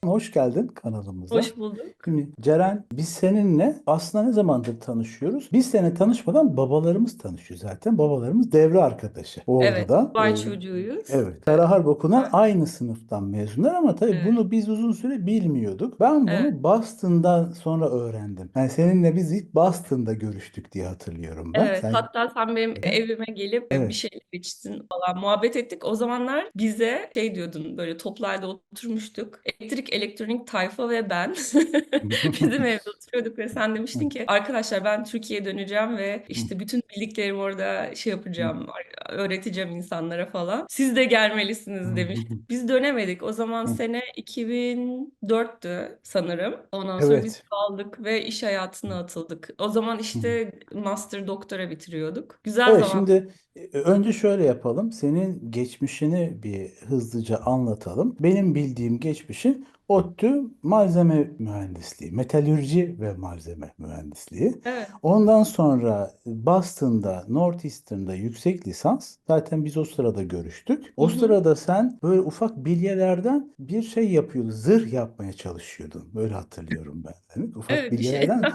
Hoş geldin kanalımıza. Hoş bulduk. Şimdi Ceren, biz seninle aslında ne zamandır tanışıyoruz? Biz seninle tanışmadan babalarımız tanışıyor zaten. Babalarımız devre arkadaşı Evet, Ordu'da. Bay çocuğuyuz. Evet. Kara Harp Oku'dan Ben- aynı sınıftan mezunlar ama tabii Evet, bunu biz uzun süre bilmiyorduk. Ben evet, bunu Boston'dan sonra öğrendim. Yani seninle biz ilk Boston'da görüştük diye hatırlıyorum ben. evet. Sen Hatta sen benim evime gelip bir evet. şeyler içtin falan muhabbet ettik. O zamanlar bize şey diyordun böyle toplarda oturmuştuk. Elektrik, elektronik tayfa ve ben bizim evde oturuyorduk ve sen demiştin ki arkadaşlar ben Türkiye'ye döneceğim ve işte bütün bildiklerimi orada şey yapacağım, öğreteceğim insanlara falan. Siz de gelmelisiniz demiştin. Biz dönemedik. O zaman sene 2004'tü sanırım. Ondan sonra biz Evet. kaldık ve iş hayatına atıldık. O zaman işte master doktora bitiriyorduk. Güzel Evet, zaman. şimdi önce şöyle yapalım. Senin geçmişini bir hızlıca anlatalım. Benim bildiğim geçmişin ODTÜ malzeme mühendisliği, metalürji ve malzeme mühendisliği. Evet. Ondan sonra Boston'da, Northeastern'da yüksek lisans. Zaten biz o sırada görüştük. Hı O hı. sırada sen böyle ufak bilyelerden bir şey yapıyordun, zırh yapmaya çalışıyordun. Böyle hatırlıyorum ben seni. Ufak Evet bir şey. bilyelerden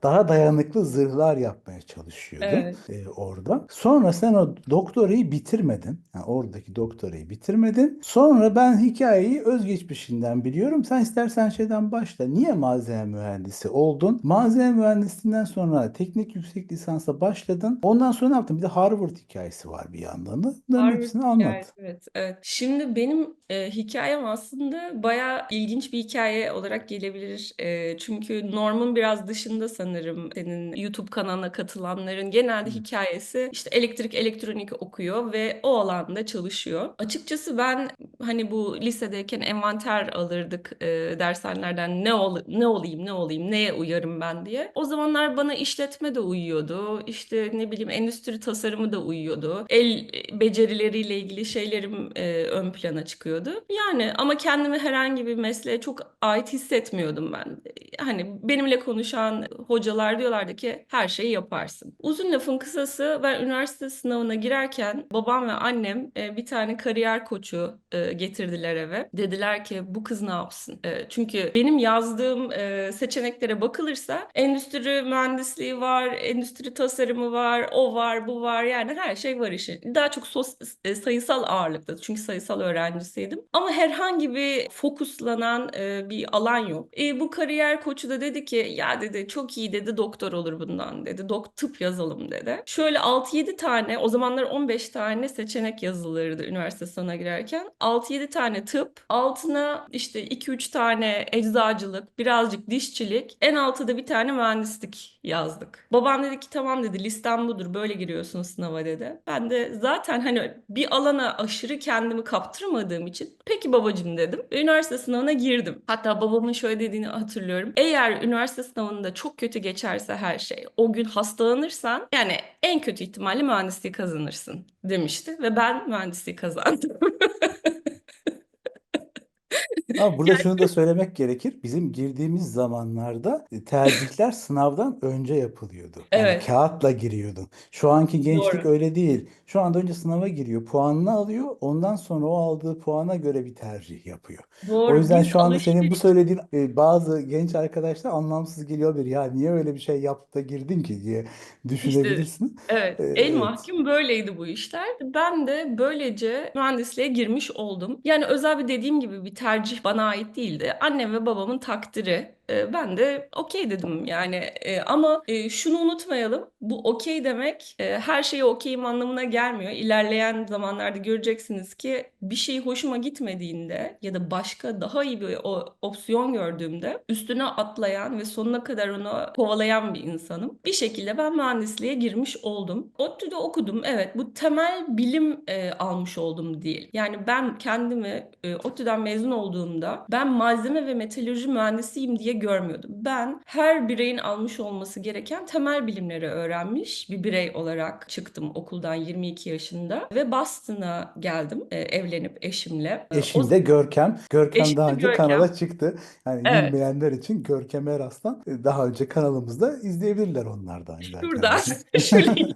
daha dayanıklı zırhlar yapmaya çalışıyordun Evet. orada. Sonra sen o doktorayı bitirmedin. Yani oradaki doktorayı bitirmedin. Sonra ben hikayeyi özgeçmişinden biliyorum. Sen istersen şeyden başla. Niye malzeme mühendisi oldun? Malzeme mühendisliğinden sonra teknik yüksek lisansa başladın. Ondan sonra ne yaptın? Bir de Harvard hikayesi var bir yandan da. Bunların Harvard hepsini hikayesi, anlat. evet, evet. Şimdi benim hikayem aslında bayağı ilginç bir hikaye olarak gelebilir. Çünkü normun biraz dışında sanırım senin YouTube kanalına katılanların genelde hikayesi işte elektrik elektronik okuyor ve o alanda çalışıyor. Açıkçası ben hani bu lisedeyken envanter alırdık dershanelerden ne olayım ne olayım neye uyarım ben diye. O zamanlar bana işletme de uyuyordu. İşte ne bileyim endüstri tasarımı da uyuyordu. El becerileriyle ilgili şeylerim ön plana çıkıyordu. Yani ama kendimi herhangi bir mesleğe çok ait hissetmiyordum ben. Hani benimle konuşan hocalar diyorlardı ki her şeyi yaparsın. Uzun lafın kısası ben üniversite sınavına girerken babam ve annem bir tane kariyer koçu getirdiler eve. Dediler ki bu kız ne yapsın? Çünkü benim yazdığım seçeneklere bakılırsa endüstri mühendisliği var, endüstri tasarımı var, o var, bu var. Yani her şey var işin. Daha çok sayısal ağırlıkta. Çünkü sayısal öğrencisiydim. Ama herhangi bir fokuslanan bir alan yok. Bu kariyer koçu da dedi ki ya dedi çok iyi dedi doktor olur bundan dedi. Tıp yazalım dedi. Şöyle 6-7 tane o zamanlar 15 tane seçenek yazılırdı üniversite sınavına girerken. 6-7 tane tıp, altına işte 2-3 tane eczacılık, birazcık dişçilik, en altıda bir tane mühendislik yazdık. Babam dedi ki tamam dedi listem budur böyle giriyorsun sınava dedi. Ben de zaten hani bir alana aşırı kendimi kaptırmadığım için peki babacığım dedim. Ve üniversite sınavına girdim. Hatta babamın şöyle dediğini hatırlıyorum. Eğer üniversite sınavında çok kötü geçerse her şey, o gün hastalanırsan yani en kötü ihtimalle mühendisliği kazanırsın demişti ve ben mühendisliği kazandım. Ama burada şunu da söylemek gerekir. Bizim girdiğimiz zamanlarda tercihler sınavdan önce yapılıyordu. Yani Evet, kağıtla giriyordun. Şu anki gençlik doğru. öyle değil. Şu anda önce sınava giriyor, puanını alıyor. Ondan sonra o aldığı puana göre bir tercih yapıyor. O Doğru. yüzden Biz şu anda senin bu alışveriş söylediğin bazı genç arkadaşlar anlamsız geliyor, ya niye öyle bir şey yaptı da girdin ki diye işte düşünebilirsin. evet el Evet. mahkum böyleydi bu işler. Ben de böylece mühendisliğe girmiş oldum. Yani özel bir dediğim gibi bir tercih bana ait değildi. Annem ve babamın takdiri. Ben de okey dedim yani. Ama şunu unutmayalım. Bu okey demek her şeye okeyim anlamına gelmiyor. İlerleyen zamanlarda göreceksiniz ki bir şey hoşuma gitmediğinde ya da başka daha iyi bir opsiyon gördüğümde üstüne atlayan ve sonuna kadar onu kovalayan bir insanım. Bir şekilde ben mühendisliğe girmiş oldum. ODTÜ'de okudum. Evet, bu temel bilim almış oldum değil. Yani ben kendimi ODTÜ'den mezun olduğumda ben malzeme ve metalürji mühendisiyim diye görmüyordum. Ben her bireyin almış olması gereken temel bilimleri öğrenmiş bir birey olarak çıktım okuldan 22 yaşında ve Boston'a geldim evlenip eşimle. O Eşin de Görkem. Görkem eşim daha de önce Görkem. kanala çıktı. Yani Evet. bilmeyenler için Görkem Eraslan daha önce kanalımızda izleyebilirler onlar da Şuradan izlerken. şöyle.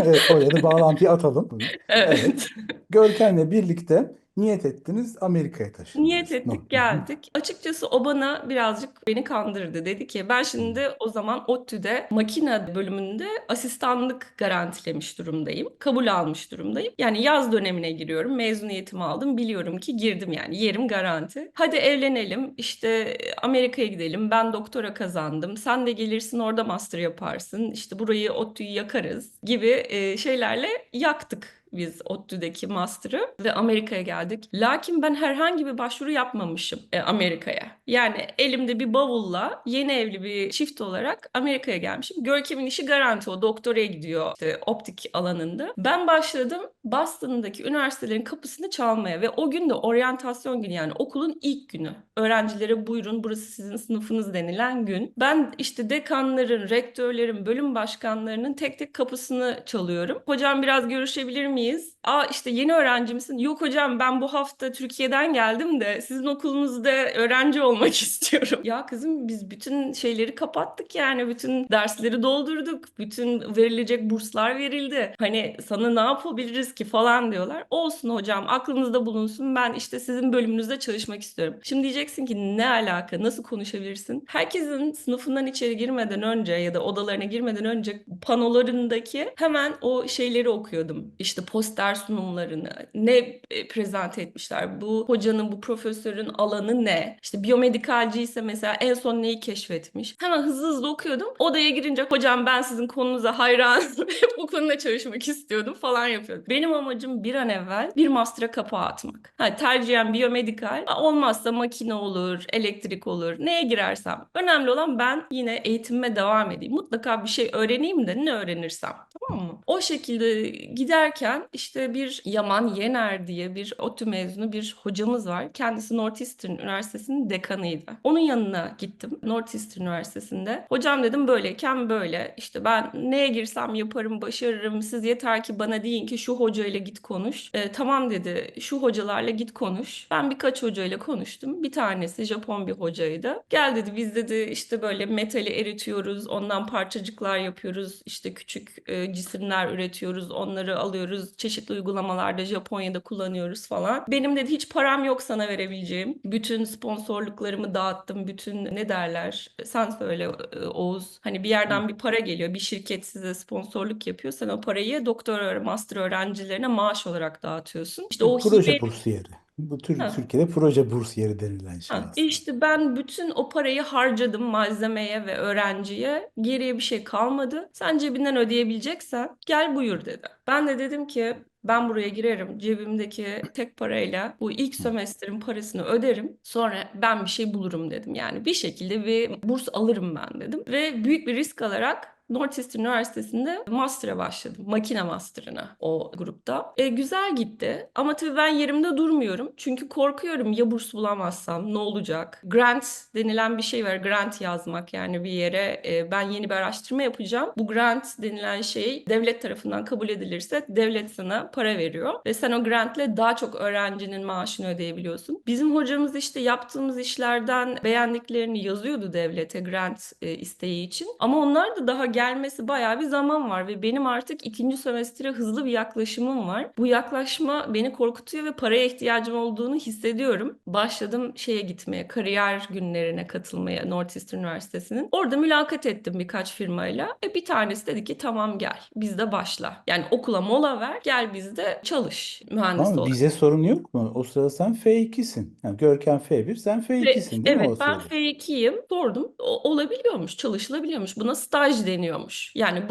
Evet, oraya da bağlantıyı atalım. Evet. Evet. Görkem'le birlikte niyet ettiniz, Amerika'ya Niyet taşındınız. No. ettik, geldik. Açıkçası o bana birazcık beni kandırdı. Dedi ki ben şimdi o zaman ODTÜ'de makine bölümünde asistanlık garantilemiş durumdayım. Kabul almış durumdayım. Yani yaz dönemine giriyorum. Mezuniyetimi aldım. Biliyorum ki girdim yani. Yerim garanti. Hadi evlenelim. İşte Amerika'ya gidelim. Ben doktora kazandım. Sen de gelirsin orada master yaparsın. İşte burayı ODTÜ'yü yakarız gibi şeylerle yaktık biz ODTÜ'deki master'ı ve Amerika'ya geldik. Lakin ben herhangi bir başvuru yapmamışım Amerika'ya. Yani elimde bir bavulla yeni evli bir çift olarak Amerika'ya gelmişim. Görkem'in işi garanti, o doktoraya gidiyor işte optik alanında. Ben başladım Boston'daki üniversitelerin kapısını çalmaya ve o gün de oryantasyon günü, yani okulun ilk günü. Öğrencilere buyurun burası sizin sınıfınız denilen gün. Ben işte dekanların, rektörlerin, bölüm başkanlarının tek tek kapısını çalıyorum. Hocam biraz görüşebilir miyiz? Aa işte yeni öğrenci misin? Yok hocam ben bu hafta Türkiye'den geldim de sizin okulunuzda öğrenci olmak istiyorum. Ya kızım biz bütün şeyleri kapattık yani. Bütün dersleri doldurduk. Bütün verilecek burslar verildi. Hani sana ne yapabiliriz ki falan diyorlar. Olsun hocam aklınızda bulunsun. Ben işte sizin bölümünüzde çalışmak istiyorum. Şimdi diyeceksin ki ne alaka? Nasıl konuşabilirsin? Herkesin sınıfından içeri girmeden önce ya da odalarına girmeden önce panolarındaki hemen o şeyleri okuyordum. İşte poster sunumlarını, ne prezente etmişler, bu hocanın, bu profesörün alanı ne? İşte biyomedikalci ise mesela en son neyi keşfetmiş? Hemen hızlı hızlı okuyordum. Odaya girince hocam ben sizin konunuza hayranım. Hep bu konuda çalışmak istiyordum falan yapıyordum. Benim amacım bir an evvel bir master'a kapağı atmak. Ha, tercihen biyomedikal, olmazsa makine olur, elektrik olur. Neye girersem. Önemli olan ben yine eğitimime devam edeyim. Mutlaka bir şey öğreneyim de ne öğrenirsem. Tamam mı? O şekilde giderken işte bir Yaman Yener diye bir ODTÜ mezunu bir hocamız var. Kendisi Northeastern Üniversitesi'nin dekanıydı. Onun yanına gittim Northeastern Üniversitesi'nde. Hocam dedim böyleyken böyle. İşte ben neye girsem yaparım, başarırım. Siz yeter ki bana deyin ki şu hocayla git konuş. Tamam dedi. Şu hocalarla git konuş. Ben birkaç hocayla konuştum. Bir tanesi Japon bir hocaydı. Gel dedi biz dedi işte böyle metali eritiyoruz. Ondan parçacıklar yapıyoruz. İşte küçük cisimler üretiyoruz. Onları alıyoruz. Çeşitli uygulamalarda Japonya'da kullanıyoruz falan. Benim dedi hiç param yok sana verebileceğim. Bütün sponsorluklarımı dağıttım. Bütün ne derler? Sen söyle Oğuz. Hani bir yerden bir para geliyor. Bir şirket size sponsorluk yapıyor. Sen o parayı doktor, master öğrencilerine maaş olarak dağıtıyorsun. İşte o Proje hibe. bursiyeri. Bu Ha, Türkiye'de proje bursiyeri denilen şey ha. aslında. İşte ben bütün o parayı harcadım malzemeye ve öğrenciye. Geriye bir şey kalmadı. Sen cebinden ödeyebileceksen gel buyur dedi. Ben de dedim ki ben buraya girerim. Cebimdeki tek parayla bu ilk sömestrin parasını öderim. Sonra ben bir şey bulurum dedim. Yani bir şekilde bir burs alırım ben dedim. Ve büyük bir risk alarak Northeastern Üniversitesi'nde master'a başladım. Makine master'ına o grupta. Güzel gitti ama tabii ben yerimde durmuyorum. Çünkü korkuyorum ya burs bulamazsam ne olacak? Grant denilen bir şey var. Grant yazmak yani bir yere ben yeni bir araştırma yapacağım. Bu grant denilen şey devlet tarafından kabul edilirse devlet sana para veriyor. Ve sen o grantle daha çok öğrencinin maaşını ödeyebiliyorsun. Bizim hocamız işte yaptığımız işlerden beğendiklerini yazıyordu devlete grant isteği için. Ama onlar da daha gelmesi bayağı bir zaman var ve benim artık ikinci sömestre hızlı bir yaklaşımım var. Bu yaklaşma beni korkutuyor ve paraya ihtiyacım olduğunu hissediyorum. Başladım şeye gitmeye, kariyer günlerine katılmaya Northeastern Üniversitesi'nin. Orada mülakat ettim birkaç firmayla. Bir tanesi dedi ki tamam gel bizde başla. Yani okula mola ver gel bizde çalış mühendis Ama olarak. vize sorunu yok mu? O sırada sen F2'sin. Yani Görkem F1, sen F2'sin değil mi o Evet ben sırada? F2'yim. Sordum. Olabiliyormuş, çalışılabiliyormuş. Buna staj deniyormuş. Yani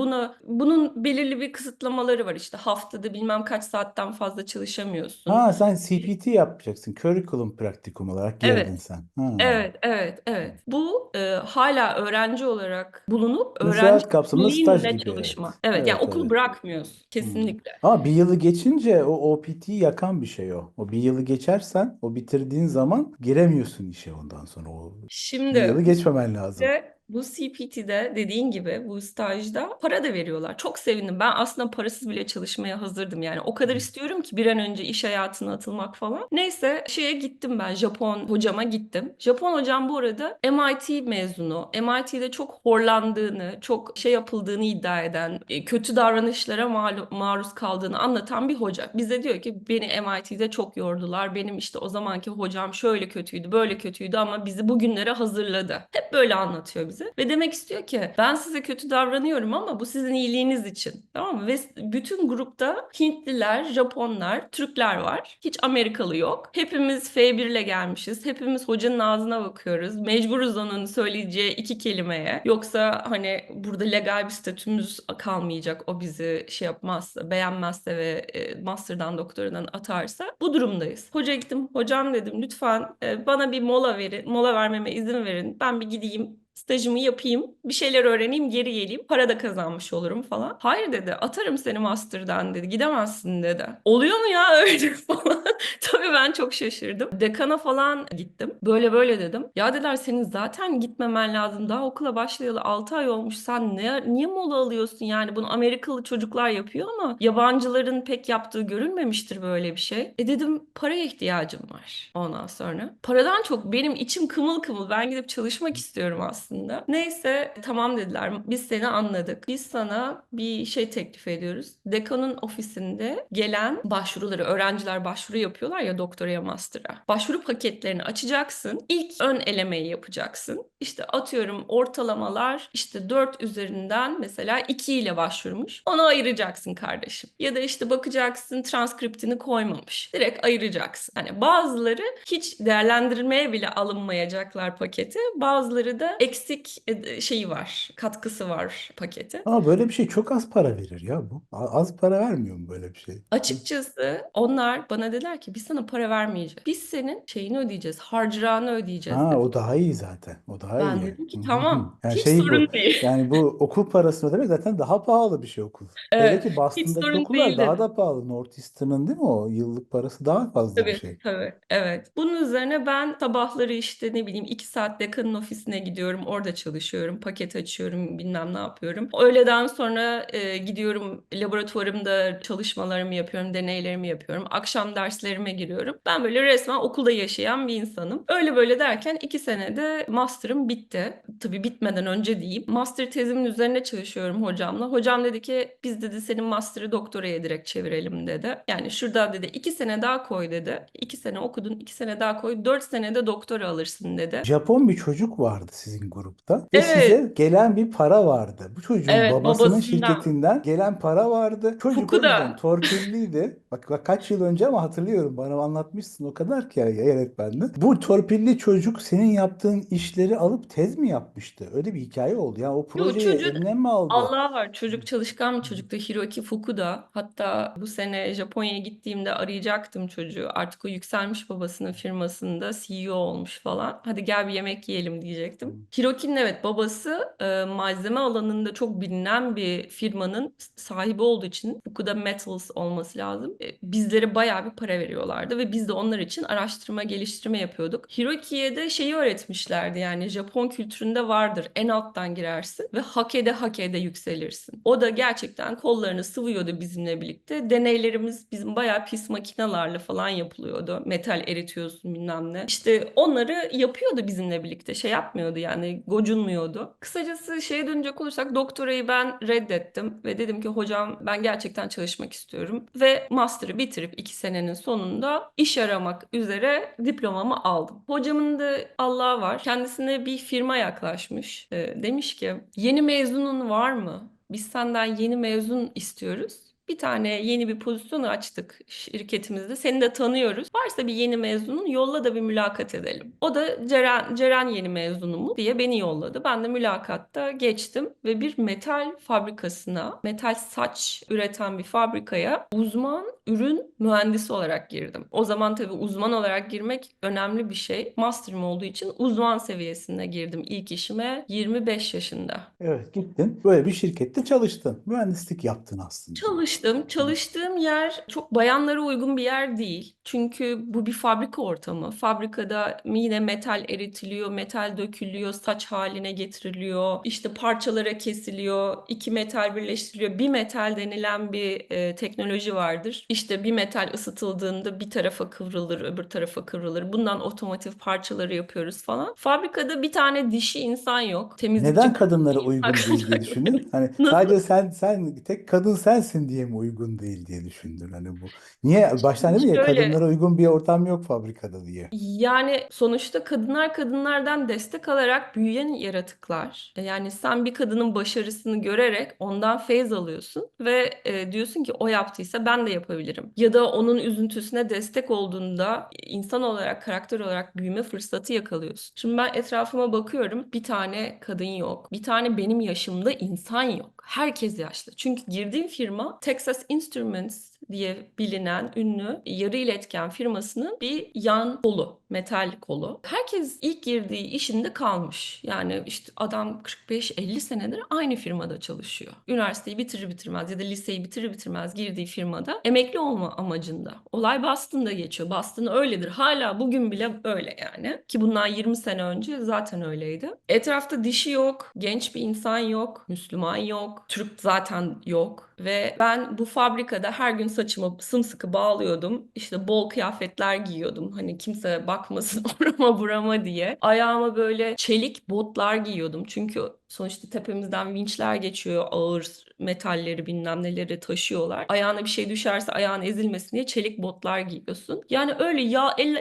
bunun belirli bir kısıtlamaları var. İşte haftada bilmem kaç saatten fazla çalışamıyorsun. Ha, sen CPT yapacaksın. Curriculum Practicum olarak girdin Evet. sen. Ha. Evet, evet, evet. Bu hala öğrenci olarak bulunup öğrenci Müfredat kapsamında staj birliğinle gibi, çalışma. evet. Evet, yani Evet, okulu evet. bırakmıyorsun Hmm. kesinlikle. Ama bir yılı geçince o OPT'yi yakan bir şey o. O bir yılı geçersen, o bitirdiğin zaman giremiyorsun işe ondan sonra. O bir Şimdi yılı geçmemen lazım. Bu CPT'de dediğin gibi bu stajda para da veriyorlar. Çok sevindim. Ben aslında parasız bile çalışmaya hazırdım yani. O kadar istiyorum ki bir an önce iş hayatına atılmak falan. Neyse şeye gittim ben. Japon hocama gittim. Japon hocam bu arada MIT mezunu. MIT'de çok horlandığını, çok şey yapıldığını iddia eden, kötü davranışlara maruz kaldığını anlatan bir hoca. Bize diyor ki beni MIT'de çok yordular. Benim işte o zamanki hocam şöyle kötüydü, böyle kötüydü ama bizi bugünlere hazırladı. Hep böyle anlatıyor bize. Ve demek istiyor ki ben size kötü davranıyorum ama bu sizin iyiliğiniz için. Tamam mı? Ve bütün grupta Hintliler, Japonlar, Türkler var. Hiç Amerikalı yok. Hepimiz F1 ile gelmişiz. Hepimiz hocanın ağzına bakıyoruz. Mecburuz onun söyleyeceği iki kelimeye. Yoksa hani burada legal bir statümüz kalmayacak. O bizi şey yapmazsa, beğenmezse ve master'dan doktoradan atarsa. Bu durumdayız. Hoca gittim. Hocam dedim lütfen bana bir mola verin. Mola vermeme izin verin. Ben bir gideyim stajımı yapayım, bir şeyler öğreneyim, geri geleyim, para da kazanmış olurum falan. Hayır dedi, atarım seni master'dan dedi, gidemezsin dedi. Oluyor mu ya öyle falan? Tabii ben çok şaşırdım. Dekana falan gittim. Böyle böyle dedim. Ya dediler senin zaten gitmemen lazım. Daha okula başlayalı 6 ay olmuş. Sen niye mola alıyorsun yani? Bunu Amerikalı çocuklar yapıyor ama yabancıların pek yaptığı görülmemiştir böyle bir şey. Dedim paraya ihtiyacım var ondan sonra. Paradan çok benim içim kımıl kımıl. Ben gidip çalışmak istiyorum aslında. Neyse tamam dediler. Biz seni anladık. Biz sana bir şey teklif ediyoruz. Dekanın ofisinde gelen başvuruları, öğrenciler başvuru yapıyorlar ya doktoraya, master'a. Başvuru paketlerini açacaksın. İlk ön elemeyi yapacaksın. İşte atıyorum ortalamalar işte 4 üzerinden mesela 2 ile başvurmuş. Onu ayıracaksın kardeşim. Ya da işte bakacaksın transkriptini koymamış. Direkt ayıracaksın. Hani bazıları hiç değerlendirmeye bile alınmayacaklar paketi. Bazıları da eksik şeyi var, katkısı var paketi. Ama böyle bir şey çok az para verir ya bu. Az para vermiyor mu böyle bir şey? Açıkçası onlar bana dediler ki biz sana para vermeyeceğiz. Biz senin şeyini ödeyeceğiz, harcırağını ödeyeceğiz Ha, dedi. o daha iyi zaten. O daha Ben iyi. dedim Hı ki hı hı. tamam, Yani hiç şey bu. sorun değil. Yani bu okul parası ödemek zaten daha pahalı bir şey okul. Hele Evet, ki hiç Boston'daki sorun okullar değil daha dedim. da pahalı. Northeastern'ın değil mi o? Yıllık parası daha fazla bir Tabii, şey. tabii. Evet. Bunun üzerine ben sabahları işte ne bileyim 2 saat dekanın ofisine gidiyorum. Orada çalışıyorum. Paket açıyorum. Bilmem ne yapıyorum. Öğleden sonra gidiyorum laboratuvarımda çalışmalarımı yapıyorum. Deneylerimi yapıyorum. Akşam derslerime giriyorum. Ben böyle resmen okulda yaşayan bir insanım. Öyle böyle derken 2 senede master'ım bitti. Tabii bitmeden önce diyeyim. Master tezimin üzerine çalışıyorum hocamla. Hocam dedi ki biz dedi senin master'ı doktoraya direkt çevirelim dedi. Yani şurada dedi 2 sene daha koy dedi. 2 sene okudun, 2 sene daha koy. 4 senede doktora alırsın dedi. Japon bir çocuk vardı sizin grupta ve Evet, size gelen bir para vardı. Bu çocuğun evet babasının babasından. şirketinden gelen para vardı. Çocuk o yüzden Fukuda. torpilliydi. Bak kaç yıl önce ama hatırlıyorum. Bana anlatmışsın o kadar ki ya öğretmendi. Bu torpilli çocuk senin yaptığın işleri alıp tez mi yapmıştı? Öyle bir hikaye oldu. Yani o Yo, projeyi çocuk eline mi aldı? Allah var. Çocuk çalışkan bir çocuktu. Hiroki Fukuda. Hatta bu sene Japonya'ya gittiğimde arayacaktım çocuğu. Artık o yükselmiş babasının firmasında CEO olmuş falan. Hadi gel bir yemek yiyelim diyecektim. Hiroki'nin evet babası malzeme alanında çok bilinen bir firmanın sahibi olduğu için Fukuda Metals olması lazım. Bizlere bayağı bir para veriyorlardı ve biz de onlar için araştırma, geliştirme yapıyorduk. Hiroki'ye de şeyi öğretmişlerdi yani Japon kültüründe vardır. En alttan girersin ve hak ede yükselirsin. O da gerçekten kollarını sıvıyordu bizimle birlikte. Deneylerimiz bizim bayağı pis makinalarla falan yapılıyordu. Metal eritiyorsun bilmem ne. İşte onları yapıyordu bizimle birlikte. Şey yapmıyordu yani gocunmuyordu. Kısacası şeye dönecek olursak doktorayı ben reddettim ve dedim ki hocam ben gerçekten çalışmak istiyorum. Ve master'ı bitirip 2 senenin sonunda iş aramak üzere diplomamı aldım. Hocamın da Allah'ı var. Kendisine bir firma yaklaşmış. Demiş ki yeni mezunun var mı? Biz senden yeni mezun istiyoruz. Bir tane yeni bir pozisyon açtık şirketimizde. Seni de tanıyoruz. Varsa bir yeni mezunun yolla da bir mülakat edelim. O da Ceren yeni mezunumuz diye beni yolladı. Ben de mülakatta geçtim ve bir metal fabrikasına, metal saç üreten bir fabrikaya uzman ürün mühendisi olarak girdim. O zaman tabii uzman olarak girmek önemli bir şey. Master'ım olduğu için uzman seviyesine girdim ilk işime 25 yaşında. Evet, gittin. Böyle bir şirkette çalıştın. Mühendislik yaptın aslında. Çalıştım. Hı. Çalıştığım yer çok bayanlara uygun bir yer değil. Çünkü bu bir fabrika ortamı. Fabrikada yine metal eritiliyor, metal dökülüyor, saç haline getiriliyor, işte parçalara kesiliyor, iki metal birleştiriliyor. Bir metal denilen bir teknoloji vardır. İşte bir metal ısıtıldığında bir tarafa kıvrılır, öbür tarafa kıvrılır. Bundan otomotiv parçaları yapıyoruz falan. Fabrikada bir tane dişi insan yok. Temizlikçi Neden kadın kadınlara değil. uygun değil diye düşündün? Hani Nasıl? sadece sen tek kadın sensin diye mi uygun değil diye düşündün hani bu. Niye baştan dedin ya Şöyle, kadınlara uygun bir ortam yok fabrikada diye. yani sonuçta kadınlar kadınlardan destek alarak büyüyen yaratıklar. Yani sen bir kadının başarısını görerek ondan feyz alıyorsun ve diyorsun ki o yaptıysa ben de yapabilirim. Ya da onun üzüntüsüne destek olduğunda insan olarak, karakter olarak büyüme fırsatı yakalıyorsun. Şimdi ben etrafıma bakıyorum, bir tane kadın yok. Bir tane benim yaşımda insan yok. Herkes yaşlı. Çünkü girdiğim firma Texas Instruments diye bilinen ünlü yarı iletken firmasının bir yan kolu, metal kolu. Herkes ilk girdiği işinde kalmış. Yani işte adam 45-50 senedir aynı firmada çalışıyor. Üniversiteyi bitirir bitirmez ya da liseyi bitirir bitirmez girdiği firmada emekli olma amacında. Olay Boston'da geçiyor. Boston öyledir. Hala bugün bile öyle yani. Ki bundan 20 sene önce zaten öyleydi. Etrafta dişi yok, genç bir insan yok, Müslüman yok, Türk zaten yok. Ve ben bu fabrikada her gün saçımı sımsıkı bağlıyordum. İşte bol kıyafetler giyiyordum. Hani kimse bakmasın orama burama diye. Ayağıma böyle çelik botlar giyiyordum. Çünkü sonuçta tepemizden vinçler geçiyor. Ağır metalleri bilmem neleri taşıyorlar. Ayağına bir şey düşerse ayağın ezilmesin diye çelik botlar giyiyorsun. Yani öyle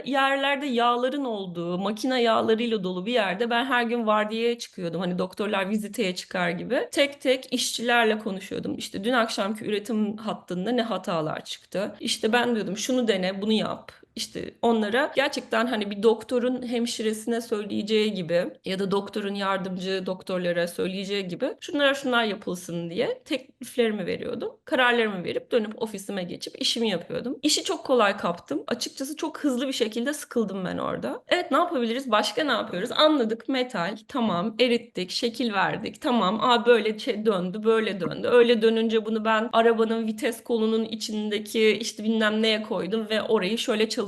yerlerde yağların olduğu, makine yağlarıyla dolu bir yerde ben her gün vardiyaya çıkıyordum. Hani doktorlar viziteye çıkar gibi. Tek tek işçilerle konuşuyordum. İşte dün akşamki üretim hattında ne hatalar çıktı? İşte ben diyordum şunu dene, bunu yap. İşte onlara gerçekten hani bir doktorun hemşiresine söyleyeceği gibi ya da doktorun yardımcı doktorlara söyleyeceği gibi şunlar yapılsın diye tekliflerimi veriyordum. Kararlarımı verip dönüp ofisime geçip işimi yapıyordum. İşi çok kolay kaptım. Açıkçası çok hızlı bir şekilde sıkıldım ben orada. Evet, ne yapabiliriz? Başka ne yapıyoruz? Anladık, metal. Tamam, erittik, şekil verdik. Tamam. Böyle döndü, böyle döndü. Öyle dönünce bunu ben arabanın vites kolunun içindeki işte bilmem neye koydum ve orayı şöyle çalıştırdım.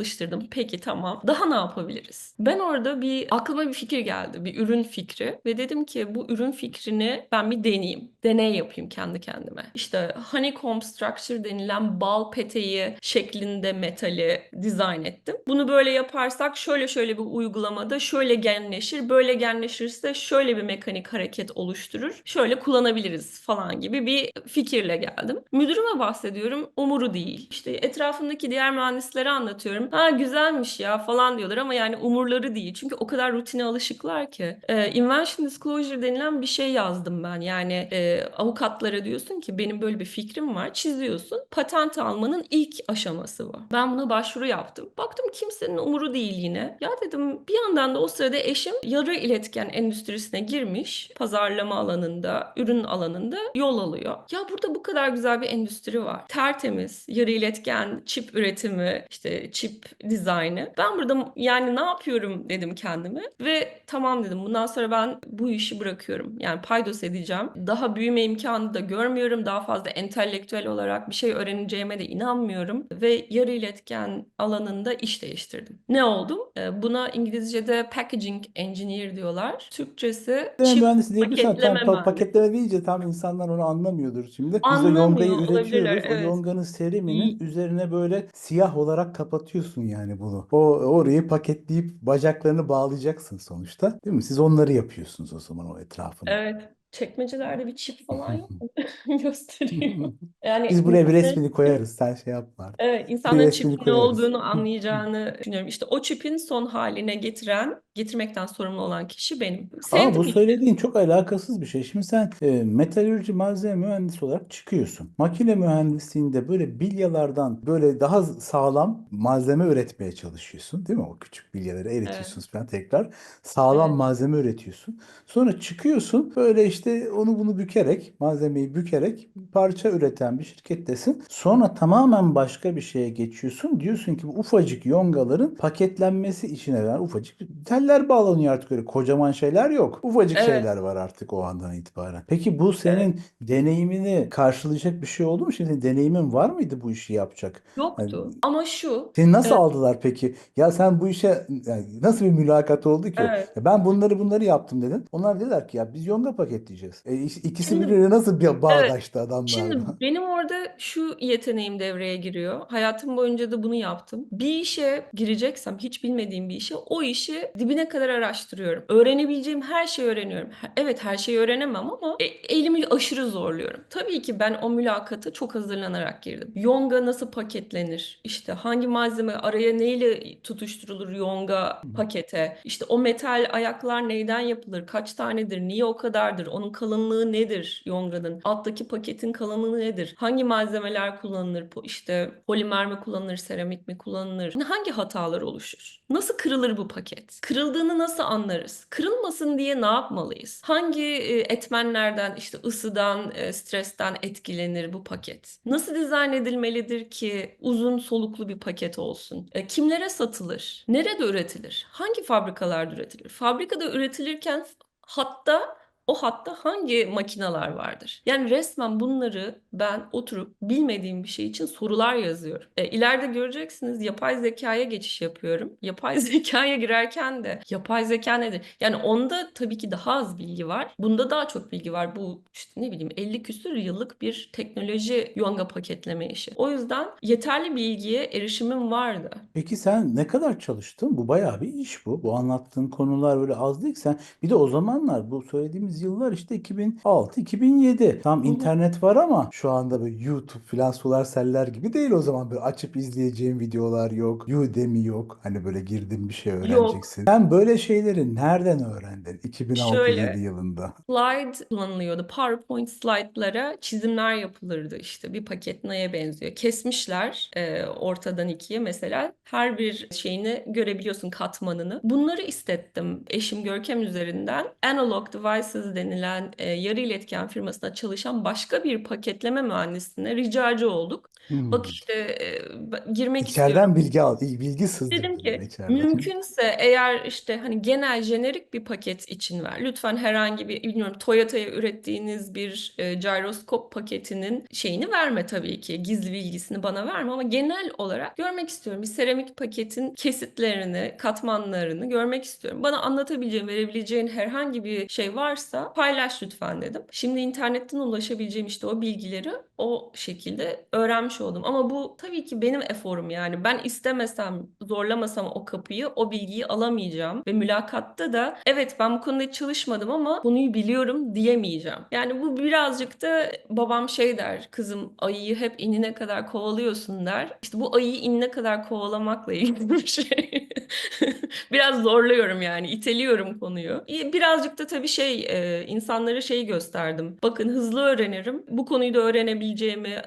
Peki, tamam. Daha ne yapabiliriz? Ben orada aklıma bir fikir geldi. Bir ürün fikri ve dedim ki bu ürün fikrini ben bir deneyeyim. Deney yapayım kendi kendime. İşte honeycomb structure denilen bal peteği şeklinde metali dizayn ettim. Bunu böyle yaparsak şöyle bir uygulamada şöyle genleşir, böyle genleşirse şöyle bir mekanik hareket oluşturur. Şöyle kullanabiliriz falan gibi bir fikirle geldim. Müdürüme bahsediyorum. Umuru değil. İşte etrafındaki diğer mühendislere anlatıyorum. Ha, güzelmiş ya falan diyorlar ama yani umurları değil. Çünkü o kadar rutine alışıklar ki. Invention disclosure denilen bir şey yazdım ben. Yani avukatlara diyorsun ki benim böyle bir fikrim var. Çiziyorsun. Patent almanın ilk aşaması bu. Ben buna başvuru yaptım. Baktım kimsenin umuru değil yine. Ya dedim, bir yandan da o sırada eşim yarı iletken endüstrisine girmiş. Pazarlama alanında, ürün alanında yol alıyor. Ya burada bu kadar güzel bir endüstri var. Tertemiz, yarı iletken çip üretimi, işte çip dizaynı. Ben burada yani ne yapıyorum dedim kendime ve tamam dedim, bundan sonra ben bu işi bırakıyorum. Yani paydos edeceğim. Daha büyüme imkanı da görmüyorum. Daha fazla entelektüel olarak bir şey öğreneceğime de inanmıyorum ve yarı iletken alanında iş değiştirdim. Ne oldum? Buna İngilizce'de packaging engineer diyorlar. Türkçesi Malzeme çip mühendisi diyebilirsen paketleme tam mühendisi. paketleme deyince tam insanlar onu anlamıyordur şimdi. Biz o yongayı Anlamıyor olabilirler, üretiyoruz. O evet. yonganın seriminin üzerine böyle siyah olarak kapatıyorsun yani bunu. Orayı paketleyip bacaklarını bağlayacaksın sonuçta. Değil mi? Siz onları yapıyorsunuz o zaman o etrafını. Evet. Çekmecelerde bir çip falan yok mu? Göstereyim. Yani Biz buraya bir resmini koyarız. Sen şey yapma artık. evet, Bir insanların resmini çipin ne koyarız. olduğunu anlayacağını düşünüyorum. İşte o çipin son haline getiren getirmekten sorumlu olan kişi benim. Ama Sevdim bu işi. söylediğin çok alakasız bir şey. Şimdi sen metalürji malzeme mühendisi olarak çıkıyorsun. Makine mühendisliğinde böyle bilyalardan böyle daha sağlam malzeme üretmeye çalışıyorsun, değil mi? O küçük bilyaları Evet, eritiyorsun falan, tekrar sağlam evet. malzeme üretiyorsun. Sonra çıkıyorsun böyle işte onu bunu bükerek, malzemeyi bükerek parça üreten bir şirkettesin. Sonra tamamen başka bir şeye geçiyorsun. Diyorsun ki bu ufacık yongaların paketlenmesi işine, yani ufacık teller bağlanıyor artık, öyle kocaman şeyler yok. Ufacık Evet, şeyler var artık o andan itibaren. Peki bu evet. senin deneyimini karşılayacak bir şey oldu mu? Şimdi deneyimin var mıydı bu işi yapacak? Yani Yoktu. Ama şu, seni nasıl e, aldılar peki? Ya sen bu işe, yani nasıl bir mülakat oldu ki o? evet. Ya ben bunları yaptım dedin. Onlar dediler ki ya biz yonga paketleyeceğiz. İkisi Şimdi birbirine nasıl bir Evet. bağdaştı adamlarda? Şimdi benim orada şu yeteneğim devreye giriyor. Hayatım boyunca da bunu yaptım. Bir işe gireceksem, hiç bilmediğim bir işe, o işi dibine kadar araştırıyorum. Öğrenebileceğim her şeyi öğreniyorum. Evet, her şeyi öğrenemem ama elimi aşırı zorluyorum. Tabii ki ben o mülakata çok hazırlanarak girdim. Yonga nasıl paketlenir? İşte hangi malzeme araya neyle tutuşturulur yonga pakete? İşte o metal ayaklar neyden yapılır? Kaç tanedir? Niye o kadardır? Onun kalınlığı nedir yonganın? Alttaki paketin kalınlığı nedir? Hangi malzemeler kullanılır? İşte polimer mi kullanılır, seramik mi kullanılır? Hangi hatalar oluşur? Nasıl kırılır bu paket? Kırıldığını nasıl anlarız? Kırılmasın diye ne yapmalıyız? Hangi etmenlerden, işte ısıdan, stresten etkilenir bu paket? Nasıl dizayn edilmelidir ki uzun soluklu bir paket olsun? Kimlere satılır? Nerede üretilir? Hangi fabrikalarda üretilir? Fabrikada üretilirken o hatta hangi makineler vardır? Yani resmen bunları ben oturup bilmediğim bir şey için sorular yazıyorum. İleride göreceksiniz, yapay zekaya geçiş yapıyorum. Yapay zekaya girerken de yapay zeka nedir? Yani onda tabii ki daha az bilgi var. Bunda daha çok bilgi var. Bu işte ne bileyim 50 küsur yıllık bir teknoloji yonga paketleme işi. O yüzden yeterli bilgiye erişimim vardı. Peki sen ne kadar çalıştın? Bu bayağı bir iş bu. Bu anlattığın konular böyle az değil ki. Sen bir de o zamanlar, bu söylediğimiz yıllar işte 2006, 2007. Tam Hı hı. internet var ama şu anda böyle YouTube falan sular seller gibi değil o zaman. Böyle açıp izleyeceğin videolar yok. Udemy yok. Hani böyle girdin bir şey Yok. öğreneceksin. Sen böyle şeyleri nereden öğrendin 2006-7 Şöyle yılında? slide kullanılıyordu. PowerPoint slaytlara çizimler yapılırdı işte. Bir paket neye benziyor? Kesmişler ortadan ikiye mesela. Her bir şeyini görebiliyorsun, katmanını. Bunları istettim eşim Görkem üzerinden. Analog Devices denilen yarı iletken firmasında çalışan başka bir paketleme mühendisine ricacı olduk. Bak Hmm. işte girmek istiyorum. İçeriden bilgi al, bilgi sızdır Dedim dediler ki içeriden. mümkünse eğer işte hani genel jenerik bir paket için ver. Lütfen herhangi bir bilmiyorum Toyota'ya ürettiğiniz bir gyroskop paketinin şeyini verme tabii ki. Gizli bilgisini bana verme ama genel olarak görmek istiyorum. Bir seramik paketin kesitlerini, katmanlarını görmek istiyorum. Bana anlatabileceğin, verebileceğin herhangi bir şey varsa paylaş lütfen dedim. Şimdi internetten ulaşabileceğim işte o bilgileri o şekilde öğrenmiş oldum. Ama bu tabii ki benim eforum yani. Ben istemesem, zorlamasam o kapıyı, o bilgiyi alamayacağım. Ve mülakatta da evet ben bu konuda hiç çalışmadım ama konuyu biliyorum diyemeyeceğim. Yani bu birazcık da babam şey der, kızım ayıyı hep inine kadar kovalıyorsun der. İşte bu ayıyı inine kadar kovalamakla ilgili bir şey. Biraz zorluyorum yani, iteliyorum konuyu. Birazcık da tabii insanlara şey gösterdim. Bakın hızlı öğrenirim. Bu konuyu da öğrenebileceğimi,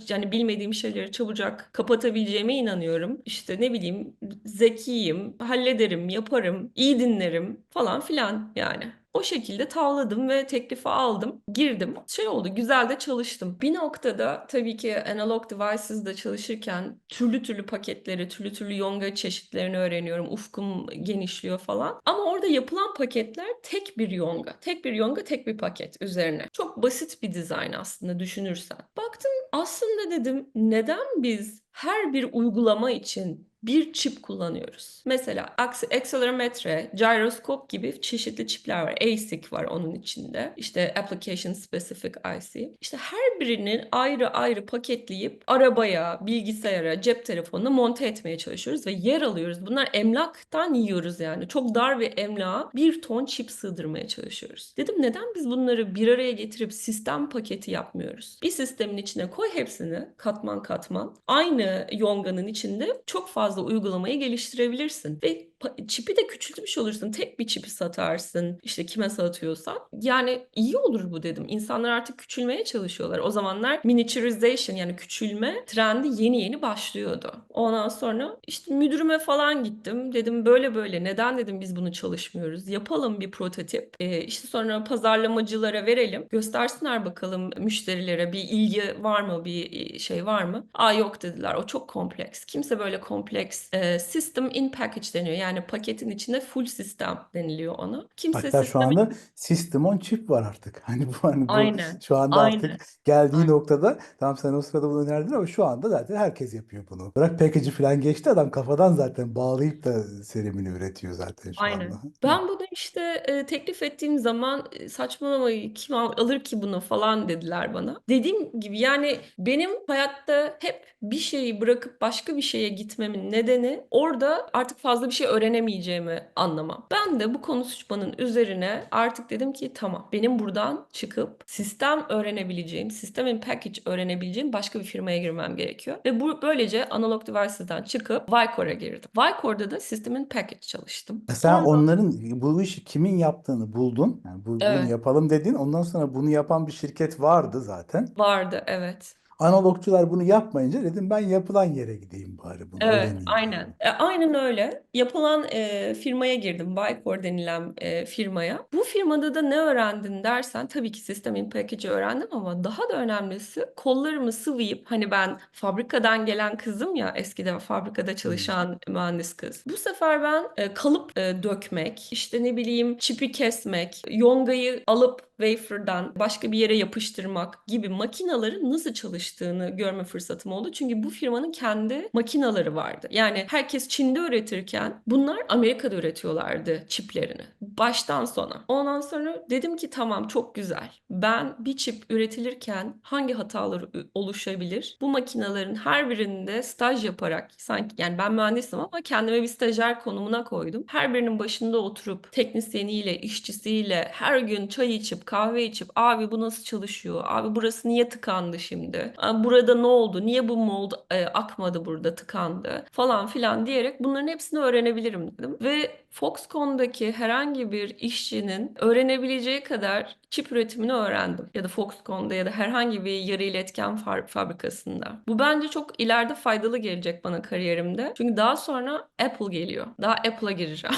yani bilmediğim şeyleri çabucak kapatabileceğime inanıyorum. İşte ne bileyim, zekiyim, hallederim, yaparım, iyi dinlerim falan filan yani. O şekilde tavladım ve teklifi aldım. Girdim. Şey oldu, güzel de çalıştım. Bir noktada tabii ki Analog Devices'da çalışırken türlü türlü paketleri, türlü türlü yonga çeşitlerini öğreniyorum. Ufkum genişliyor falan. Ama orada yapılan paketler tek bir yonga. Tek bir yonga, tek bir paket üzerine. Çok basit bir dizayn aslında düşünürsen. Baktım aslında dedim neden biz her bir uygulama için bir çip kullanıyoruz. Mesela akselerometre, gyroskop gibi çeşitli çipler var. ASIC var onun içinde. İşte Application Specific IC. İşte her birini ayrı ayrı paketleyip arabaya, bilgisayara, cep telefonuna monte etmeye çalışıyoruz ve yer alıyoruz. Bunlar emlaktan yiyoruz yani. Çok dar bir emlağa bir ton çip sığdırmaya çalışıyoruz. Dedim neden biz bunları bir araya getirip sistem paketi yapmıyoruz? Bir sistemin içine koy hepsini katman katman. Aynı yonganın içinde çok fazla uygulamayı geliştirebilirsin. Ve çipi de küçültmüş olursun. Tek bir çipi satarsın işte kime satıyorsan. Yani iyi olur bu dedim. İnsanlar artık küçülmeye çalışıyorlar. O zamanlar miniaturization yani küçülme trendi yeni yeni başlıyordu. Ondan sonra işte müdürüme falan gittim. Dedim böyle böyle neden dedim biz bunu çalışmıyoruz. Yapalım bir prototip. İşte sonra pazarlamacılara verelim. Göstersinler bakalım müşterilere bir ilgi var mı, bir şey var mı? Aa yok dediler. O çok kompleks. Kimse böyle kompleks system in package deniyor. Yani paketin içinde full sistem deniliyor ona. Kimse Hatta şu sistemin anda System on Chip var artık. Hani bu aynen. şu anda Aynen. artık geldiği Aynen. noktada, tamam sen o sırada bunu önerdin ama şu anda zaten herkes yapıyor bunu. Bırak package'i falan geçti, adam kafadan zaten bağlayıp da serimini üretiyor zaten şu anda. Aynen. Ben bunu işte teklif ettiğim zaman saçmalama kim alır ki bunu falan dediler bana. Dediğim gibi yani benim hayatta hep bir şeyi bırakıp başka bir şeye gitmemin nedeni orada artık fazla bir şey öğrenemeyeceğimi anlamam. Ben de bu konuşmanın üzerine artık dedim ki tamam benim buradan çıkıp sistem öğrenebileceğim, sistem in package öğrenebileceğim başka bir firmaya girmem gerekiyor. Ve bu böylece Analog Devices'dan çıkıp Vicor'a girdim. Vicor'da da System in Package çalıştım. Sen Sonra onların bu işi kimin yaptığını buldun. Yani bunu evet yapalım dedin. Ondan sonra bunu yapan bir şirket vardı zaten. vardı evet. Analogçular bunu yapmayınca dedim ben yapılan yere gideyim bari bunu Evet, öğreneyim aynen. dedim. Aynen öyle. Yapılan firmaya girdim. Vicor denilen firmaya. Bu firmada da ne öğrendin dersen tabii ki System in Package'i öğrendim ama daha da önemlisi kollarımı sıvayıp hani ben fabrikadan gelen kızım ya eskiden fabrikada Hmm. çalışan mühendis kız. Bu sefer ben kalıp dökmek, işte ne bileyim çipi kesmek, yongayı alıp wafer'dan başka bir yere yapıştırmak gibi makinaların nasıl çalıştığını görme fırsatım oldu. Çünkü bu firmanın kendi makinaları vardı. Yani herkes Çin'de üretirken bunlar Amerika'da üretiyorlardı çiplerini. Baştan sona. Ondan sonra dedim ki tamam çok güzel. Ben bir çip üretilirken hangi hatalar oluşabilir? Bu makinelerin her birinde staj yaparak sanki yani ben mühendisim ama kendime bir stajyer konumuna koydum. Her birinin başında oturup teknisyeniyle, işçisiyle her gün çay içip kahve içip abi bu nasıl çalışıyor? Abi burası niye tıkandı şimdi? Abi burada ne oldu? Niye bu mold akmadı burada tıkandı? Falan filan diyerek bunların hepsini öğrenebilirim dedim. Ve Foxconn'daki herhangi bir işçinin öğrenebileceği kadar çip üretimini öğrendim. Ya da Foxconn'da ya da herhangi bir yarı iletken fabrikasında. Bu bence çok ileride faydalı gelecek bana kariyerimde. Çünkü daha sonra Apple geliyor. Daha Apple'a gireceğim.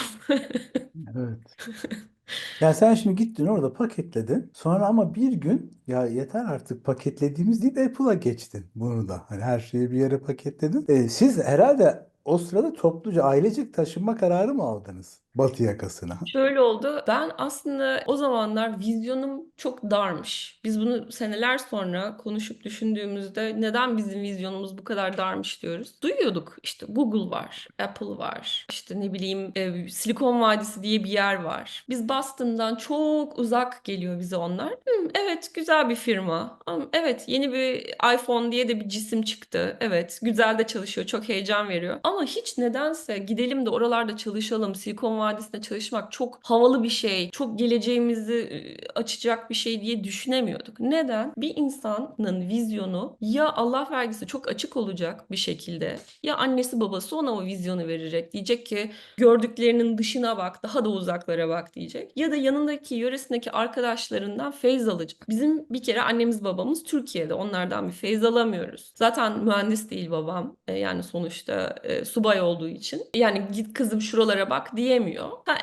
Evet. Ya sen şimdi gittin orada paketledin. Sonra ama bir gün ya yeter artık paketlediğimiz deyip Apple'a geçtin bunu da. Hani her şeyi bir yere paketledin. Siz herhalde o sırada topluca ailecek taşınma kararı mı aldınız Batı yakasına? Şöyle oldu. Ben aslında o zamanlar vizyonum çok darmış. Biz bunu seneler sonra konuşup düşündüğümüzde neden bizim vizyonumuz bu kadar darmış diyoruz. Duyuyorduk işte Google var, Apple var, işte ne bileyim Silikon Vadisi diye bir yer var. Biz Boston'dan çok uzak geliyor bize onlar. Evet güzel bir firma. Evet yeni bir iPhone diye de bir cisim çıktı. Evet güzel de çalışıyor, çok heyecan veriyor. Ama hiç nedense gidelim de oralarda çalışalım, Silikon Vadisi'nde çalışmak çok havalı bir şey, çok geleceğimizi açacak bir şey diye düşünemiyorduk. Neden? Bir insanın vizyonu ya Allah vergisi çok açık olacak bir şekilde ya annesi babası ona o vizyonu verecek. Diyecek ki gördüklerinin dışına bak, daha da uzaklara bak diyecek. Ya da yanındaki yöresindeki arkadaşlarından feyz alacak. Bizim bir kere annemiz babamız Türkiye'de. Onlardan bir feyz alamıyoruz. Zaten mühendis değil babam. Yani sonuçta subay olduğu için. Yani git kızım şuralara bak diyemiyor.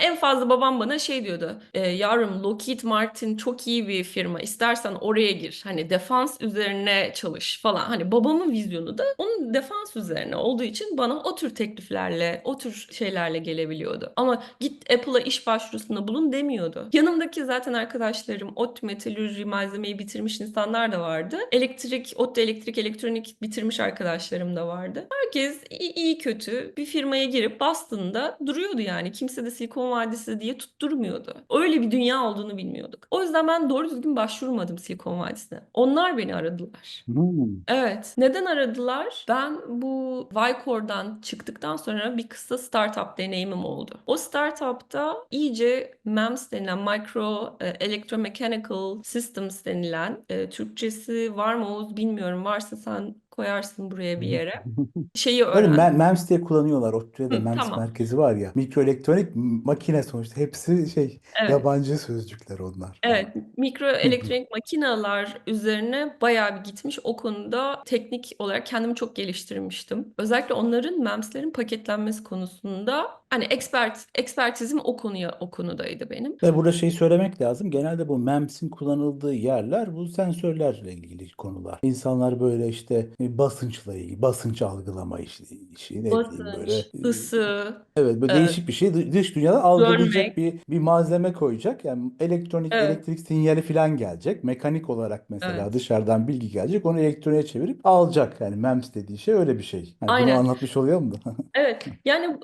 En fazla babam bana şey diyordu. Yavrum Lockheed Martin çok iyi bir firma. İstersen oraya gir. Hani defans üzerine çalış falan. Hani babamın vizyonu da onun defans üzerine olduğu için bana o tür tekliflerle, o tür şeylerle gelebiliyordu. Ama git Apple'a iş başvurusunda bulun demiyordu. Yanımdaki zaten arkadaşlarım ODTÜ metalürji malzemeyi bitirmiş insanlar da vardı. ODTÜ elektrik, elektronik bitirmiş arkadaşlarım da vardı. Herkes iyi kötü bir firmaya girip Boston'da duruyordu yani. Kimse de Silikon Vadisi diye tutturmuyordu. Öyle bir dünya olduğunu bilmiyorduk. O yüzden ben doğru düzgün başvurmadım Silikon Vadisi'ne. Onlar beni aradılar. Hmm. Evet. Neden aradılar? Ben bu Vicor'dan çıktıktan sonra bir kısa startup deneyimim oldu. O startupta iyice MEMS denilen Micro Electromechanical Systems denilen Türkçesi var mı Oğuz bilmiyorum. Varsa sen koyarsın buraya bir yere. Şeyi Böyle öğren. MEMS diye kullanıyorlar. ODTÜ'de MEMS Tamam. merkezi var ya. Mikroelektronik makine sonuçta. Hepsi şey, Evet. yabancı sözcükler onlar. Yani. Evet, mikroelektronik makineler üzerine bayağı bir gitmiş. O konuda teknik olarak kendimi çok geliştirmiştim. Özellikle onların MEMS'lerin paketlenmesi konusunda hani ekspertizim o konudaydı benim. Ve burada şey söylemek lazım. Genelde bu MEMS'in kullanıldığı yerler bu sensörlerle ilgili konular. İnsanlar böyle işte basınçla ilgili, basınç algılama işi ne bileyim böyle Basınç, ısı, evet böyle e, değişik bir şey dış dünyada algılayacak dönmek. bir malzeme koyacak. Yani Evet, elektrik sinyali falan gelecek. Mekanik olarak mesela evet. dışarıdan bilgi gelecek. Onu elektroniğe çevirip alacak. Yani MEMS dediği şey öyle bir şey. Yani bunu Aynen. anlatmış olayım da. Evet, yani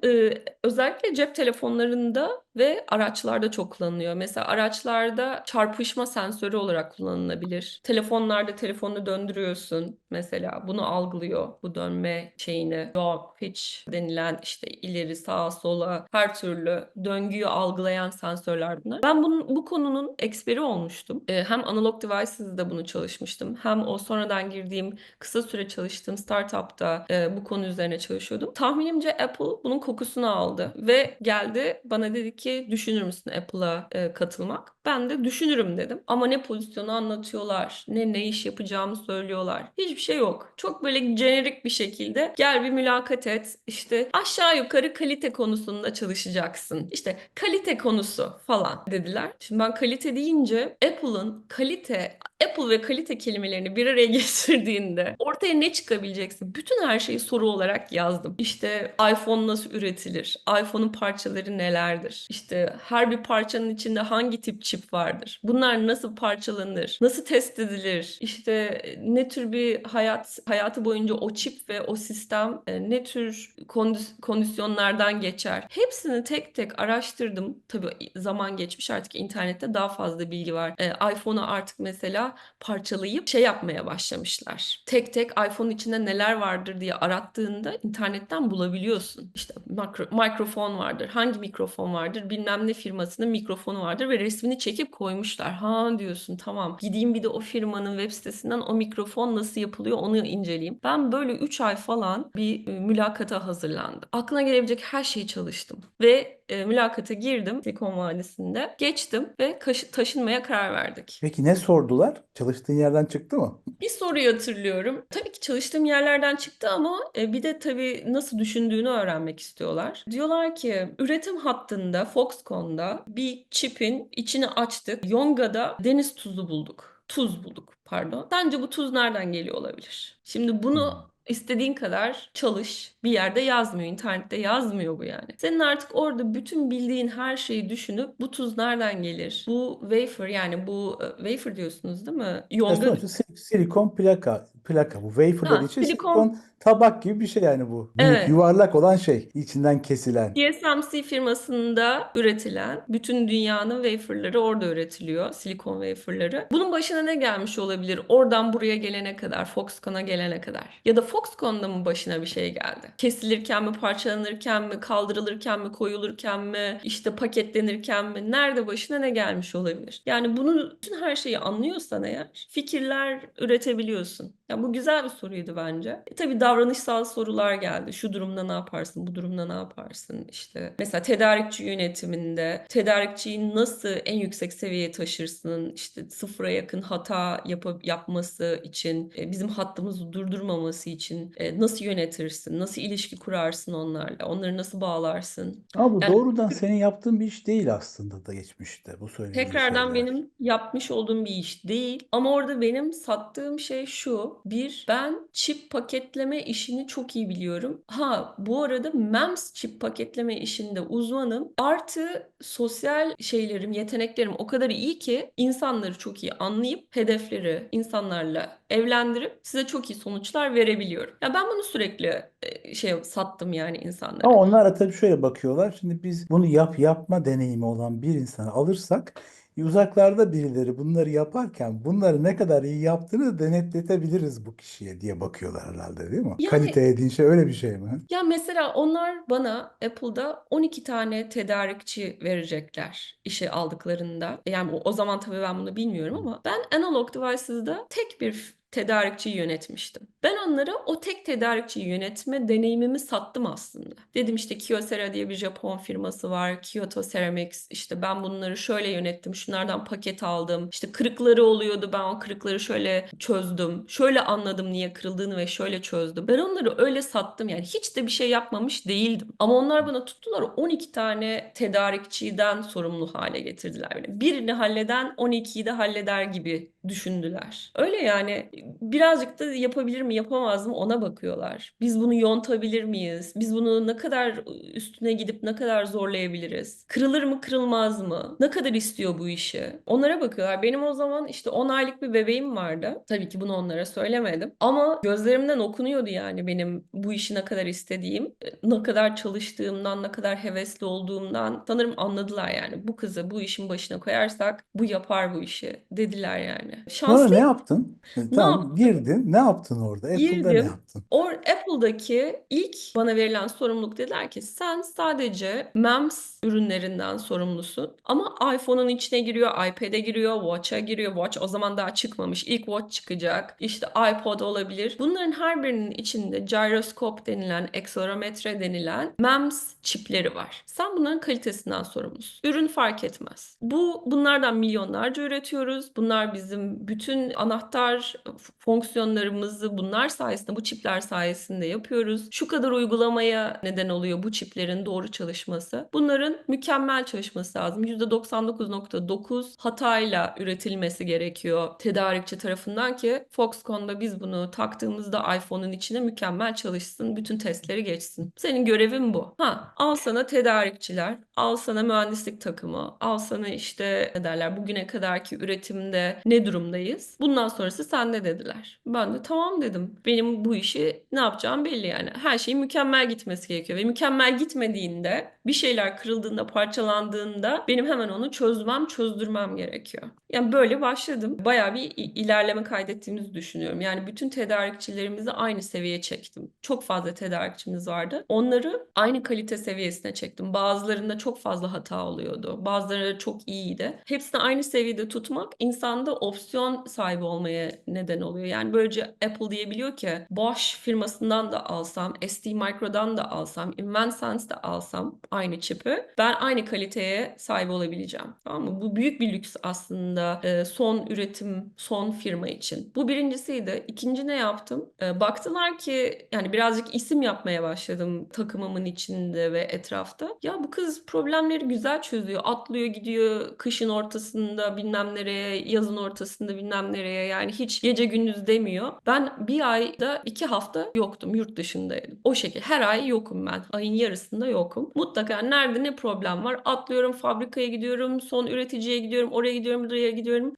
özellikle cep telefonlarında ve araçlarda çok kullanılıyor. Mesela araçlarda çarpışma sensörü olarak kullanılabilir. Telefonlarda telefonu döndürüyorsun mesela. Bunu algılıyor. Bu dönme şeyini. Yaw, pitch denilen işte ileri, sağa, sola her türlü döngüyü algılayan sensörler bunlar. Ben bu konunun eksperi olmuştum. Hem Analog Devices'da bunu çalışmıştım. Hem o sonradan girdiğim kısa süre çalıştığım startupta bu konu üzerine çalışıyordum. Tahminimce Apple bunun kokusunu aldı ve geldi bana dedi ki düşünür müsün Apple'a katılmak? Ben de düşünürüm dedim. Ama ne pozisyonu anlatıyorlar, ne iş yapacağımı söylüyorlar. Hiçbir şey yok. Çok böyle jenerik bir şekilde gel bir mülakat et. İşte aşağı yukarı kalite konusunda çalışacaksın. İşte kalite konusu falan dediler. Şimdi ben kalite deyince Apple ve kalite kelimelerini bir araya getirdiğinde ortaya ne çıkabileceksin? Bütün her şeyi soru olarak yazdım. İşte iPhone nasıl üretilir? iPhone'un parçaları nelerdir? İşte her bir parçanın içinde hangi tip çip vardır? Bunlar nasıl parçalanır? Nasıl test edilir? İşte ne tür bir hayatı boyunca o çip ve o sistem ne tür kondisyonlardan geçer? Hepsini tek tek araştırdım. Tabii zaman geçmiş artık internette daha fazla bilgi var. iPhone'u artık mesela parçalayıp şey yapmaya başlamışlar. Tek tek iPhone'un içinde neler vardır diye arattığında internetten bulabiliyorsun. İşte mikrofon vardır. Hangi mikrofon vardır? Bilmem ne firmasının mikrofonu vardır ve resmini çekip koymuşlar. Ha diyorsun tamam. Gideyim bir de o firmanın web sitesinden o mikrofon nasıl yapılıyor onu inceleyeyim. Ben böyle 3 ay falan bir mülakata hazırlandım. Aklına gelebilecek her şeyi çalıştım. Ve mülakata girdim Silikon Vadisi'nde. Geçtim ve taşınmaya karar verdik. Peki ne sordular? Çalıştığın yerden çıktı mı? Bir soruyu hatırlıyorum. Tabii ki çalıştığım yerlerden çıktı ama bir de tabii nasıl düşündüğünü öğrenmek istiyorlar. Diyorlar ki üretim hattında Foxconn'da bir çipin içini açtık. Yonga'da deniz tuzu bulduk. Tuz bulduk, pardon. Sence bu tuz nereden geliyor olabilir? Şimdi bunu Hmm. istediğin kadar çalış. Bir yerde yazmıyor, internette yazmıyor bu yani. Senin artık orada bütün bildiğin her şeyi düşünüp bu tuz nereden gelir? Bu wafer yani bu wafer diyorsunuz değil mi? Ya Yonga sonuçta silikon plaka bu wafer ha dediği şey silikon silikon tabak gibi bir şey yani bu. Büyük evet. yuvarlak olan şey içinden kesilen. TSMC firmasında üretilen bütün dünyanın waferları orada üretiliyor. Silikon waferları. Bunun başına ne gelmiş olabilir? Oradan buraya gelene kadar, Foxconn'a gelene kadar. Ya da Foxconn'da mı başına bir şey geldi? Kesilirken mi, parçalanırken mi, kaldırılırken mi, koyulurken mi, işte paketlenirken mi? Nerede başına ne gelmiş olabilir? Yani bunu bütün her şeyi anlıyorsan eğer fikirler üretebiliyorsun. Ya bu güzel bir soruydu bence. Tabii davranışsal sorular geldi. Şu durumda ne yaparsın? Bu durumda ne yaparsın? İşte mesela tedarikçi yönetiminde tedarikçiyi nasıl en yüksek seviyeye taşırsın? İşte sıfıra yakın hata yapması için, bizim hattımızı durdurmaması için nasıl yönetirsin? Nasıl ilişki kurarsın onlarla? Onları nasıl bağlarsın? Ama bu Yani doğrudan senin yaptığın bir iş değil aslında da geçmişte bu söylediğin tekrardan şeyler. benim yapmış olduğum bir iş değil. Ama orada benim sattığım şey şu. Bir, ben çip paketleme işini çok iyi biliyorum. Ha, bu arada MEMS çip paketleme işinde uzmanım. Artı sosyal şeylerim, yeteneklerim o kadar iyi ki insanları çok iyi anlayıp hedefleri insanlarla evlendirip size çok iyi sonuçlar verebiliyorum. Ya ben bunu sürekli sattım yani Ama insanlara. onlar da tabii şöyle bakıyorlar. Şimdi biz bunu yapma deneyimi olan bir insanı alırsak uzaklarda birileri bunları yaparken bunları ne kadar iyi yaptığını denetletebiliriz bu kişiye diye bakıyorlar herhalde değil mi? Kalite Yani dediğin şey öyle bir şey mi? ya mesela onlar bana Apple'da 12 tane tedarikçi verecekler işe aldıklarında. Yani o zaman tabii ben bunu bilmiyorum ama ben Analog Devices'da tedarikçiyi yönetmiştim. Ben onlara o tek tedarikçiyi yönetme deneyimimi sattım aslında. Dedim işte Kyocera diye bir Japon firması var. Kyoto Ceramics. İşte ben bunları şöyle yönettim. Şunlardan paket aldım. İşte kırıkları oluyordu. Ben o kırıkları şöyle çözdüm. Şöyle anladım niye kırıldığını ve şöyle çözdüm. Ben onları öyle sattım. Yani hiç de bir şey yapmamış değildim. Ama onlar bana tuttular 12 tane tedarikçiden sorumlu hale getirdiler beni. Birini halleden 12'yi de halleder gibi düşündüler. Öyle yani birazcık da yapabilir mi yapamaz mı ona bakıyorlar. Biz bunu yontabilir miyiz? Biz bunu ne kadar üstüne gidip ne kadar zorlayabiliriz? Kırılır mı kırılmaz mı? Ne kadar istiyor bu işi? Onlara bakıyorlar. Benim o zaman işte 10 aylık bir bebeğim vardı. Tabii ki bunu onlara söylemedim. Ama gözlerimden okunuyordu yani benim bu işi ne kadar istediğim, ne kadar çalıştığımdan, ne kadar hevesli olduğumdan sanırım anladılar yani. Bu kızı bu işin başına koyarsak bu yapar bu işi dediler yani. Sonra ne Şanslıyım. yaptın? Ne Tamam, yaptım? girdin. Ne yaptın orada? Apple'da ne Girdim. yaptın? Apple'daki ilk bana verilen sorumluluk dediler ki sen sadece MEMS ürünlerinden sorumlusun. Ama iPhone'un içine giriyor, iPad'e giriyor, Watch'a giriyor. Watch o zaman daha çıkmamış. İlk Watch çıkacak. İşte iPod olabilir. Bunların her birinin içinde gyroskop denilen, ekselerometre denilen MEMS çipleri var. Sen bunların kalitesinden sorumlusun. Ürün fark etmez. Bunlardan milyonlarca üretiyoruz. Bunlar bizim bütün anahtar fonksiyonlarımızı bunlar sayesinde, bu çipler sayesinde yapıyoruz. Şu kadar uygulamaya neden oluyor bu çiplerin doğru çalışması. Bunların mükemmel çalışması lazım. %99,9 hatayla üretilmesi gerekiyor tedarikçi tarafından ki Foxconn'da biz bunu taktığımızda iPhone'un içine mükemmel çalışsın, bütün testleri geçsin. Senin görevin bu. Al sana tedarikçiler, al sana mühendislik takımı, al sana işte ne derler bugüne kadarki üretimde ne durumdayız? Bundan sonrası sende dediler. Ben de tamam dedim. Benim bu işi ne yapacağım belli yani. Her şeyin mükemmel gitmesi gerekiyor ve mükemmel gitmediğinde bir şeyler kırıldığında, parçalandığında benim hemen onu çözdürmem gerekiyor. Yani böyle başladım. Bayağı bir ilerleme kaydettiğimizi düşünüyorum. Yani bütün tedarikçilerimizi aynı seviyeye çektim. Çok fazla tedarikçimiz vardı. Onları aynı kalite seviyesine çektim. Bazılarında çok fazla hata oluyordu. Bazıları çok iyiydi. Hepsini aynı seviyede tutmak insanda opsiyon sahibi olmaya neden oluyor. Yani böylece Apple diyebiliyor ki Bosch firmasından da alsam, STMicro'dan da alsam, InvenSense de alsam aynı çipi ben aynı kaliteye sahip olabileceğim. Tamam mı? Bu büyük bir lüks aslında son üretim, son firma için. Bu birincisiydi. İkinci ne yaptım? Baktılar ki yani birazcık isim yapmaya başladım takımımın içinde ve etrafta. Ya bu kız problemleri güzel çözüyor. Atlıyor gidiyor kışın ortasında bilmem nereye, yazın ortasında bilmem nereye. Yani hiç gece gündüz demiyor. Ben bir ayda 2 hafta yoktum. Yurt dışındaydım. O şekilde. Her ay yokum ben. Ayın yarısında yokum. Mutlaka nerede ne problem var? Atlıyorum fabrikaya gidiyorum. Son üreticiye gidiyorum. Oraya gidiyorum. Buraya gidiyorum.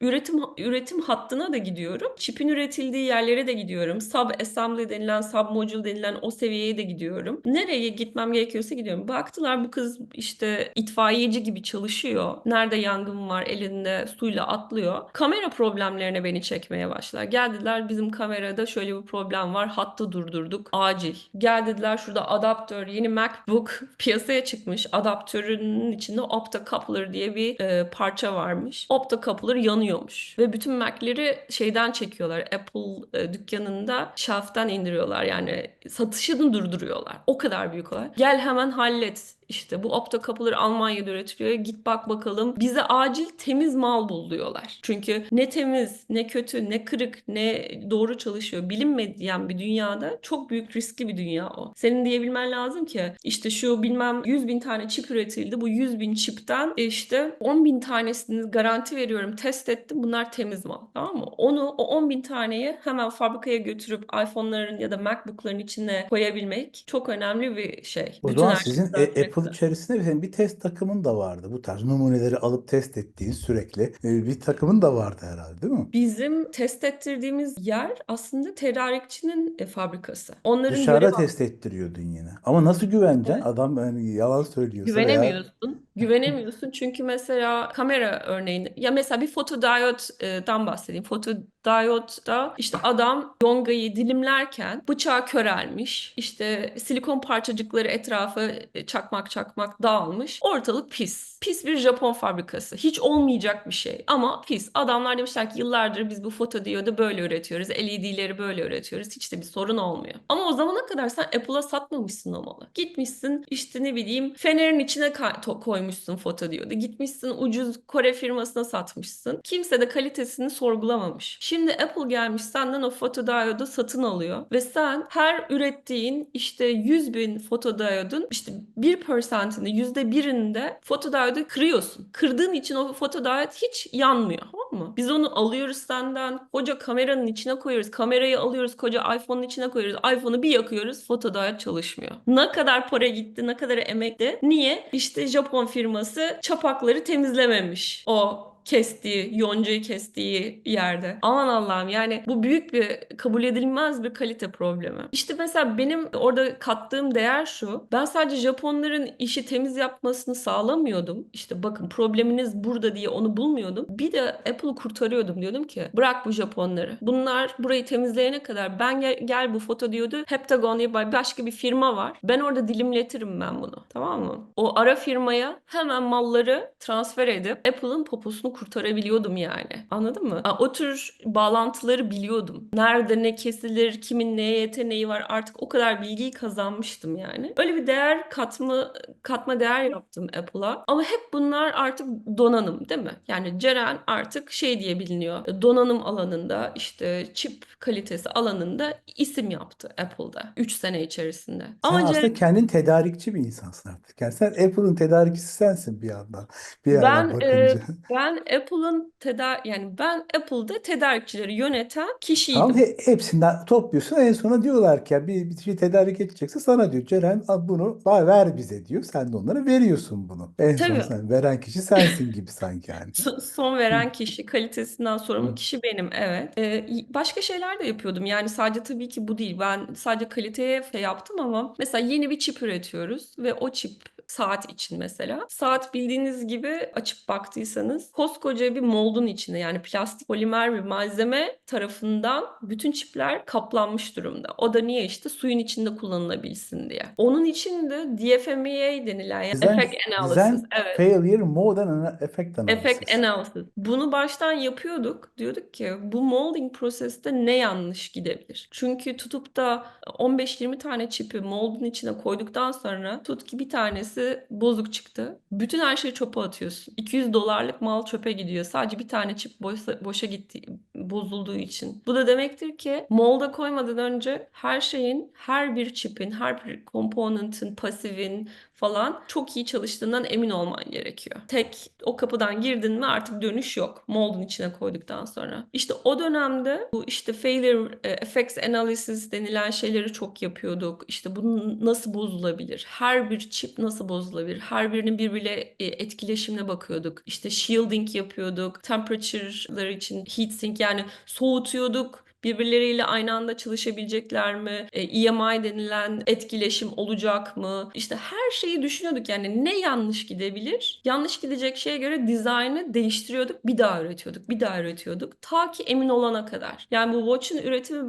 Üretim hattına da gidiyorum. Çipin üretildiği yerlere de gidiyorum. Sub assembly denilen, sub module denilen o seviyeye de gidiyorum. Nereye gitmem gerekiyorsa gidiyorum. Baktılar bu kız işte itfaiyeci gibi çalışıyor. Nerede yangın var elinde suyla atlıyor. Kamera problemlerine beni çekmeye başlar. Geldiler bizim kamerada şöyle bir problem var. Hattı durdurduk. Acil. Gel dediler şurada adaptör yeni MacBook piyasaya çıkmış. Adaptörünün içinde optocoupler diye bir parça varmış. Optocoupler yanıyormuş. Ve bütün Mac'leri şeyden çekiyorlar. Apple dükkanında shelf'ten indiriyorlar. Yani satışını durduruyorlar. O kadar büyük olay. Gel hemen hallet. İşte bu optokapıları Almanya'da üretiliyor. Git bak bakalım. Bize acil temiz mal bul diyorlar. Çünkü ne temiz, ne kötü, ne kırık, ne doğru çalışıyor. Bilinmeyen bir dünyada çok büyük riskli bir dünya o. Senin diyebilmen lazım ki işte şu bilmem 100 bin tane çip üretildi. Bu 100 bin çipten işte 10 bin tanesini garanti veriyorum test ettim. Bunlar temiz mal. Tamam mı? O 10 bin taneyi hemen fabrikaya götürüp iPhone'ların ya da MacBook'ların içine koyabilmek çok önemli bir şey. O Bütün zaman her şey sizin Apple güzel. içerisinde senin bir test takımın da vardı. Bu tarz numuneleri alıp test ettiğin sürekli bir takımın da vardı herhalde, değil mi? Bizim test ettirdiğimiz yer aslında tedarikçinin fabrikası. Onların görevi Dışarıda test ettiriyordun yine. Ama nasıl güveneceksin? aslında Adam yani yalan söylüyorsa veya güvenemiyorsun. Güvenemiyorsun çünkü mesela kamera örneğin ya mesela bir fotodiyottan bahsedeyim. Fotodiyotta işte adam yongayı dilimlerken bıçağı körelmiş. İşte silikon parçacıkları etrafı çakmak çakmak dağılmış. Ortalık pis. Pis bir Japon fabrikası. Hiç olmayacak bir şey ama pis. Adamlar demişler ki yıllardır biz bu fotodiyodu böyle üretiyoruz. LED'leri böyle üretiyoruz. Hiç de bir sorun olmuyor. Ama o zamana kadar sen Apple'a satmamışsın o malı. Gitmişsin işte ne bileyim fenerin içine koymuşsun fotodiyodu. Gitmişsin ucuz Kore firmasına satmışsın. Kimse de kalitesini sorgulamamış. Şimdi Apple gelmiş senden o fotodiyodu satın alıyor ve sen her ürettiğin işte 100 bin fotodiyodun işte 1%'ini %1'inde fotodiyodu kırıyorsun. Kırdığın için o fotodiyot hiç yanmıyor. Tamam mı? Biz onu alıyoruz senden. Koca kameranın içine koyuyoruz. Kamerayı alıyoruz. Koca iPhone'un içine koyuyoruz. iPhone'u bir yakıyoruz. Fotodiyot çalışmıyor. Ne kadar para gitti, ne kadar emekli. Niye? İşte Japon firması çapakları temizlememiş. O kestiği, yoncayı kestiği yerde. Aman Allah'ım yani bu büyük bir kabul edilmez bir kalite problemi. İşte mesela benim orada kattığım değer şu. Ben sadece Japonların işi temiz yapmasını sağlamıyordum. İşte bakın probleminiz burada diye onu bulmuyordum. Bir de Apple'ı kurtarıyordum. Diyordum ki bırak bu Japonları. Bunlar burayı temizleyene kadar ben gel bu fotodiyodu Heptagon diye başka bir firma var. Ben orada dilimletirim ben bunu. Tamam mı? O ara firmaya hemen malları transfer edip Apple'ın poposunu kurtarabiliyordum yani. Anladın mı? O tür bağlantıları biliyordum. Nerede ne kesilir, kimin neye yeteneği var artık o kadar bilgiyi kazanmıştım yani. Öyle bir değer katma değer yaptım Apple'a. Ama hep bunlar artık donanım değil mi? Yani Ceren artık şey diye biliniyor. Donanım alanında işte çip kalitesi alanında isim yaptı Apple'da 3 sene içerisinde. Sen Ama aslında kendin tedarikçi bir insansın artık. Yani sen Apple'ın tedarikçisi sensin bir yandan. Bir yerden Ben bakınca. ben Apple'ın yani ben Apple'da tedarikçileri yöneten Tamam, kişiydim. hepsinden topluyorsun. En sona diyorlar ki ya bir şey tedarik edecekse sana diyor. Ceren al bunu ver bize diyor. Sen de onlara veriyorsun bunu. En son Tabii. sen veren kişi sensin gibi sanki yani. Son Hı, veren kişi, kalitesinden sorumlu hı. kişi benim, evet. Başka şeyler de yapıyordum. Yani sadece tabii ki bu değil. Ben sadece kaliteye yaptım ama mesela yeni bir çip üretiyoruz ve o çip saat için mesela. Saat bildiğiniz gibi açıp baktıysanız koskoca bir moldun içinde yani plastik polimer bir malzeme tarafından bütün çipler kaplanmış durumda. O da niye işte suyun içinde kullanılabilsin diye. Onun için de DFMEA denilen yani Design, Effect Analysis. design Evet. failure more than an effect Effect analysis. analysis. Bunu baştan yapıyorduk. Diyorduk ki bu molding proseste ne yanlış gidebilir? Çünkü tutup da 15-20 tane çipi moldun içine koyduktan sonra tut ki bir tanesi bozuk çıktı. Bütün her şeyi çöpe atıyorsun. $200 mal çöpe gidiyor. Sadece bir tane çip boşa gitti, bozulduğu için. Bu da demektir ki molda koymadan önce her şeyin, her bir çipin, her bir komponentin, pasifin, falan çok iyi çalıştığından emin olman gerekiyor. Tek o kapıdan girdin mi artık dönüş yok. Moldun içine koyduktan sonra. İşte o dönemde bu işte failure effects analysis denilen şeyleri çok yapıyorduk. İşte bu nasıl bozulabilir? Her bir çip nasıl bozulabilir? Her birinin birbiriyle etkileşimine bakıyorduk. İşte shielding yapıyorduk. Temperature'ları için heatsink yani soğutuyorduk. Birbirleriyle aynı anda çalışabilecekler mi? EMI denilen etkileşim olacak mı? İşte her şeyi düşünüyorduk. Yani ne yanlış gidebilir? Yanlış gidecek şeye göre dizaynı değiştiriyorduk. Bir daha üretiyorduk. Bir daha üretiyorduk. Ta ki emin olana kadar. Yani bu Watch'un üretimi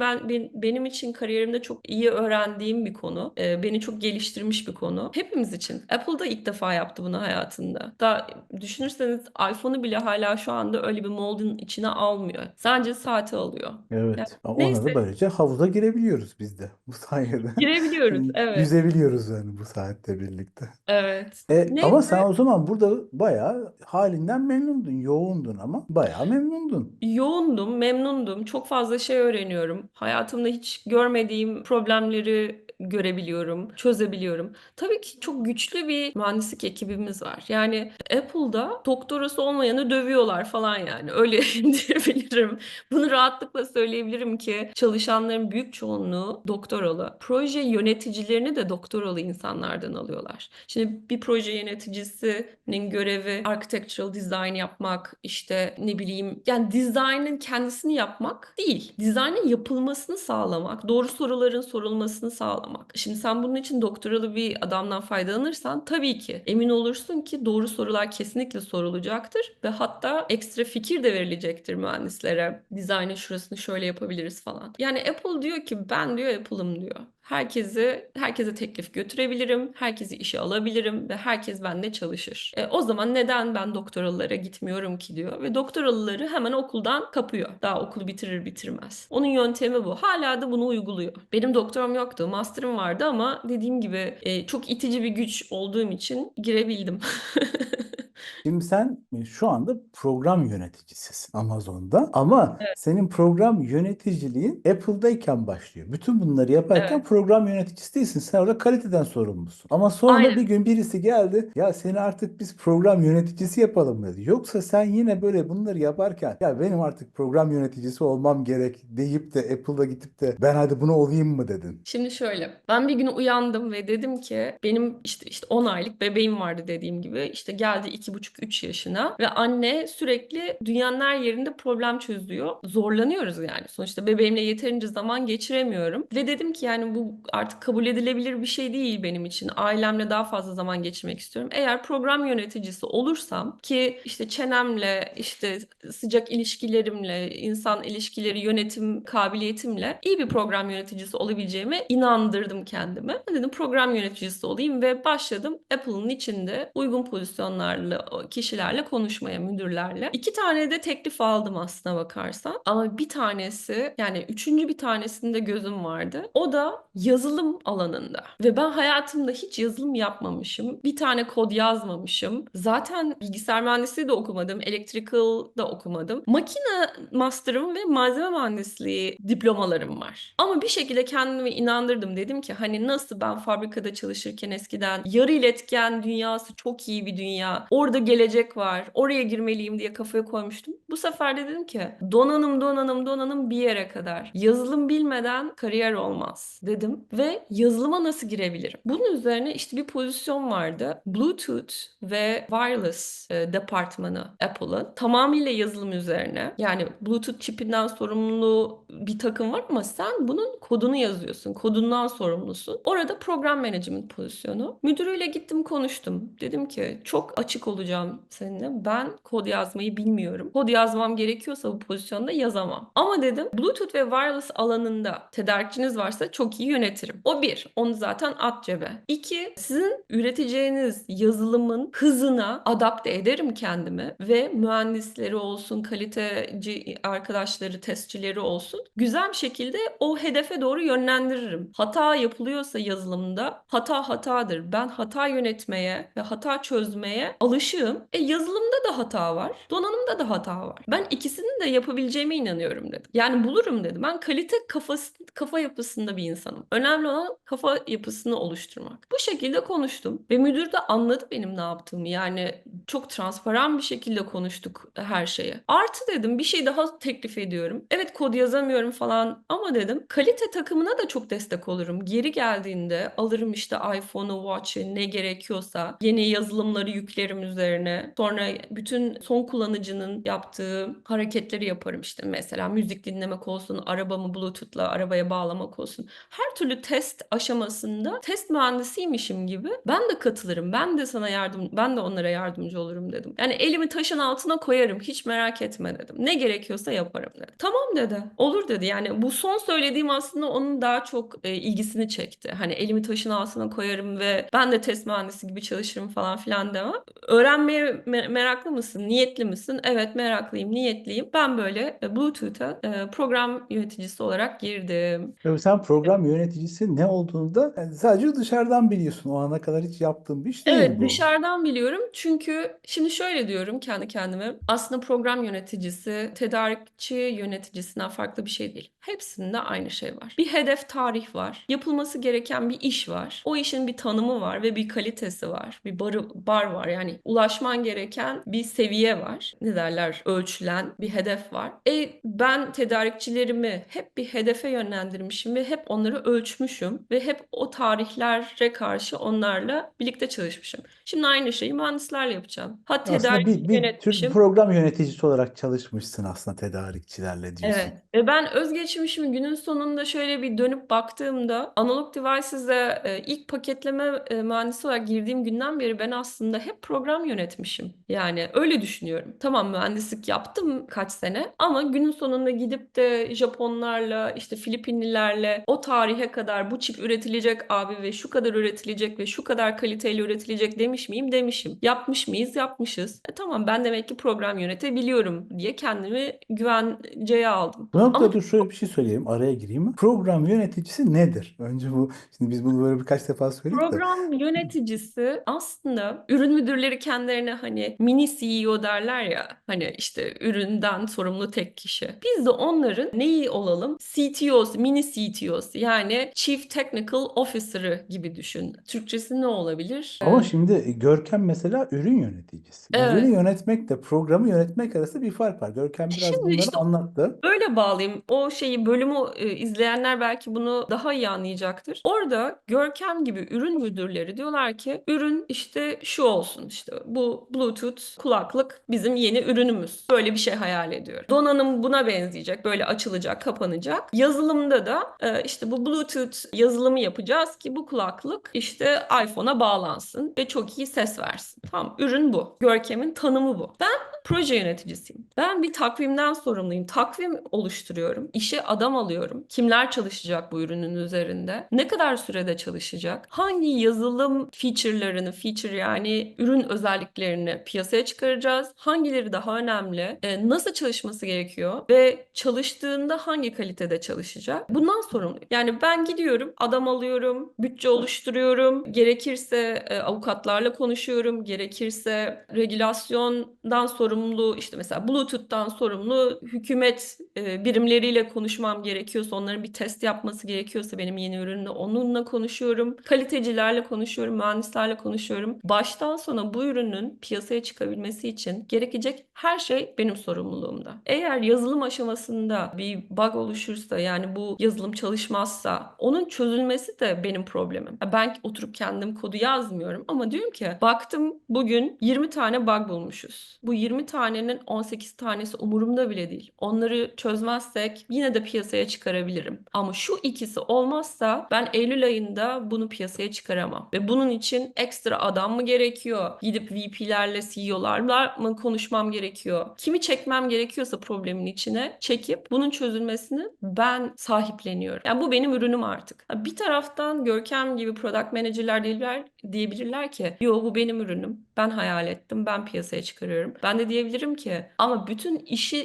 benim için kariyerimde çok iyi öğrendiğim bir konu. Beni çok geliştirmiş bir konu. Hepimiz için. Apple da ilk defa yaptı bunu hayatında. Daha düşünürseniz iPhone'u bile hala şu anda öyle bir moldun içine almıyor. Sadece saati alıyor. Yani Evet. Ona neyse da böylece havuza girebiliyoruz biz de bu sayede. girebiliyoruz. Evet. Yüzebiliyoruz yani bu saatte birlikte. Evet. Ama Neyse sen o zaman burada bayağı halinden memnundun, yoğundun ama bayağı memnundun. yoğundum, memnundum. Çok fazla şey öğreniyorum. Hayatımda hiç görmediğim problemleri görebiliyorum, çözebiliyorum. Tabii ki çok güçlü bir mühendislik ekibimiz var. Yani Apple'da doktorası olmayanı dövüyorlar falan yani. Öyle diyebilirim. Bunu rahatlıkla söyleyebilirim ki çalışanların büyük çoğunluğu doktoralı. Proje yöneticilerini de doktoralı insanlardan alıyorlar. Şimdi bir proje yöneticisinin görevi architectural design yapmak, işte ne bileyim yani dizaynın kendisini yapmak değil. Dizaynın yapılmasını sağlamak, doğru soruların sorulmasını sağlamak. sağlamak. Şimdi sen bunun için doktoralı bir adamdan faydalanırsan tabii ki emin olursun ki doğru sorular kesinlikle sorulacaktır ve hatta ekstra fikir de verilecektir mühendislere. Dizaynın şurasını şöyle yapabiliriz falan. Yani Apple diyor ki ben diyor Apple'ım diyor. Herkese teklif götürebilirim, herkesi işe alabilirim ve herkes bende çalışır. O zaman neden ben doktoralılara gitmiyorum ki diyor ve doktoralıları hemen okuldan kapıyor. Daha okulu bitirir bitirmez. Onun yöntemi bu. Hala da bunu uyguluyor. Benim doktoram yoktu, master'ım vardı ama dediğim gibi çok itici bir güç olduğum için girebildim. Şimdi sen şu anda program yöneticisisin Amazon'da ama Evet, senin program yöneticiliğin Apple'dayken başlıyor. Bütün bunları yaparken evet. program yöneticisi değilsin. Sen orada kaliteden sorumlusun. Ama sonra bir Aynen. gün birisi geldi. Ya seni artık biz program yöneticisi yapalım dedi. Yoksa sen yine böyle bunları yaparken ya benim artık program yöneticisi olmam gerek deyip de Apple'da gidip de ben hadi bunu olayım mı dedin? Şimdi şöyle, ben bir gün uyandım ve dedim ki benim işte 10 aylık bebeğim vardı dediğim gibi. İşte geldi 2,5-3 yaşına ve anne sürekli dünyanın her yerinde problem çözüyor. Zorlanıyoruz yani. Sonuçta bebeğimle yeterince zaman geçiremiyorum. Ve dedim ki yani bu artık kabul edilebilir bir şey değil benim için. Ailemle daha fazla zaman geçirmek istiyorum. Eğer program yöneticisi olursam ki işte çenemle, işte sıcak ilişkilerimle, insan ilişkileri yönetim kabiliyetimle iyi bir program yöneticisi olabileceğime inandırdım kendime. Dedim program yöneticisi olayım ve başladım Apple'ın içinde uygun pozisyonlarla, kişilerle konuşmaya, müdürlerle. 2 tane de teklif aldım aslına bakarsan. Ama bir tanesi yani üçüncü bir tanesinde gözüm vardı. O da yazılım alanında. Ve ben hayatımda hiç yazılım yapmamışım. Bir tane kod yazmamışım. Zaten bilgisayar mühendisliği de okumadım. Electrical da okumadım. Makine master'ım ve malzeme mühendisliği diplomalarım var. Ama bir şekilde kendimi inandırdım. Dedim ki hani nasıl ben fabrikada çalışırken eskiden yarı iletken dünyası çok iyi bir dünya. Orada gelecek var. Oraya girmeliyim diye kafaya koymuştum. Bu sefer de dedim ki donanım bir yere kadar. Yazılım bilmeden kariyer olmaz dedim ve yazılıma nasıl girebilirim? Bunun üzerine işte bir pozisyon vardı. Bluetooth ve wireless departmanı Apple'ın tamamıyla yazılım üzerine. Yani Bluetooth çipinden sorumlu bir takım var ama sen bunun kodunu yazıyorsun. Kodundan sorumlusun. Orada program management pozisyonu. Müdürüyle gittim konuştum. Dedim ki çok açık olacağım seninle. Ben kod yazmayı bilmiyorum. Kod yazmam gerekiyorsa bu pozisyonda yazamam. Ama dedim Bluetooth ve wireless alanında tedarikçiniz varsa çok iyi yönetirim. O bir. Onu zaten at cebe. İki, sizin üreteceğiniz yazılımın hızına adapte ederim kendimi ve mühendisleri olsun, kaliteci arkadaşları, testçileri olsun güzel bir şekilde o hedefe doğru yönlendiririm. Hata yapılıyorsa yazılımda hata hatadır. Ben hata yönetmeye ve hata çözmeye alışığım. Yazılımda da hata var, donanımda da hata var. Ben ikisini de yapabileceğime inanıyorum dedim. Yani bulurum dedim. Ben kafa yapısında bir insanım. Önemli olan kafa yapısını oluşturmak. Bu şekilde konuştum ve müdür de anladı benim ne yaptığımı. Yani çok transparan bir şekilde konuştuk her şeye. Artı dedim bir şey daha teklif ediyorum. Evet kod yazamıyorum falan ama dedim kalite takımına da çok destek olurum. Geri geldiğinde alırım işte iPhone'u, Watch'ı ne gerekiyorsa yeni yazılımları yüklerim üzerine. Sonra bütün son kullanıcının yaptığı hareketleri yaparım işte mesela müzik dinlemek olsun, arabamı Bluetooth'la arabaya bağlamak olsun. Her türlü test aşamasında test mühendisiymişim gibi ben de katılırım. Ben de onlara yardımcı olurum dedim. Yani elimi taşın altına koyarım. Hiç merak etme dedim. Ne gerekiyorsa yaparım dedi. Tamam dedi. Olur dedi. Yani bu son söylediğim aslında onun daha çok ilgisini çekti. Hani elimi taşın altına koyarım ve ben de test mühendisi gibi çalışırım falan filan demem. Öğrenmeye meraklı mısın? Niyetli misin? Evet meraklıyım, niyetliyim. Ben böyle Bluetooth'a program yöneticisi olarak girdim. Tabii sen program yöneticisi ne olduğunu da yani sadece dışarıdan biliyorsun. O ana kadar hiç yaptığın bir iş değil Evet, bu. dışarıdan biliyorum. Çünkü şimdi şöyle diyorum kendi kendime. Aslında program yöneticisi, tedarikçi yöneticisinden farklı bir şey değil. Hepsinde aynı şey var. Bir hedef tarih var. Yapılması gereken bir iş var. O işin bir tanımı var ve bir kalitesi var. Bir bar var. Yani ulaşman gereken bir seviye var. Ne derler? Ölçülen bir hedef var. Ben tedarikçilerimi hep bir hedefe yönlendirmişim ve hep onları ölçmüşüm ve hep o tarihlere karşı onlarla birlikte çalışmışım. Şimdi aynı şeyi mühendislerle yapacağım. Ha Aslında tedarik bir tür yönetmişim. program yöneticisi olarak çalışmışsın aslında tedarikçilerle Evet. diyorsun. Ve ben özgeçmişimi günün sonunda şöyle bir dönüp baktığımda Analog Devices'e ilk paketleme mühendisi olarak girdiğim günden beri ben aslında hep program yönetmişim. Yani öyle düşünüyorum. Tamam, mühendislik yaptım kaç sene ama günün sonunda gidip de Japonlarla, işte Filipinlilerle o tarihe kadar bu çip üretilecek abi ve şu kadar üretilecek ve şu kadar kaliteyle üretilecek demiş miyim? Demişim. Yapmış mıyız? Yapmışız. Tamam, ben demek ki program yönetebiliyorum diye kendimi güvenceye aldım. Bu Ama noktada şöyle bir şey söyleyeyim, araya gireyim. Program yöneticisi nedir? Önce bu, şimdi biz bunu böyle birkaç defa söyledik de. program yöneticisi aslında ürün müdürleri kendilerine hani mini CEO derler ya, hani işte üründen sorumlu tek kişi. Biz de onların neyi olalım? CTO'su, mini CTO'su, yani Chief Technical Officer'ı gibi düşün. Türkçesi ne olabilir? Ama şimdi Görkem mesela ürün yöneticisi. Yani ürün Evet. yönetmekle programı yönetmek arasında bir fark var. Görkem biraz Şimdi bunları işte anlattı. böyle bağlayayım. O şeyi, bölümü izleyenler belki bunu daha iyi anlayacaktır. Orada Görkem gibi ürün müdürleri diyorlar ki ürün işte şu olsun, işte bu Bluetooth kulaklık bizim yeni ürünümüz. Böyle bir şey hayal ediyorum. Donanım buna benzeyecek. Böyle açılacak, kapanacak. Yazılımda da işte bu Bluetooth yazılımı yapacağız ki bu kulaklık işte iPhone'a bağlansın ve çok iyi ses versin. Tamam, ürün bu. Görkem'in tanımı bu. Proje yöneticisiyim. Ben bir takvimden sorumluyum. Takvim oluşturuyorum. İşe adam alıyorum. Kimler çalışacak bu ürünün üzerinde? Ne kadar sürede çalışacak? Hangi yazılım feature yani ürün özelliklerini piyasaya çıkaracağız? Hangileri daha önemli? Nasıl çalışması gerekiyor? Ve çalıştığında hangi kalitede çalışacak? Bundan sorumluyum. Yani ben gidiyorum, adam alıyorum, bütçe oluşturuyorum. Gerekirse avukatlarla konuşuyorum. Gerekirse regülasyondan sorumlu, işte mesela Bluetooth'tan sorumlu hükümet birimleriyle konuşmam gerekiyorsa, onların bir test yapması gerekiyorsa benim yeni ürünle onunla konuşuyorum. Kalitecilerle konuşuyorum, mühendislerle konuşuyorum. Baştan sona bu ürünün piyasaya çıkabilmesi için gerekecek her şey benim sorumluluğumda. Eğer yazılım aşamasında bir bug oluşursa, yani bu yazılım çalışmazsa, onun çözülmesi de benim problemim. Ben oturup kendim kodu yazmıyorum ama diyorum ki baktım bugün 20 tane bug bulmuşuz. Bu 20 tanenin 18 tanesi umurumda bile değil. Onları çözmezsek yine de piyasaya çıkarabilirim. Ama şu ikisi olmazsa ben Eylül ayında bunu piyasaya çıkaramam. Ve bunun için ekstra adam mı gerekiyor? Gidip VP'lerle, CEO'larla mı konuşmam gerekiyor? Kimi çekmem gerekiyorsa problemin içine çekip bunun çözülmesini ben sahipleniyorum. Yani bu benim ürünüm artık. Bir taraftan Görkem gibi product manager'lar diyebilirler ki yo, bu benim ürünüm. Ben hayal ettim. Ben piyasaya çıkarıyorum. Ben de diyebilirim ki ama bütün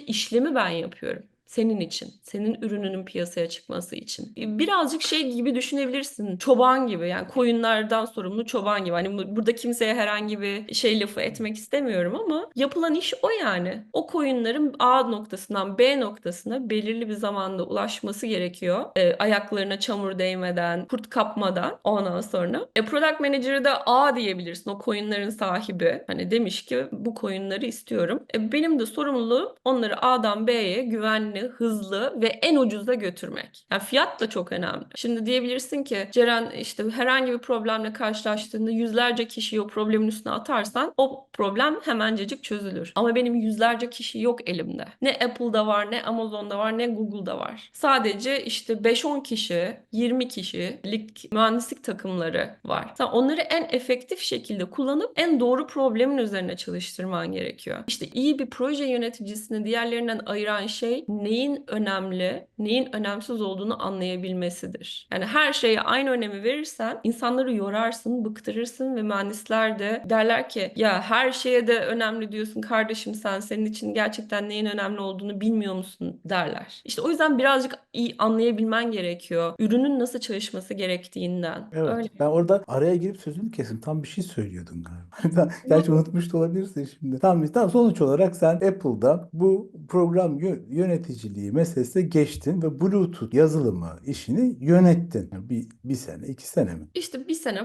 işlemi ben yapıyorum. Senin için. Senin ürününün piyasaya çıkması için. Birazcık şey gibi düşünebilirsin. Çoban gibi, yani koyunlardan sorumlu çoban gibi. Hani burada kimseye herhangi bir şey lafı etmek istemiyorum ama yapılan iş o yani. O koyunların A noktasından B noktasına belirli bir zamanda ulaşması gerekiyor. Ayaklarına çamur değmeden, kurt kapmadan, ondan sonra. Product Manager'ı da A diyebilirsin. O koyunların sahibi. Hani demiş ki bu koyunları istiyorum. Benim de sorumluluğum onları A'dan B'ye güvenli, hızlı ve en ucuza götürmek. Yani fiyat da çok önemli. Şimdi diyebilirsin ki Ceren, işte herhangi bir problemle karşılaştığında yüzlerce kişiyi o problemin üstüne atarsan o problem hemencecik çözülür. Ama benim yüzlerce kişi yok elimde. Ne Apple'da var, ne Amazon'da var, ne Google'da var. Sadece işte 5-10 kişi, 20 kişilik mühendislik takımları var. Sen onları en efektif şekilde kullanıp en doğru problemin üzerine çalıştırman gerekiyor. İşte iyi bir proje yöneticisini diğerlerinden ayıran şey neyin önemli, neyin önemsiz olduğunu anlayabilmesidir. Yani her şeye aynı önemi verirsen insanları yorarsın, bıktırırsın ve mühendisler de derler ki ya her şeye de önemli diyorsun kardeşim, senin için gerçekten neyin önemli olduğunu bilmiyor musun derler. İşte o yüzden birazcık iyi anlayabilmen gerekiyor. Ürünün nasıl çalışması gerektiğinden. Öyle. Evet. Ben orada araya girip sözünü kesim. Tam bir şey söylüyordun galiba. Gerçi unutmuş da olabilirsin şimdi. Tamam, tamam. Sonuç olarak sen Apple'da bu program yönetici yöneticiliği meselesine geçtin ve Bluetooth yazılımı işini yönettin. Yani bir sene, 2 sene mi? İşte bir sene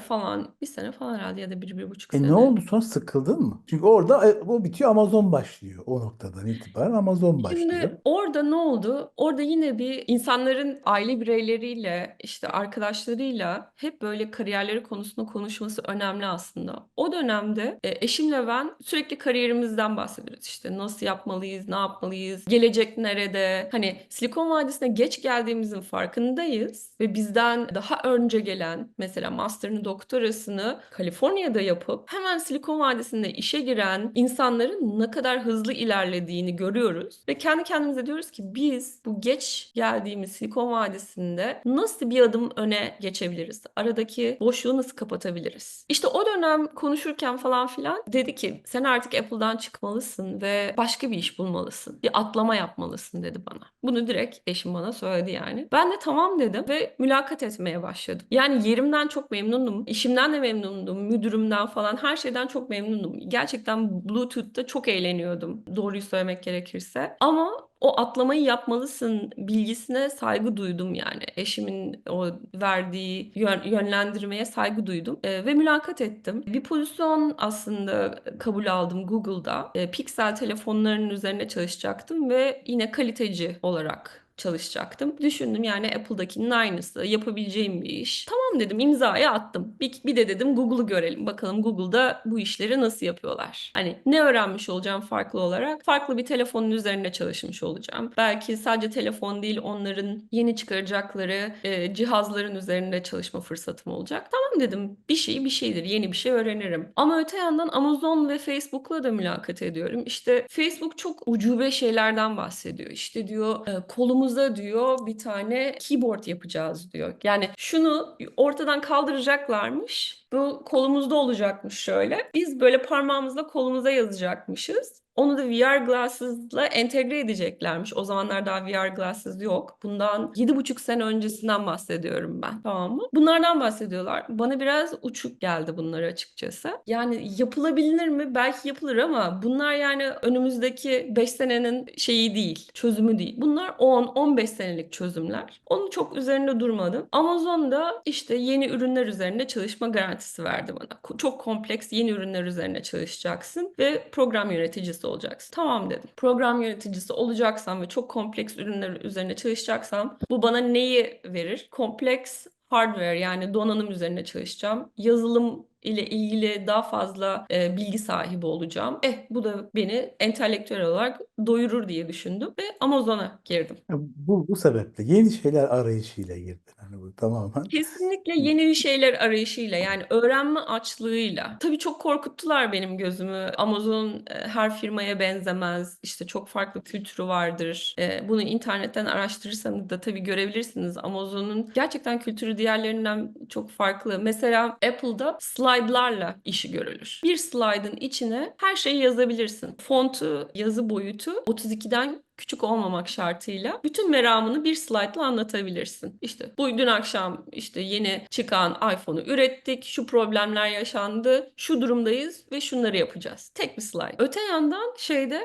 falan herhalde ya da bir buçuk Ne sene. oldu sonra, sıkıldın mı? Çünkü orada o bitiyor, Amazon başlıyor. O noktadan itibaren Amazon başlıyor. Şimdi orada ne oldu? Orada yine bir insanların aile bireyleriyle, işte arkadaşlarıyla hep böyle kariyerleri konusunda konuşması önemli aslında. O dönemde eşimle ben sürekli kariyerimizden bahsediyoruz. İşte nasıl yapmalıyız, ne yapmalıyız, gelecek nerede? Hani Silikon Vadisi'ne geç geldiğimizin farkındayız ve bizden daha önce gelen, mesela master'ını, doktorasını Kaliforniya'da yapıp hemen Silikon Vadisi'nde işe giren insanların ne kadar hızlı ilerlediğini görüyoruz ve kendi kendimize diyoruz ki biz bu geç geldiğimiz Silikon Vadisi'nde nasıl bir adım öne geçebiliriz? Aradaki boşluğu nasıl kapatabiliriz? İşte o dönem konuşurken falan filan dedi ki sen artık Apple'dan çıkmalısın ve başka bir iş bulmalısın. Bir atlama yapmalısın dedi bana. Bunu direkt eşim bana söyledi yani. Ben de tamam dedim ve mülakat etmeye başladım. Yani yerimden çok memnunum. İşimden de memnundum. Müdürümden falan her şeyden çok memnunum. Gerçekten Bluetooth'ta çok eğleniyordum. Doğruyu söylemek gerekirse. Ama o atlamayı yapmalısın bilgisine saygı duydum yani. Eşimin o verdiği yönlendirmeye saygı duydum. Ve mülakat ettim. Bir pozisyon aslında kabul aldım Google'da. Pixel telefonlarının üzerine çalışacaktım ve yine kaliteci olarak çalışacaktım. Düşündüm yani Apple'dakinin aynısı. Yapabileceğim bir iş. Tamam dedim, imzayı attım. Bir de dedim Google'ı görelim. Bakalım Google'da bu işleri nasıl yapıyorlar. Hani ne öğrenmiş olacağım farklı olarak? Farklı bir telefonun üzerine çalışmış olacağım. Belki sadece telefon değil, onların yeni çıkaracakları cihazların üzerinde çalışma fırsatım olacak. Tamam dedim, bir şey bir şeydir. Yeni bir şey öğrenirim. Ama öte yandan Amazon ve Facebook'la da mülakat ediyorum. İşte Facebook çok ucube şeylerden bahsediyor. İşte diyor kolumuza diyor bir tane keyboard yapacağız diyor. Yani şunu ortadan kaldıracaklarmış. Bu kolumuzda olacakmış şöyle. Biz böyle parmağımızla kolumuza yazacakmışız. Onu da VR glasses entegre edeceklermiş. O zamanlar daha VR glasses yok. Bundan 7,5 sene öncesinden bahsediyorum ben. Tamam mı? Bunlardan bahsediyorlar. Bana biraz uçuk geldi bunlar açıkçası. Yani yapılabilir mi? Belki yapılır ama bunlar yani önümüzdeki 5 senenin şeyi değil, çözümü değil. Bunlar 10-15 senelik çözümler. Onun çok üzerinde durmadım. Amazon'da işte yeni ürünler üzerinde çalışma garantisi verdi bana. Çok kompleks yeni ürünler üzerine çalışacaksın ve program yöneticisi olacaksın. Tamam dedim. Program yöneticisi olacaksam ve çok kompleks ürünler üzerine çalışacaksam bu bana neyi verir? Kompleks hardware yani donanım üzerine çalışacağım. Yazılım ile ilgili daha fazla bilgi sahibi olacağım. Bu da beni entelektüel olarak doyurur diye düşündüm ve Amazon'a girdim. Bu sebeple yeni şeyler arayışıyla girdin. Hani bu tamamen. Kesinlikle yeni bir şeyler arayışıyla yani öğrenme açlığıyla. Tabii çok korkuttular benim gözümü. Amazon her firmaya benzemez. İşte çok farklı kültürü vardır. Bunu internetten araştırırsanız da tabii görebilirsiniz. Amazon'un gerçekten kültürü diğerlerinden çok farklı. Mesela Apple'da slaytlarla işi görülür. Bir slaytın içine her şeyi yazabilirsin. Fontu, yazı boyutu 32'den küçük olmamak şartıyla bütün meramını bir slaytla anlatabilirsin. İşte bu dün akşam işte yeni çıkan iPhone'u ürettik, şu problemler yaşandı, şu durumdayız ve şunları yapacağız. Tek bir slide. Öte yandan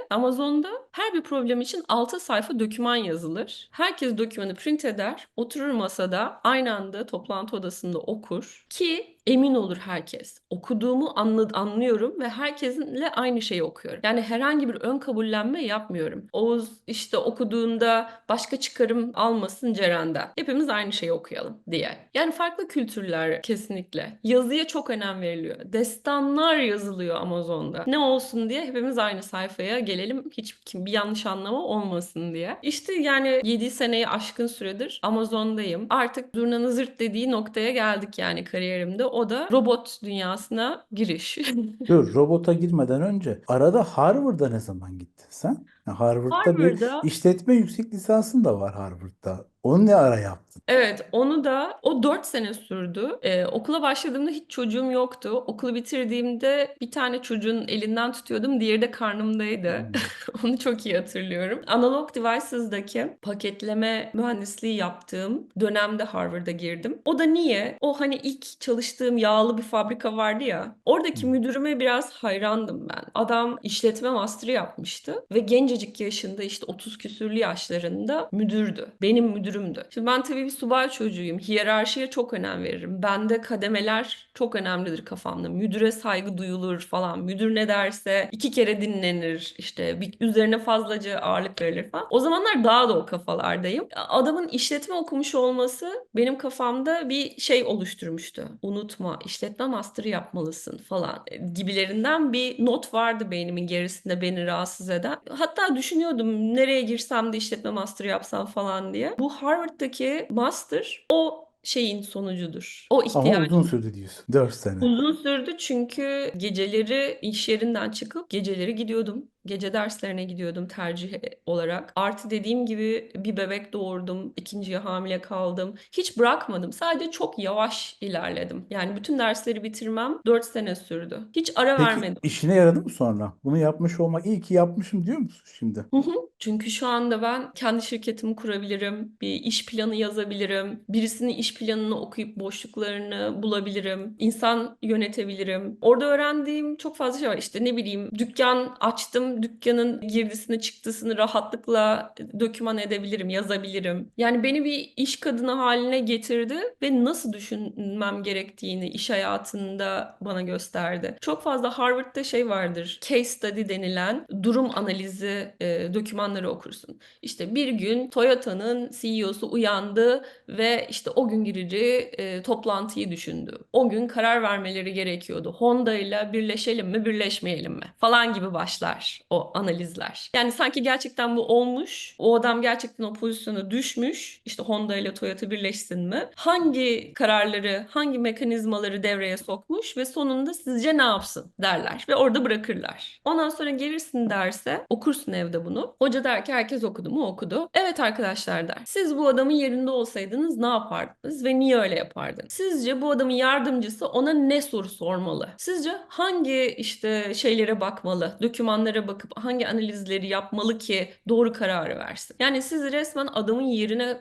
Amazon'da her bir problem için 6 sayfa doküman yazılır. Herkes dokümanı print eder, oturur masada aynı anda toplantı odasında okur ki emin olur herkes. Okuduğumu anlıyorum ve herkesinle aynı şeyi okuyorum. Yani herhangi bir ön kabullenme yapmıyorum. Oğuz işte okuduğunda başka çıkarım almasın Ceren'den. Hepimiz aynı şeyi okuyalım diye. Yani farklı kültürler kesinlikle. Yazıya çok önem veriliyor. Destanlar yazılıyor Amazon'da. Ne olsun diye hepimiz aynı sayfaya gelelim. Hiç bir yanlış anlama olmasın diye. İşte yani 7 seneyi aşkın süredir Amazon'dayım. Artık zurnanın zırt dediği noktaya geldik yani kariyerimde. O da robot dünyasına giriş. Dur, robota girmeden önce arada Harvard'a ne zaman gittin sen? Ya Harvard'da bir Harvard'da işletme yüksek lisansın da var Harvard'da. Onu ne ara yaptın? evet, onu da o 4 sene sürdü. Okula başladığımda hiç çocuğum yoktu. Okulu bitirdiğimde bir tane çocuğun elinden tutuyordum, diğeri de karnımdaydı. Hmm. Onu çok iyi hatırlıyorum. Analog Devices'daki paketleme mühendisliği yaptığım dönemde Harvard'a girdim. O da niye? O hani ilk çalıştığım yağlı bir fabrika vardı ya. Oradaki Hmm. müdürüme biraz hayrandım ben. Adam işletme master'ı yapmıştı ve gencecik gencecik yaşında işte 30 küsürlü yaşlarında müdürdü. Benim müdürümdü. Şimdi ben tabii bir subay çocuğuyum. Hiyerarşiye çok önem veririm. Bende kademeler çok önemlidir kafamda. Müdüre saygı duyulur falan. Müdür ne derse 2 kere dinlenir. İşte bir üzerine fazlaca ağırlık verilir falan. O zamanlar daha da o kafalardayım. Adamın işletme okumuş olması benim kafamda bir şey oluşturmuştu. Unutma, işletme master'ı yapmalısın falan gibilerinden bir not vardı beynimin gerisinde beni rahatsız eden. Hatta düşünüyordum nereye girsem de işletme master'ı yapsam falan diye. Bu Harvard'daki master o şeyin sonucudur. O Ama ihtiyaç. uzun sürdü diyorsun. 4 sene. Uzun sürdü çünkü geceleri iş yerinden çıkıp geceleri gidiyordum. Gece derslerine gidiyordum tercih olarak. Artı dediğim gibi bir bebek doğurdum. İkinciye hamile kaldım. Hiç bırakmadım. Sadece çok yavaş ilerledim. Yani bütün dersleri bitirmem 4 sene sürdü. Hiç ara Peki vermedim. işine yaradı mı sonra? Bunu yapmış olmak iyi ki yapmışım diyor musun şimdi? Hı hı. Çünkü şu anda ben kendi şirketimi kurabilirim, bir iş planı yazabilirim, birisinin iş planını okuyup boşluklarını bulabilirim, insan yönetebilirim. Orada öğrendiğim çok fazla şey var. İşte ne bileyim dükkan açtım, dükkanın girdisini çıktısını rahatlıkla doküman edebilirim, yazabilirim. Yani beni bir iş kadını haline getirdi ve nasıl düşünmem gerektiğini iş hayatında bana gösterdi. Çok fazla Harvard'da şey vardır, case study denilen durum analizi dokümanları okursun. İşte bir gün Toyota'nın CEO'su uyandı ve işte o gün gireceği toplantıyı düşündü. O gün karar vermeleri gerekiyordu. Honda ile birleşelim mi, birleşmeyelim mi falan gibi başlar o analizler. Yani sanki gerçekten bu olmuş. O adam gerçekten o pozisyona düşmüş. İşte Honda ile Toyota birleşsin mi? Hangi kararları, hangi mekanizmaları devreye sokmuş ve sonunda sizce ne yapsın derler ve orada bırakırlar. Ondan sonra gelirsin derse okursun evde bunu. Hoca der ki herkes okudu mu? Okudu. Evet arkadaşlar der. Siz bu adamın yerinde olsaydınız ne yapardınız ve niye öyle yapardınız? Sizce bu adamın yardımcısı ona ne soru sormalı? Sizce hangi işte şeylere bakmalı? Dokümanlara bakıp hangi analizleri yapmalı ki doğru kararı versin? Yani sizi resmen adamın yerine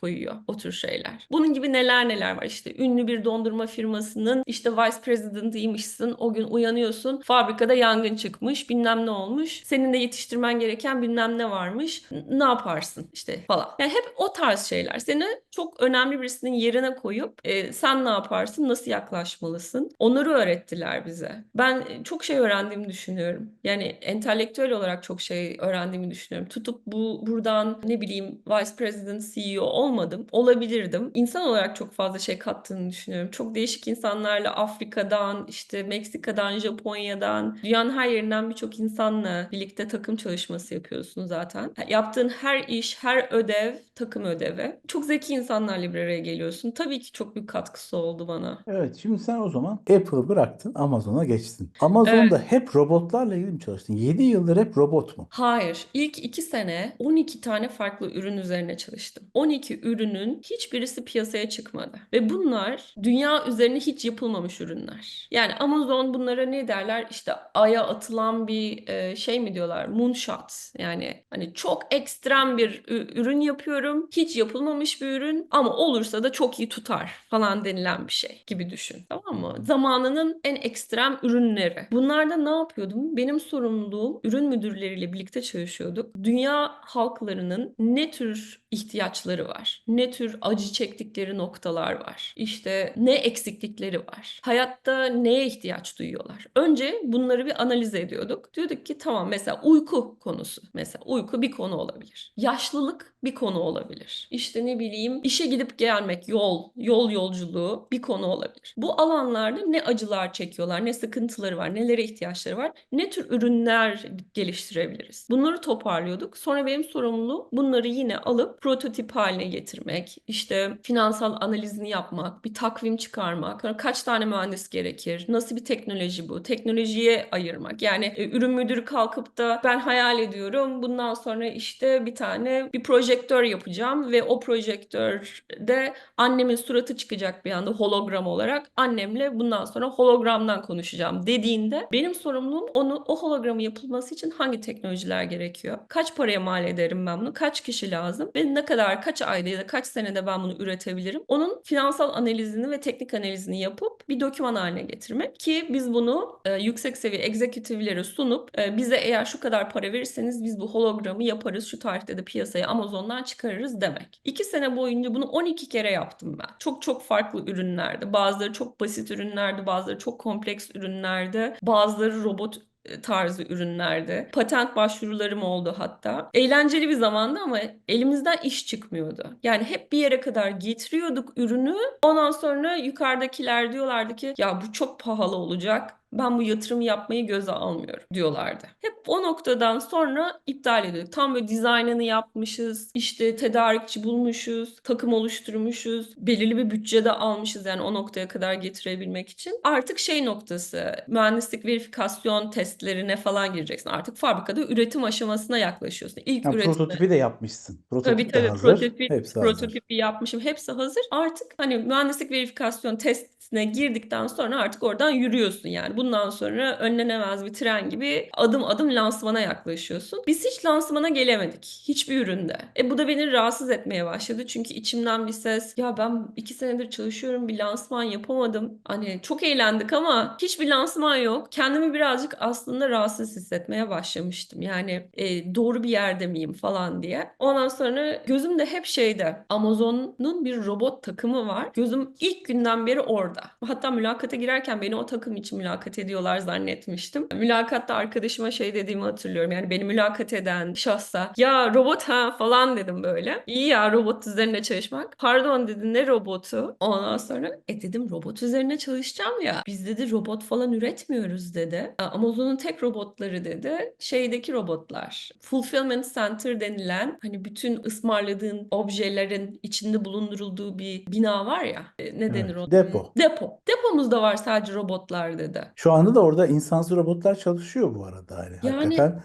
koyuyor o tür şeyler. Bunun gibi neler neler var. İşte ünlü bir dondurma firmasının işte vice president'ıymışsın. O gün uyanıyorsun. Fabrikada yangın çıkmış. Bilmem ne olmuş. Senin de yetiştirmen gereken bilmem ne varmış. Ne yaparsın işte falan. Yani hep o tarz şeyler. Seni çok önemli birisinin yerine koyup sen ne yaparsın? Nasıl yaklaşmalısın? Onları öğrettiler bize. Ben çok şey öğrendiğimi düşünüyorum. Yani entelektüel olarak çok şey öğrendiğimi düşünüyorum. Tutup buradan ne bileyim vice president CEO olmadım. Olabilirdim. İnsan olarak çok fazla şey kattığını düşünüyorum. Çok değişik insanlarla Afrika'dan, işte Meksika'dan, Japonya'dan, dünyanın her yerinden birçok insanla birlikte takım çalışması yapıyorsun zaten. Yaptığın her iş, her ödev takım ödevi. Çok zeki insanlarla bir araya geliyorsun. Tabii ki çok büyük katkısı oldu bana. Evet, şimdi sen o zaman Apple'ı bıraktın, Amazon'a geçtin. Evet. Amazon'da hep robotlarla ilgili mi çalıştın? 7 yıldır hep robot mu? Hayır. İlk 2 sene 12 tane farklı ürün üzerine çalıştım. 12 ürünün hiçbirisi piyasaya çıkmadı. Ve bunlar dünya üzerine hiç yapılmamış ürünler. Yani Amazon bunlara ne derler? İşte Ay'a atılan bir şey mi diyorlar? Moonshot. Yani hani çok ekstrem bir ürün yapıyorum. Hiç yapılmamış bir ürün ama olursa da çok iyi tutar falan denilen bir şey gibi düşün. Tamam mı? Zamanının en ekstrem ürünleri. Bunlarda ne yapıyordum? Benim sorumluluğum ürün müdürleriyle birlikte çalışıyorduk. Dünya halklarının ne tür ihtiyaçları var? Ne tür acı çektikleri noktalar var? İşte ne eksiklikleri var? Hayatta neye ihtiyaç duyuyorlar? Önce bunları bir analiz ediyorduk. Diyorduk ki tamam mesela uyku konusu. Mesela uyku bir konu olabilir. Yaşlılık bir konu olabilir. İşte ne bileyim işe gidip gelmek, yol yolculuğu bir konu olabilir. Bu alanlarda ne acılar çekiyorlar, ne sıkıntıları var, nelere ihtiyaçları var, ne tür ürünler geliştirebiliriz. Bunları toparlıyorduk. Sonra benim sorumluluğum bunları yine alıp prototip haline getirmek, işte finansal analizini yapmak, bir takvim çıkarmak, sonra kaç tane mühendis gerekir, nasıl bir teknoloji bu, teknolojiye ayırmak. Yani ürün müdürü kalkıp da ben hayal ediyorum bundan sonra işte bir projektör yapacağım ve o projektörde annemin suratı çıkacak bir anda hologram olarak. Annemle bundan sonra hologramdan konuşacağım dediğinde benim sorumluluğum o hologramın yapılması için hangi teknolojiler gerekiyor? Kaç paraya mal ederim ben bunu? Kaç kişi lazım? Ve ne kadar, kaç ayda ya da kaç senede ben bunu üretebilirim? Onun finansal analizini ve teknik analizini yapıp bir doküman haline getirmek ki biz bunu yüksek seviye executive'lere sunup bize eğer şu kadar para verirseniz biz bu hologramı yaparız, şu tarihte de piyasaya Amazon'dan çıkarırız demek. 2 sene boyunca bunu 12 kere yaptım ben. Çok çok farklı ürünlerdi. Bazıları çok basit ürünlerdi, bazıları çok kompleks ürünlerdi. Bazıları robot tarzı ürünlerdi. Patent başvurularım oldu hatta. Eğlenceli bir zamandı ama elimizden iş çıkmıyordu. Yani hep bir yere kadar getiriyorduk ürünü. Ondan sonra yukarıdakiler diyorlardı ki ya bu çok pahalı olacak. Ben bu yatırımı yapmayı göze almıyorum diyorlardı. Hep o noktadan sonra iptal ediyorduk. Tam böyle dizaynını yapmışız, işte tedarikçi bulmuşuz, takım oluşturmuşuz, belirli bir bütçede almışız yani o noktaya kadar getirebilmek için. Artık şey noktası, mühendislik verifikasyon testlerine falan gireceksin. Artık fabrikada üretim aşamasına yaklaşıyorsun. İlk Ha, üretime. prototipi de yapmışsın. Tabii Prototip de tabii hazır. Hepsi hazır. prototipi yapmışım. Hepsi hazır. Artık hani mühendislik verifikasyon testine girdikten sonra artık oradan yürüyorsun yani. Bundan sonra önlenemez bir tren gibi adım adım lansmana yaklaşıyorsun. Biz hiç lansmana gelemedik. Hiçbir üründe. Bu da beni rahatsız etmeye başladı. Çünkü içimden bir ses ya ben 2 senedir çalışıyorum bir lansman yapamadım. Hani çok eğlendik ama hiçbir lansman yok. Kendimi birazcık aslında rahatsız hissetmeye başlamıştım. Yani doğru bir yerde miyim falan diye. Ondan sonra gözüm de hep şeyde. Amazon'un bir robot takımı var. Gözüm ilk günden beri orada. Hatta mülakata girerken beni o takım için mülakat ediyorlar zannetmiştim. Mülakatta arkadaşıma şey dediğimi hatırlıyorum. Yani beni mülakat eden şahsa ya robot ha falan dedim böyle. İyi ya robot üzerine çalışmak. Pardon dedi ne robotu? Ondan sonra dedim robot üzerine çalışacağım ya. Biz dedi robot falan üretmiyoruz dedi. Amazon'un tek robotları dedi. Şeydeki robotlar. Fulfillment Center denilen hani bütün ısmarladığın objelerin içinde bulundurulduğu bir bina var ya. Ne denir Evet. onun? Depo. Depo. Depomuzda var sadece robotlar dedi. Şu anda da orada insansız robotlar çalışıyor bu arada. Hani Yani hakikaten.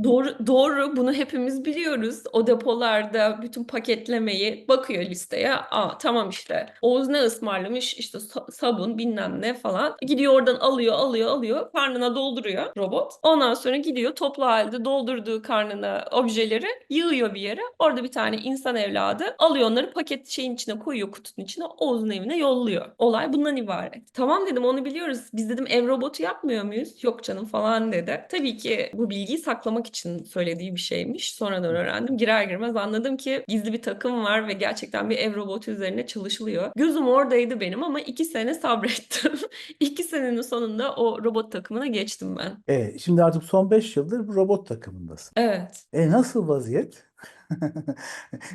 doğru doğru bunu hepimiz biliyoruz. O depolarda bütün paketlemeyi bakıyor listeye. Tamam işte. Oğuz ne ısmarlamış? İşte sabun bilmem ne falan. Gidiyor oradan alıyor. Karnına dolduruyor robot. Ondan sonra gidiyor toplu halde doldurduğu karnına objeleri yığıyor bir yere. Orada bir tane insan evladı alıyor onları paket şeyin içine koyuyor kutunun içine. Oğuz'un evine yolluyor. Olay bundan ibaret. Tamam dedim onu biliyoruz. Biz dedim ev robotu yapmıyor muyuz? Yok canım falan dedi. Tabii ki bu bilgiyi saklamak için söylediği bir şeymiş. Sonradan öğrendim. Girer girmez anladım ki gizli bir takım var ve gerçekten bir ev robotu üzerine çalışılıyor. Gözüm oradaydı benim ama 2 sene sabrettim. 2 senenin sonunda o robot takımına geçtim ben. Şimdi artık son 5 yıldır bu robot takımındasın. Evet. Nasıl vaziyet?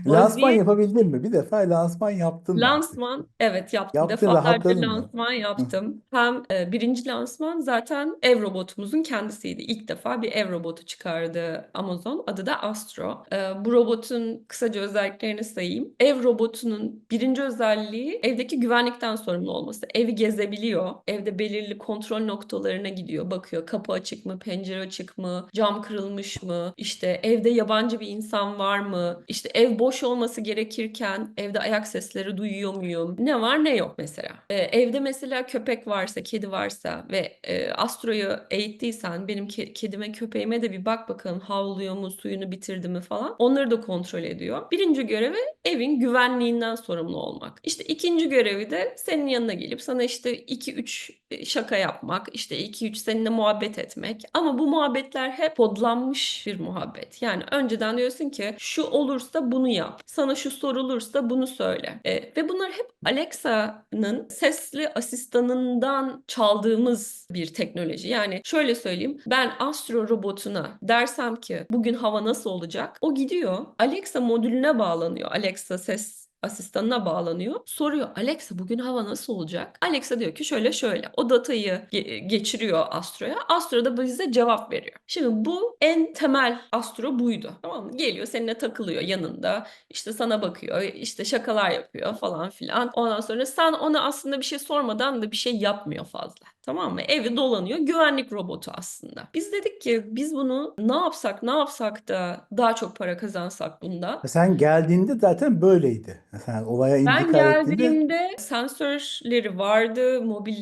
Lansman Vaziyet yapabildin mi? Bir defa lansman yaptın mı artık? lansman, evet yaptım. Yaptın, Defalarca rahatladın mı? lansman Hı. yaptım. Hem birinci lansman zaten ev robotumuzun kendisiydi. İlk defa bir ev robotu çıkardı Amazon. Adı da Astro. Bu robotun kısaca özelliklerini sayayım. Ev robotunun birinci özelliği evdeki güvenlikten sorumlu olması. Evi gezebiliyor. Evde belirli kontrol noktalarına gidiyor. Bakıyor kapı açık mı, pencere açık mı, cam kırılmış mı, işte evde yabancı bir insan var mı, işte ev boş olması gerekirken evde ayak sesleri duyuyor muyum? Ne var ne yok mesela. Evde mesela köpek varsa, kedi varsa ve Astro'yu eğittiysen benim kedime, köpeğime de bir bak bakalım havluyor mu, suyunu bitirdi mi falan. Onları da kontrol ediyor. Birinci görevi evin güvenliğinden sorumlu olmak. İşte ikinci görevi de senin yanına gelip sana işte 2-3 şaka yapmak, işte 2-3 seninle muhabbet etmek. Ama bu muhabbetler hep kodlanmış bir muhabbet. Yani önceden diyorsun ki şu olursa bunu yap. Sana şu sorulursa bunu söyle. Ve bunlar hep Alexa'nın sesli asistanından çaldığımız bir teknoloji. Yani şöyle söyleyeyim. Ben Astro robotuna dersem ki bugün hava nasıl olacak? O gidiyor. Alexa modülüne bağlanıyor. Alexa ses asistanına bağlanıyor. Soruyor Alexa bugün hava nasıl olacak? Alexa diyor ki şöyle şöyle. O datayı geçiriyor Astro'ya. Astro da bize cevap veriyor. Şimdi bu en temel Astro buydu. Tamam mı? Geliyor seninle takılıyor yanında. İşte sana bakıyor. İşte şakalar yapıyor falan filan. Ondan sonra sen ona aslında bir şey sormadan da bir şey yapmıyor fazla. Tamam mı? Evi dolanıyor. Güvenlik robotu aslında. Biz dedik ki biz bunu ne yapsak da daha çok para kazansak bundan. Sen geldiğinde zaten böyleydi. Sen olaya Ben intikal ettiğinde. geldiğimde sensörleri vardı, mobil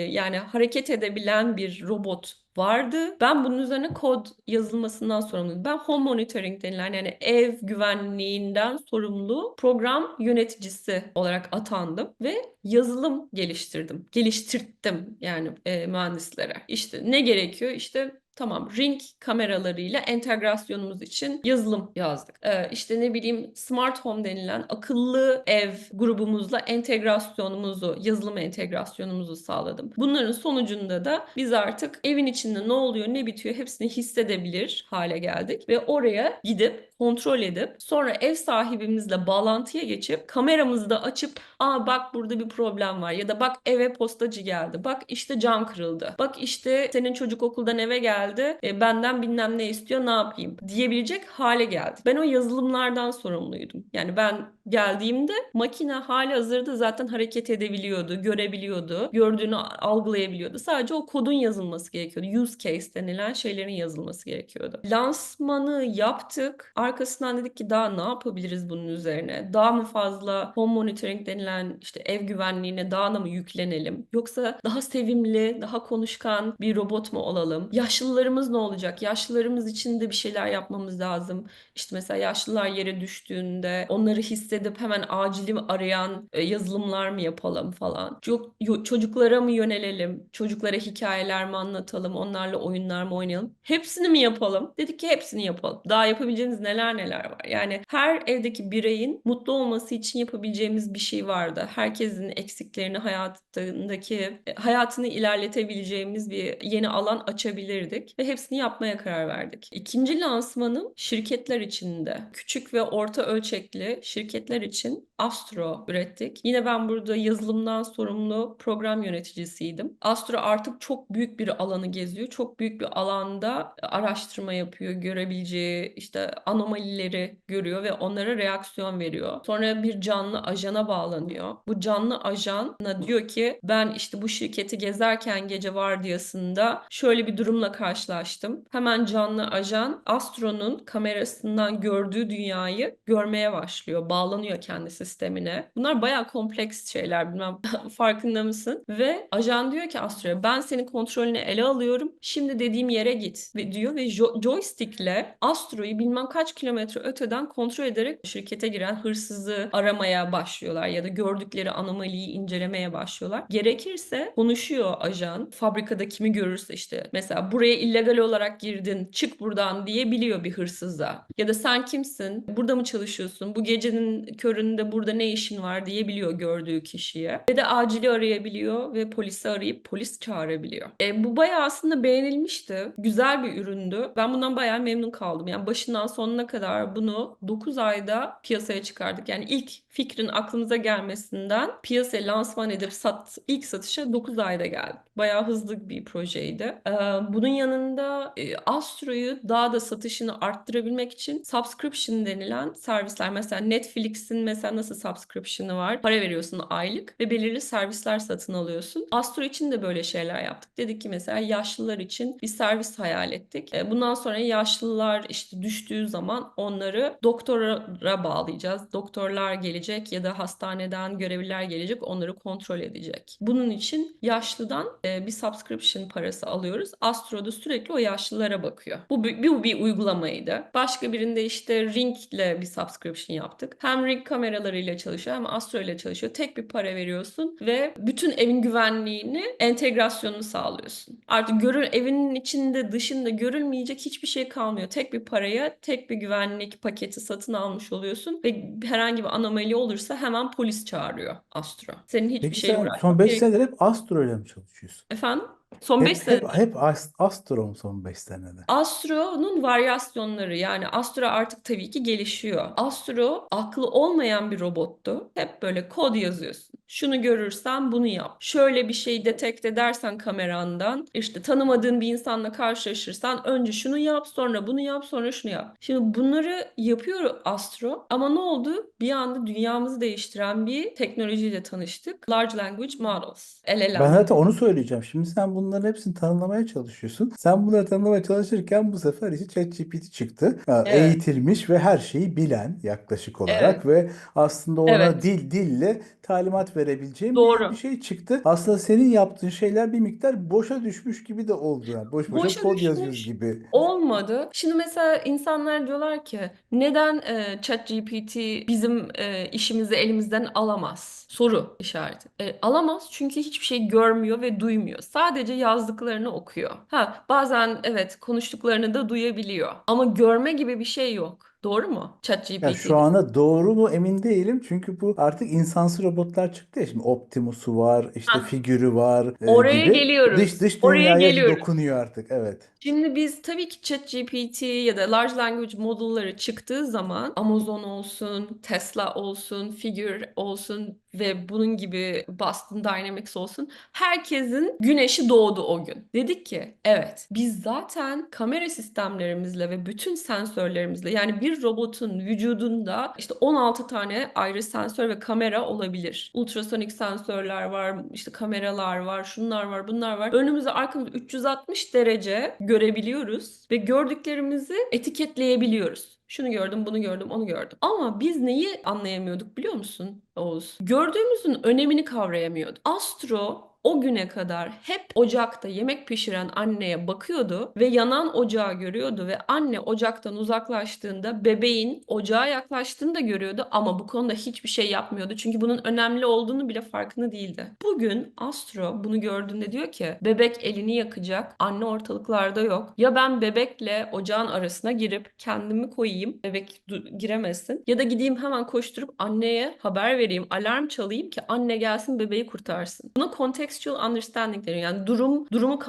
yani hareket edebilen bir robot vardı. Ben bunun üzerine kod yazılmasından sorumluydum. Ben home monitoring denilen yani ev güvenliğinden sorumlu program yöneticisi olarak atandım ve yazılım geliştirdim. Geliştirttim yani mühendislere. İşte ne gerekiyor? İşte Tamam, Ring kameralarıyla entegrasyonumuz için yazılım yazdık. İşte ne bileyim Smart Home denilen akıllı ev grubumuzla entegrasyonumuzu, yazılım entegrasyonumuzu sağladım. Bunların sonucunda da biz artık evin içinde ne oluyor, ne bitiyor hepsini hissedebilir hale geldik ve oraya gidip kontrol edip sonra ev sahibimizle bağlantıya geçip kameramızı da açıp bak burada bir problem var ya da bak eve postacı geldi. Bak işte cam kırıldı. Bak işte senin çocuk okuldan eve geldi. Benden bilmem ne istiyor ne yapayım diyebilecek hale geldik. Ben o yazılımlardan sorumluydum. Yani ben geldiğimde makine halihazırda zaten hareket edebiliyordu, görebiliyordu, gördüğünü algılayabiliyordu. Sadece o kodun yazılması gerekiyordu. Use case denilen şeylerin yazılması gerekiyordu. Lansmanı yaptık. Arkasından dedik ki daha ne yapabiliriz bunun üzerine? Daha mı fazla home monitoring denilen işte ev güvenliğine daha da mı yüklenelim? Yoksa daha sevimli, daha konuşkan bir robot mu olalım? Yaşlılarımız ne olacak? Yaşlılarımız için de bir şeyler yapmamız lazım. İşte mesela yaşlılar yere düştüğünde onları hissedip hemen acili arayan yazılımlar mı yapalım falan. Çocuklara mı yönelelim? Çocuklara hikayeler mi anlatalım? Onlarla oyunlar mı oynayalım? Hepsini mi yapalım? Dedik ki hepsini yapalım. Daha yapabileceğimiz neler neler var. Yani her evdeki bireyin mutlu olması için yapabileceğimiz bir şey vardı. Herkesin eksiklerini hayatını ilerletebileceğimiz bir yeni alan açabilirdik ve hepsini yapmaya karar verdik. İkinci lansmanım şirketler içinde. Küçük ve orta ölçekli şirketler için Astro ürettik. Yine ben burada yazılımdan sorumlu program yöneticisiydim. Astro artık çok büyük bir alanı geziyor. Çok büyük bir alanda araştırma yapıyor. Görebileceği işte anomalileri görüyor ve onlara reaksiyon veriyor. Sonra bir canlı ajana bağlanıyor. Bu canlı ajana diyor ki ben işte bu şirketi gezerken gece vardiyasında şöyle bir durumla karşılaştım. Hemen canlı ajan Astro'nun kamerasından gördüğü dünyayı görmeye başlıyor. Bağlanıyor kendi sistemine. Bunlar bayağı kompleks şeyler, bilmem farkında mısın? Ve ajan diyor ki Astro'ya ben senin kontrolünü ele alıyorum. Şimdi dediğim yere git ve diyor ve joystickle Astro'yu bilmem kaç kilometre öteden kontrol ederek şirkete giren hırsızı aramaya başlıyorlar ya da gördükleri anomaliyi incelemeye başlıyorlar. Gerekirse konuşuyor ajan. Fabrikada kimi görürse işte mesela buraya illegal olarak girdin, çık buradan diyebiliyor bir hırsıza. Ya da sen kimsin? Burada mı çalışıyorsun? Bu gecenin köründe burada ne işin var diyebiliyor gördüğü kişiye. Ve de acili arayabiliyor ve polisi arayıp polis çağırabiliyor. Bu bayağı aslında beğenilmişti. Güzel bir üründü. Ben bundan bayağı memnun kaldım. Yani başından sonuna kadar bunu 9 ayda piyasaya çıkardık. Yani ilk fikrin aklımıza gelmesinden piyasaya lansman edip ilk satışa 9 ayda geldi. Bayağı hızlı bir projeydi. Bunun yanında Astro'yu daha da satışını arttırabilmek için subscription denilen servisler. Mesela Netflix'in mesela nasıl subscription'ı var? Para veriyorsun aylık ve belirli servisler satın alıyorsun. Astro için de böyle şeyler yaptık. Dedik ki mesela yaşlılar için bir servis hayal ettik. Bundan sonra yaşlılar işte düştüğü zaman onları doktora bağlayacağız. Doktorlar gelecek ya da hastaneden görevliler gelecek, onları kontrol edecek. Bunun için yaşlıdan bir subscription parası alıyoruz. Astro da sürekli o yaşlılara bakıyor. Bu bir uygulamaydı. Başka birinde işte Ring'le bir subscription yaptık. Hem Ring kameralarıyla çalışıyor hem Astro ile çalışıyor. Tek bir para veriyorsun ve bütün evin güvenliğini, entegrasyonunu sağlıyorsun. Artık evinin içinde dışında görülmeyecek hiçbir şey kalmıyor. Tek bir paraya tek bir güvenlik paketi satın almış oluyorsun ve herhangi bir anomali olursa hemen polis çağırıyor Astro. Senin hiçbir Peki şeyle sen son uğraşmak 5 gerek. senedir hep Astro ile mi çalışıyorsun? Efendim? Son 5 Hep hep senedir. hep Astro mu son 5 senede? Astro'nun varyasyonları, yani Astro artık tabii ki gelişiyor. Astro aklı olmayan bir robottu. Hep böyle kod yazıyorsun. Şunu görürsen bunu yap. Şöyle bir şey detekte edersen kamerandan, işte tanımadığın bir insanla karşılaşırsan önce şunu yap, sonra bunu yap, sonra şunu yap. Şimdi bunları yapıyor Astro ama ne oldu? Bir anda dünyamızı değiştiren bir teknolojiyle tanıştık. Large Language Models, Ben LLM. zaten onu söyleyeceğim. Şimdi sen bunların hepsini tanımlamaya çalışıyorsun. Sen bunları tanımlamaya çalışırken bu sefer işte ChatGPT çıktı. Evet, Eğitilmiş ve her şeyi bilen yaklaşık evet, olarak ve aslında ona evet. dille talimat yanıt verebileceğim bir Doğru. şey çıktı. Aslında senin yaptığın şeyler bir miktar boşa düşmüş gibi de oldu. Yani boş boşa Boşa kod yazıyoruz düşmüş gibi. olmadı. Şimdi mesela insanlar diyorlar ki neden ChatGPT bizim işimizi elimizden alamaz? Soru işareti. Alamaz çünkü hiçbir şey görmüyor ve duymuyor. Sadece yazdıklarını okuyor. Ha, bazen evet konuştuklarını da duyabiliyor. Ama görme gibi bir şey yok. Doğru mu? Ya şu ChatGPT'de. anda doğru mu emin değilim. Çünkü bu artık insansız robotlar çıktı ya. Şimdi Optimus'u var, işte Ha, figürü var oraya gibi. Dış geliyoruz. dış Oraya dünyaya bir geliyoruz. dokunuyor artık. Evet. Şimdi biz tabii ki ChatGPT ya da Large Language Model'ları çıktığı zaman Amazon olsun, Tesla olsun, Figure olsun ve bunun gibi Boston Dynamics olsun herkesin güneşi doğdu o gün. Dedik ki evet biz zaten kamera sistemlerimizle ve bütün sensörlerimizle yani bir robotun vücudunda işte 16 tane ayrı sensör ve kamera olabilir. Ultrasonik sensörler var, işte kameralar var, şunlar var, bunlar var. Önümüzde arkamızda 360 derece görebiliyoruz ve gördüklerimizi etiketleyebiliyoruz. Şunu gördüm, bunu gördüm, onu gördüm. Ama biz neyi anlayamıyorduk biliyor musun Oğuz? Gördüğümüzün önemini kavrayamıyorduk. Astro o güne kadar hep ocakta yemek pişiren anneye bakıyordu ve yanan ocağı görüyordu ve anne ocaktan uzaklaştığında bebeğin ocağa yaklaştığını da görüyordu ama bu konuda hiçbir şey yapmıyordu. Çünkü bunun önemli olduğunu bile farkında değildi. Bugün Astro bunu gördüğünde diyor ki bebek elini yakacak, anne ortalıklarda yok. Ya ben bebekle ocağın arasına girip kendimi koyayım, bebek giremesin ya da gideyim hemen koşturup anneye haber vereyim, alarm çalayım ki anne gelsin bebeği kurtarsın. Buna contextual understanding deniyor. Yani durumu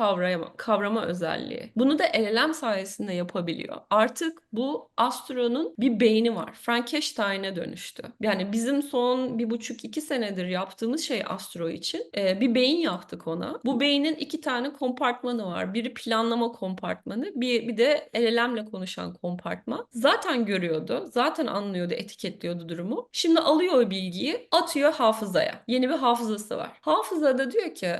kavrama özelliği. Bunu da LLM sayesinde yapabiliyor. Artık bu Astro'nun bir beyni var. Frankenstein'e dönüştü. Yani bizim son 1,5-2 senedir yaptığımız şey Astro için bir beyin yaptık ona. Bu beynin 2 tane kompartmanı var. Biri planlama kompartmanı, bir de LLM'le konuşan kompartman. Zaten görüyordu, zaten anlıyordu, etiketliyordu durumu. Şimdi alıyor o bilgiyi, atıyor hafızaya. Yeni bir hafızası var. Hafızada diyor ki,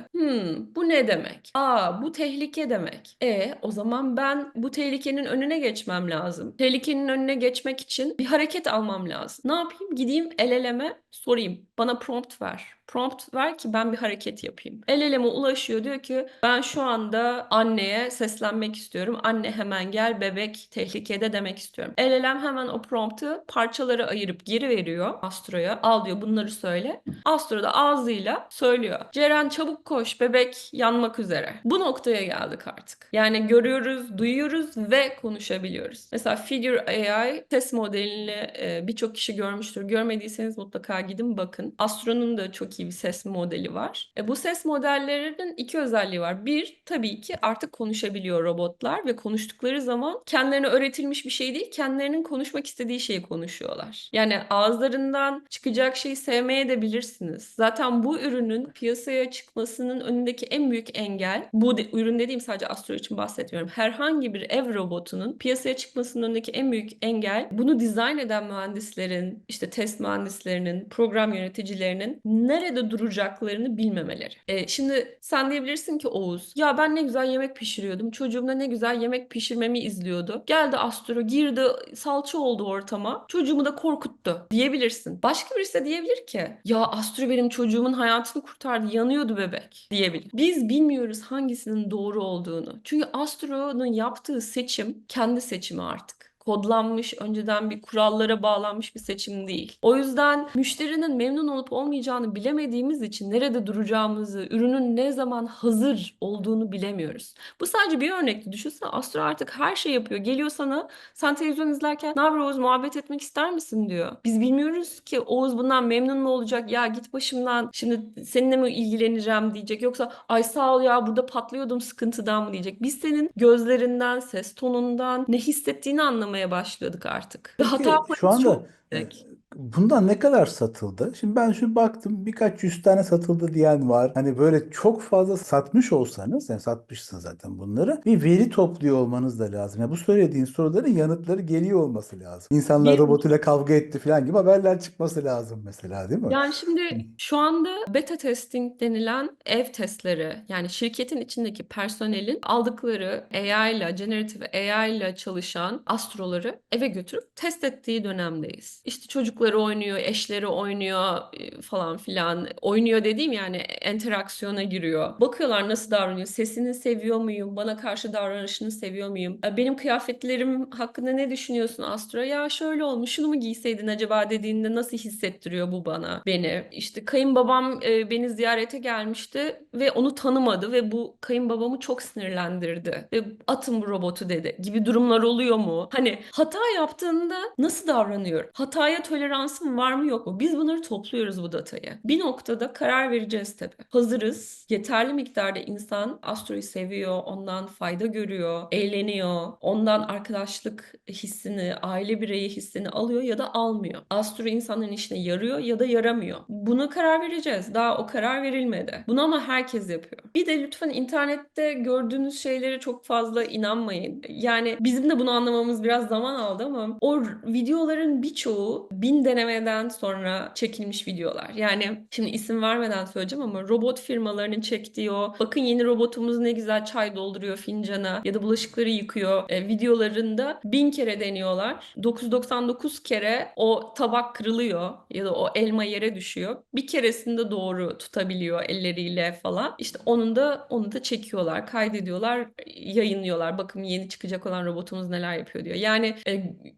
bu ne demek? Aa, bu tehlike demek. O zaman ben bu tehlikenin önüne geçmem lazım. Tehlikenin önüne geçmek için bir hareket almam lazım. Ne yapayım? Gideyim LLM'e sorayım. Bana prompt ver. Prompt ver ki ben bir hareket yapayım. LLM'e ulaşıyor diyor ki ben şu anda anneye seslenmek istiyorum. Anne hemen gel bebek tehlikede demek istiyorum. LLM hemen o promptu parçalara ayırıp geri veriyor Astro'ya. Al diyor bunları söyle. Astro da ağzıyla söylüyor. Ceren çabuk koş bebek yanmak üzere. Bu noktaya geldik artık. Yani görüyoruz, duyuyoruz ve konuşabiliyoruz. Mesela Figure AI ses modelini birçok kişi görmüştür. Görmediyseniz mutlaka gidin bakın. Astro'nun da çok iyi bir ses modeli var. Bu ses modellerinin 2 özelliği var. Bir, tabii ki artık konuşabiliyor robotlar ve konuştukları zaman kendilerine öğretilmiş bir şey değil, kendilerinin konuşmak istediği şeyi konuşuyorlar. Yani ağızlarından çıkacak şeyi sevmeye de bilirsiniz. Zaten bu ürünün piyasaya çıkmasının önündeki en büyük engel, ürün dediğim sadece Astro için bahsetmiyorum. Herhangi bir ev robotunun piyasaya çıkmasının önündeki en büyük engel bunu dizayn eden mühendislerin, işte test mühendislerinin, program yöneticilerinin nerede duracaklarını bilmemeleri. Şimdi sen diyebilirsin ki Oğuz, ya ben ne güzel yemek pişiriyordum. Çocuğumla ne güzel yemek pişirmemi izliyordu. Geldi Astro, girdi, salça oldu ortama. Çocuğumu da korkuttu diyebilirsin. Başka birisi de diyebilir ki, ya Astro benim çocuğumun hayatını kurtardı, yanıyordu bebek diyebilir. Biz bilmiyoruz hangisinin doğru olduğunu. Çünkü Astro'nun yaptığı seçim kendi seçimi artık. Kodlanmış, önceden bir kurallara bağlanmış bir seçim değil. O yüzden müşterinin memnun olup olmayacağını bilemediğimiz için nerede duracağımızı, ürünün ne zaman hazır olduğunu bilemiyoruz. Bu sadece bir örnekti. Düşünsene Astro artık her şey yapıyor. Geliyor sana, sen televizyon izlerken ne haber Oğuz muhabbet etmek ister misin diyor. Biz bilmiyoruz ki Oğuz bundan memnun mu olacak? Ya git başımdan şimdi seninle mi ilgileneceğim diyecek. Yoksa ay sağ ol ya burada patlıyordum sıkıntıdan mı diyecek. Biz senin gözlerinden, ses tonundan ne hissettiğini anlamaya başlıyorduk artık. Ve hata Peki şu payımız çok anda yüksek. bundan ne kadar satıldı? Şimdi ben şu baktım birkaç 100 tane satıldı diyen var. Hani böyle çok fazla satmış olsanız, yani satmışsın zaten bunları. Bir veri topluyor olmanız da lazım. Yani bu söylediğin soruların yanıtları geliyor olması lazım. İnsanlar Biz robotuyla kavga etti falan gibi haberler çıkması lazım mesela, değil mi? Yani şimdi şu anda beta testing denilen ev testleri yani şirketin içindeki personelin aldıkları AI ile generative AI ile çalışan astroları eve götürüp test ettiği dönemdeyiz. İşte çocukları çocukları oynuyor, eşleri oynuyor falan filan. Oynuyor dediğim yani enteraksiyona giriyor. Bakıyorlar nasıl davranıyor, sesini seviyor muyum, bana karşı davranışını seviyor muyum? Benim kıyafetlerim hakkında ne düşünüyorsun Astro? Ya şöyle olmuş, şunu mu giyseydin acaba dediğinde nasıl hissettiriyor bu beni? İşte kayınbabam beni ziyarete gelmişti ve onu tanımadı ve bu kayınbabamı çok sinirlendirdi. Ve atın bu robotu dedi gibi durumlar oluyor mu? Hani hata yaptığında nasıl davranıyor? Hataya toleransım var mı yok mu? Biz bunları topluyoruz bu datayı. Bir noktada karar vereceğiz tabii. Hazırız. Yeterli miktarda insan Astro'yu seviyor, ondan fayda görüyor, eğleniyor, ondan arkadaşlık hissini, aile bireyi hissini alıyor ya da almıyor. Astro insanların işine yarıyor ya da yaramıyor. Buna karar vereceğiz. Daha o karar verilmedi. Bunu ama herkes yapıyor. Bir de lütfen internette gördüğünüz şeylere çok fazla inanmayın. Yani bizim de bunu anlamamız biraz zaman aldı ama o videoların birçoğu 1000 denemeden sonra çekilmiş videolar. Yani şimdi isim vermeden söyleyeceğim ama robot firmalarının çektiği o bakın yeni robotumuz ne güzel çay dolduruyor fincana ya da bulaşıkları yıkıyor videolarında 1000 kere deniyorlar. 999 kere o tabak kırılıyor ya da o elma yere düşüyor. Bir keresinde doğru tutabiliyor elleriyle falan. İşte onu da çekiyorlar, kaydediyorlar, yayınlıyorlar. Bakın yeni çıkacak olan robotumuz neler yapıyor diyor. Yani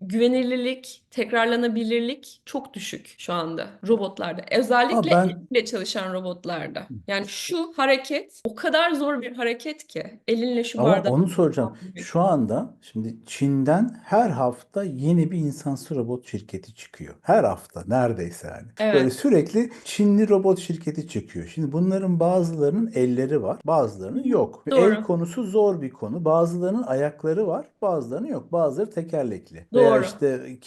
güvenilirlik, tekrarlanabilirlik çok düşük şu anda robotlarda. Ama Özellikle ben elle çalışan robotlarda. Yani şu hareket o kadar zor bir hareket ki elinle şu Ama bardağı onu soracağım. tutmak. Şu anda şimdi Çin'den her hafta yeni bir insansız robot şirketi çıkıyor. Her hafta neredeyse yani. Böyle Evet, sürekli Çinli robot şirketi çıkıyor. Şimdi bunların bazılarının elleri var, bazılarının yok. El doğru. konusu zor bir konu. Bazılarının ayakları var, bazılarının yok. Bazıları tekerlekli. Veya Doğru. işte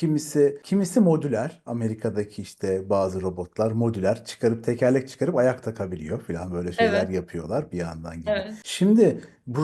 kimisi modüler. Amerika'daki işte bazı robotlar modüler çıkarıp tekerlek çıkarıp ayak takabiliyor falan böyle şeyler Evet, yapıyorlar bir yandan gibi. evet. Şimdi bu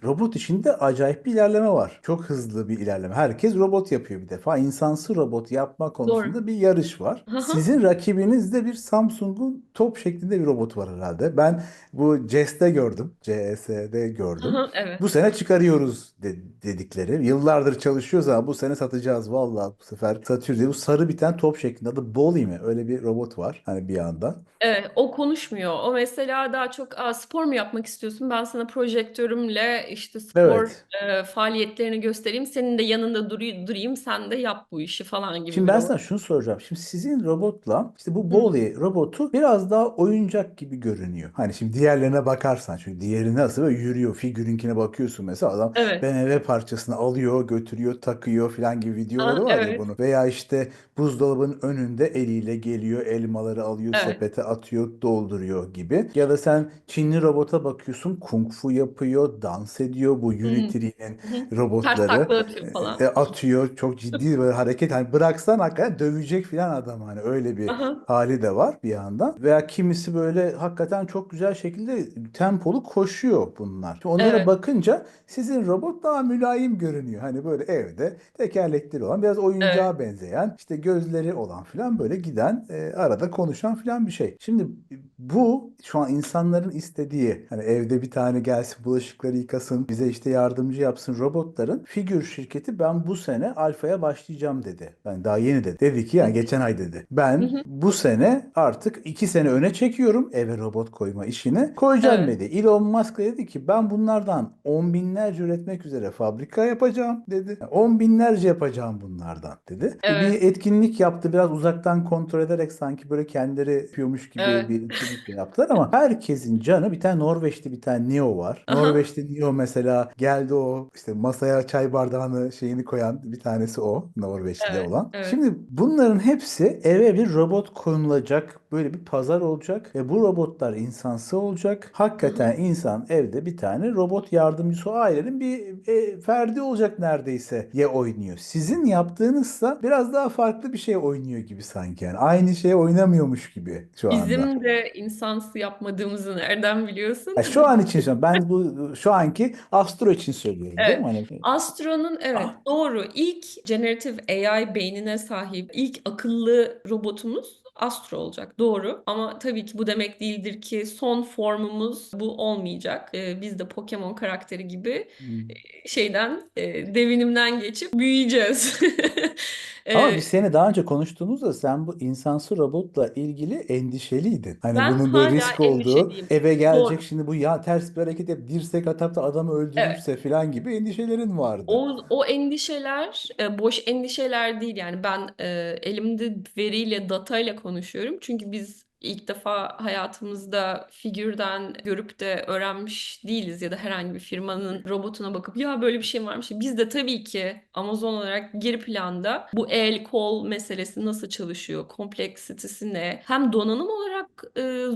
robot işinde acayip bir ilerleme var. Çok hızlı bir ilerleme. Herkes robot yapıyor bir defa. İnsansı robot yapma Doğru. konusunda bir yarış var. Hı hı. Sizin rakibiniz de bir Samsung'un top şeklinde bir robot var herhalde. Ben bu CES'te gördüm. CES'de Hı gördüm. hı, evet. Bu sene çıkarıyoruz dedikleri. Yıllardır çalışıyoruz ama bu sene satacağız. Vallahi bu sefer satıyoruz diye. Bu sarı biten top şeklinde. Adı Boli mi? Öyle bir robot var. Hani bir yandan. Evet, o konuşmuyor. O mesela daha çok spor mu yapmak istiyorsun? Ben sana projektörümle işte spor Evet. faaliyetlerini göstereyim. Senin de yanında durayım, sen de yap bu işi falan gibi Şimdi bir ben robot. sana şunu soracağım. Şimdi sizin robotla işte bu Hı. Boli robotu biraz daha oyuncak gibi görünüyor. Hani şimdi diğerlerine bakarsan çünkü diğeri nasıl böyle yürüyor. Figürünkine bakıyorsun mesela adam Evet. BMW parçasını alıyor, götürüyor, takıyor falan gibi videoları var ya Evet. bunu. Veya işte buzdolabının önünde eliyle geliyor, elmaları alıyor, Evet. sepete atıyor, dolduruyor gibi. Ya da sen Çinli robota bakıyorsun, kung fu yapıyor, dans ediyor bu Hı hı. Unity'nin Hı hı. Ters robotları takla atıyor falan. atıyor. Çok ciddi böyle hareket. Hani bıraksan hakikaten dövecek falan adam hani öyle bir Aha. hali de var bir yandan. Veya kimisi böyle hakikaten çok güzel şekilde tempolu koşuyor bunlar. Şimdi onlara Evet. bakınca sizin robot daha mülayim görünüyor. Hani böyle evde tekerlekleri olan biraz Evet. oyuncağa benzeyen işte gözleri olan falan böyle giden arada konuşan falan bir şey. Şimdi bu şu an insanların istediği hani evde bir tane gelsin bulaşıkları yıkasın bize işte yardımcı yapsın robotların figür şirketi ben bu sene alfaya başlayacağım dedi. Ben daha yeni dedi. Dedi ki Hı yani geçen ay dedi. hı. Ben Hı. bu sene artık 2 sene öne çekiyorum eve robot koyma işini. Koyacağım Evet. dedi. Elon Musk dedi ki ben bunlardan 10 binlerce üretmek üzere fabrika yapacağım dedi. 10 binlerce yapacağım bunlardan dedi. Bir Evet. etkinlik yaptı biraz uzaktan kontrol ederek sanki böyle kendileri yapıyormuş gibi Evet. bir etkinlik yaptılar ama herkesin canı bir tane Norveçli bir tane Neo var. Aha. Norveçli Neo mesela geldi o işte masaya çay bardağını şeyini koyan bir tanesi o Norveçli Evet. olan. Evet. Şimdi bunların hepsi eve bir robot konulacak. Böyle bir pazar olacak ve bu robotlar insansı olacak. Hı hı. Hakikaten insan evde bir tane robot yardımcısı o ailenin bir ferdi olacak neredeyse ye oynuyor. Sizin yaptığınızsa biraz daha farklı bir şey oynuyor gibi sanki yani. Aynı şey oynamıyormuş gibi şu anda. Bizim de insansı yapmadığımızı nereden biliyorsun? Ya şu an için ben bu şu anki Astro için söylüyorum canım Evet. hani. Astro'nun evet Ah, doğru ilk generative AI beynine sahip ilk akıllı robotumuz Astro olacak. Doğru. Ama tabii ki bu demek değildir ki son formumuz bu olmayacak. Biz de Pokemon karakteri gibi hmm. devinimden geçip büyüyeceğiz. Ama biz seni daha önce konuştuğumuzda sen bu insansız robotla ilgili endişeliydin. Hani Ben bunun böyle hala risk olduğu, endişeliyim. eve gelecek Doğru. şimdi bu ya ters bir hareket yap, dirsek atar da adamı Evet. öldürürse falan gibi endişelerin vardı. O endişeler boş endişeler değil, yani ben elimde veriyle datayla konuşuyorum çünkü biz ilk defa hayatımızda figürden görüp de öğrenmiş değiliz ya da herhangi bir firmanın robotuna bakıp ya böyle bir şey varmış. Biz de tabii ki Amazon olarak geri planda bu el kol meselesi nasıl çalışıyor, kompleksitesi ne, hem donanım olarak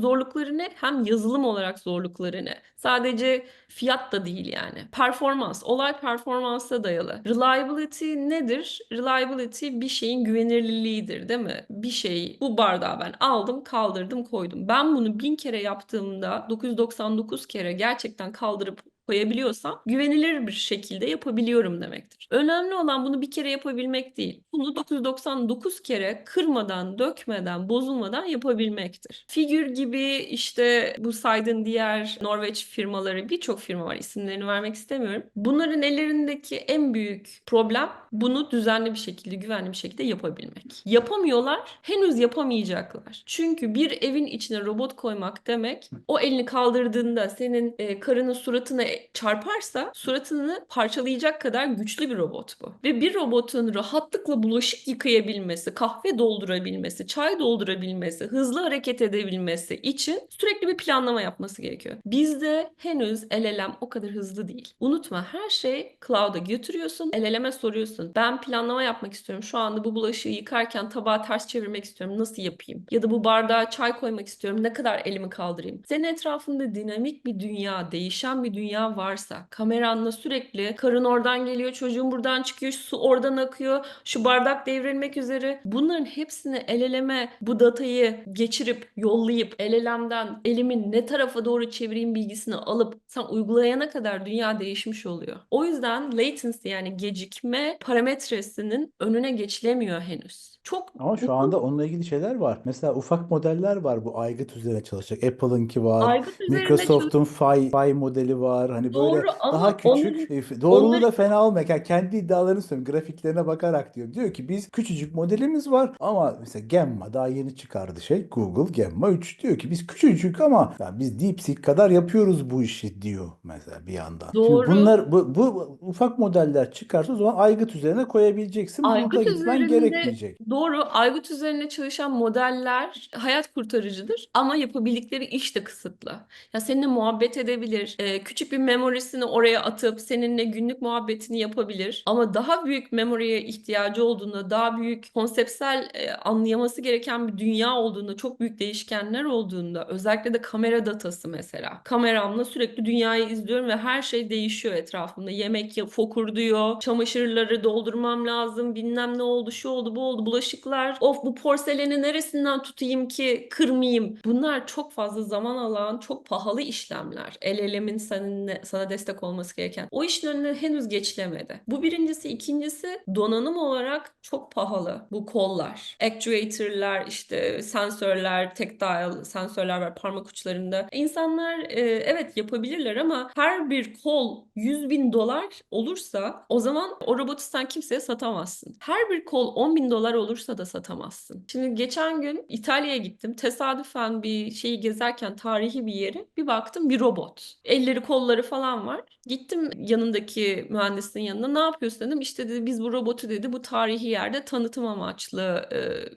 zorlukları ne, hem yazılım olarak zorlukları ne. Sadece fiyat da değil yani. Performans. Olay performansa dayalı. Reliability nedir? Reliability bir şeyin güvenilirliğidir, değil mi? Bir şeyi, bu bardağı ben aldım, kaldırdım, koydum. Ben bunu 1000 kere yaptığımda 999 kere gerçekten kaldırıp koyabiliyorsam güvenilir bir şekilde yapabiliyorum demektir. Önemli olan bunu bir kere yapabilmek değil. Bunu 999 kere kırmadan, dökmeden, bozulmadan yapabilmektir. Figür gibi işte bu saydığın diğer Norveç firmaları, birçok firma var, isimlerini vermek istemiyorum. Bunların ellerindeki en büyük problem bunu düzenli bir şekilde, güvenli bir şekilde yapabilmek. Yapamıyorlar, henüz yapamayacaklar. Çünkü bir evin içine robot koymak demek, o elini kaldırdığında senin karının suratına çarparsa suratını parçalayacak kadar güçlü bir robot bu. Ve bir robotun rahatlıkla bulaşık yıkayabilmesi, kahve doldurabilmesi, çay doldurabilmesi, hızlı hareket edebilmesi için sürekli bir planlama yapması gerekiyor. Bizde henüz LLM o kadar hızlı değil. Unutma, her şey cloud'a götürüyorsun, LLM'e soruyorsun. Ben planlama yapmak istiyorum. Şu anda bu bulaşığı yıkarken tabağı ters çevirmek istiyorum. Nasıl yapayım? Ya da bu bardağa çay koymak istiyorum. Ne kadar elimi kaldırayım? Senin etrafında dinamik bir dünya, değişen bir dünya varsa, kameranla sürekli karın oradan geliyor, çocuğun buradan çıkıyor, su oradan akıyor, şu bardak devrilmek üzere. Bunların hepsini LLM'e bu datayı geçirip, yollayıp, LLM'den elimin ne tarafa doğru çevireyim bilgisini alıp sen uygulayana kadar dünya değişmiş oluyor. O yüzden latency, yani gecikme parametresinin önüne geçilemiyor henüz. Çok Ama şu anda uzun. onunla ilgili şeyler var. Mesela ufak modeller var bu aygıt üzerine çalışacak. Apple'ınki var. Aygıt üzerinde Microsoft'un Phi modeli var. Hani doğru böyle daha ama küçük. Doğruluğu onları da fena olmayan. Yani kendi iddialarını söylüyorum. Grafiklerine bakarak diyor. Diyor ki biz küçücük modelimiz var ama mesela Gemma daha yeni çıkardı şey. Google Gemma 3 diyor ki biz küçücük ama ya biz DeepSeek kadar yapıyoruz bu işi diyor mesela bir yandan. Şimdi doğru. bunlar bu ufak modeller çıkarsa o zaman aygıt üzerine koyabileceksin. Buluta Aygıt gitmen üzerinde gerekmeyecek. doğru, aygıt üzerine çalışan modeller hayat kurtarıcıdır ama yapabildikleri iş de kısıtlı. Ya seninle muhabbet edebilir, küçük bir memorisini oraya atıp seninle günlük muhabbetini yapabilir. Ama daha büyük memoriye ihtiyacı olduğunda, daha büyük konseptsel anlayaması gereken bir dünya olduğunda, çok büyük değişkenler olduğunda, özellikle de kamera datası mesela. Kameramla sürekli dünyayı izliyorum ve her şey değişiyor etrafımda. Yemek fokurduyor, çamaşırları doldurmam lazım, bilmem ne oldu, şu oldu, bu oldu, bulaşıklar. Of, bu porseleni neresinden tutayım ki kırmayayım. Bunlar çok fazla zaman alan, çok pahalı işlemler. El elemin sana destek olması gereken. O işin önüne henüz geçilemedi. Bu birincisi. İkincisi, donanım olarak çok pahalı bu kollar. Actuator'lar, işte sensörler, tactile sensörler var parmak uçlarında. İnsanlar evet yapabilirler ama her bir kol 100.000 dolar olursa o zaman o robotu sen kimseye satamazsın. Her bir kol 10.000 dolar olursa da satamazsın. Şimdi geçen gün İtalya'ya gittim. Tesadüfen bir şeyi gezerken, tarihi bir yeri, bir baktım bir robot. Elleri kolları falan var. Gittim yanındaki mühendisin yanına. Ne yapıyorsun dedim. İşte dedi biz bu robotu dedi bu tarihi yerde tanıtım amaçlı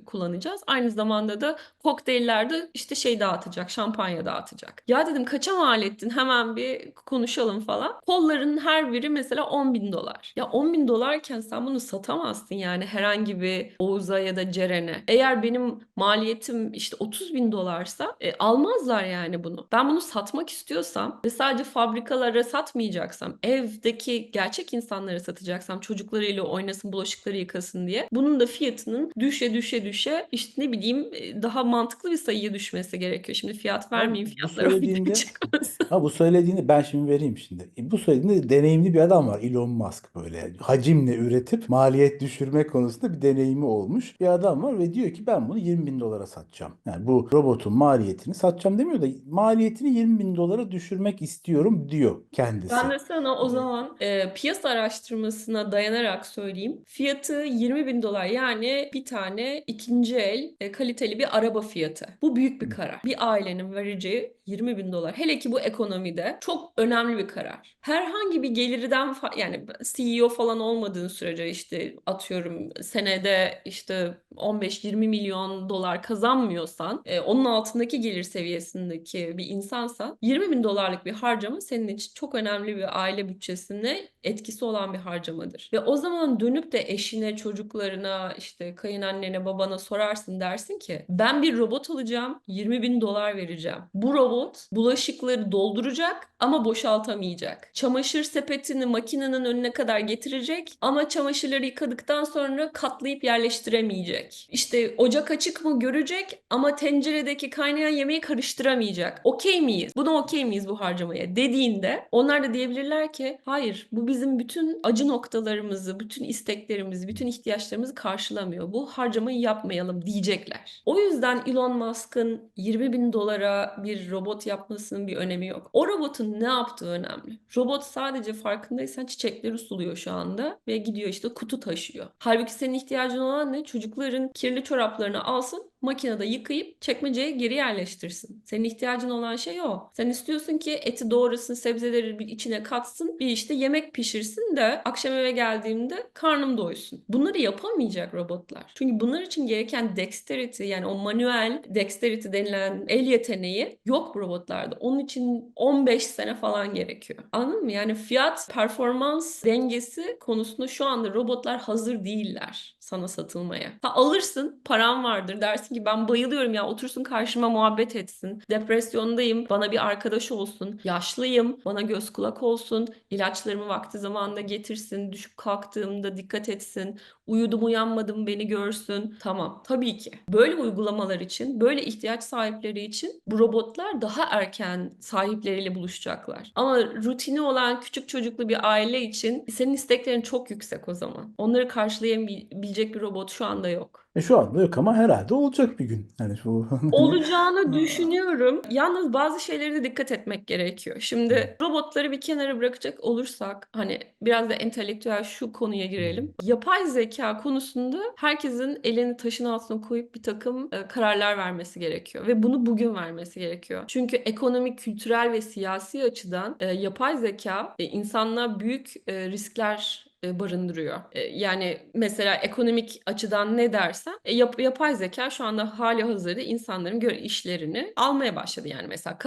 kullanacağız. Aynı zamanda da kokteyllerde işte şey dağıtacak, şampanya dağıtacak. Ya dedim kaça mal ettin? Hemen bir konuşalım falan. Kolların her biri mesela 10.000 dolar. Ya 10.000 dolarken sen bunu satamazsın yani herhangi bir Oğuz'a ya da Ceren'e. Eğer benim maliyetim işte 30.000 dolarsa almazlar yani bunu. Ben bunu satmak istiyorsam ve sadece fabrikalara satmayacaksam, evdeki gerçek insanlara satacaksam, çocuklarıyla oynasın, bulaşıkları yıkasın diye, bunun da fiyatının düşe işte ne bileyim daha mantıklı bir sayıya düşmesi gerekiyor. Şimdi fiyat Ama vermeyeyim, bu fiyatlar ortaya söylediğinde çıkmasın. bu söylediğinde ben şimdi vereyim şimdi. Bu söylediğinde deneyimli bir adam var. Elon Musk böyle hacimle üretip maliyet düşürme konusunda bir deneyimi olmuş bir adam var ve diyor ki ben bunu 20.000 dolara satacağım. Yani bu robotun maliyetini satacağım demiyor da maliyetini 20.000 dolara düşürmek istiyorum diyor Ben kendisi. de sana o zaman piyasa araştırmasına dayanarak söyleyeyim. Fiyatı $20.000 yani bir tane ikinci el kaliteli bir araba fiyatı. Bu büyük bir karar. Bir ailenin vereceği $20.000. Hele ki bu ekonomide çok önemli bir karar. Herhangi bir gelirden yani CEO falan olmadığın sürece işte atıyorum senede işte 15-20 milyon dolar kazanmıyorsan onun altındaki gelir seviyesindeki bir insansan $20.000'lık bir harcama senin için çok önemli bir aile bütçesine etkisi olan bir harcamadır. Ve o zaman dönüp de eşine, çocuklarına, işte kayınannene, babana sorarsın, dersin ki ben bir robot alacağım, $20.000 vereceğim. Bu robot bulaşıkları dolduracak ama boşaltamayacak. Çamaşır sepetini makinenin önüne kadar getirecek ama çamaşırları yıkadıktan sonra katlayıp yerleştiremeyecek. İşte ocak açık mı görecek ama tenceredeki kaynayan yemeği karıştıramayacak. Okey miyiz? Buna okey miyiz bu harcamaya dediğinde onlar da diyebilirler ki hayır, bu bizim bütün acı noktalarımızı, bütün isteklerimizi, bütün ihtiyaçlarımızı karşılamıyor. Bu harcamayı yapmayalım diyecekler. O yüzden Elon Musk'ın $20.000 bir robot yapmasının bir önemi yok. O robotun ne yaptığı önemli. Robot sadece farkındaysan çiçekleri suluyor şu anda ve gidiyor işte kutu taşıyor. Halbuki senin ihtiyacın olan ne? Çocukların kirli çoraplarını alsın, makinede yıkayıp çekmeceye geri yerleştirsin. Senin ihtiyacın olan şey o. Sen istiyorsun ki eti doğrasın, sebzeleri bir içine katsın, bir işte yemek pişirsin de akşam eve geldiğimde karnım doysun. Bunları yapamayacak robotlar. Çünkü bunlar için gereken dexterity, yani o manuel dexterity denilen el yeteneği yok bu robotlarda. Onun için 15 sene falan gerekiyor. Anladın mı? Yani fiyat performans dengesi konusunda şu anda robotlar hazır değiller sana satılmaya. Ha, alırsın, paran vardır, dersin ki ben bayılıyorum ya, otursun karşıma muhabbet etsin. Depresyondayım, bana bir arkadaş olsun. Yaşlıyım, bana göz kulak olsun. İlaçlarımı vakti zamanında getirsin. Düşüp kalktığımda dikkat etsin. Uyudum uyanmadım beni görsün. Tamam, tabii ki. Böyle uygulamalar için, böyle ihtiyaç sahipleri için bu robotlar daha erken sahipleriyle buluşacaklar. Ama rutini olan küçük çocuklu bir aile için senin isteklerin çok yüksek o zaman. Onları karşılayabilecek bir robot şu anda yok. Şu anda yok ama herhalde olacak bir gün. Yani şu hani Olacağını düşünüyorum. Yalnız bazı şeylere de dikkat etmek gerekiyor. Şimdi robotları bir kenara bırakacak olursak hani biraz da entelektüel şu konuya girelim. Yapay zeka konusunda herkesin elini taşın altına koyup bir takım kararlar vermesi gerekiyor ve bunu bugün vermesi gerekiyor. Çünkü ekonomik, kültürel ve siyasi açıdan yapay zeka insanlığa büyük riskler barındırıyor. Yani mesela ekonomik açıdan ne dersen yapay zeka şu anda hali hazırda insanların işlerini almaya başladı. Yani mesela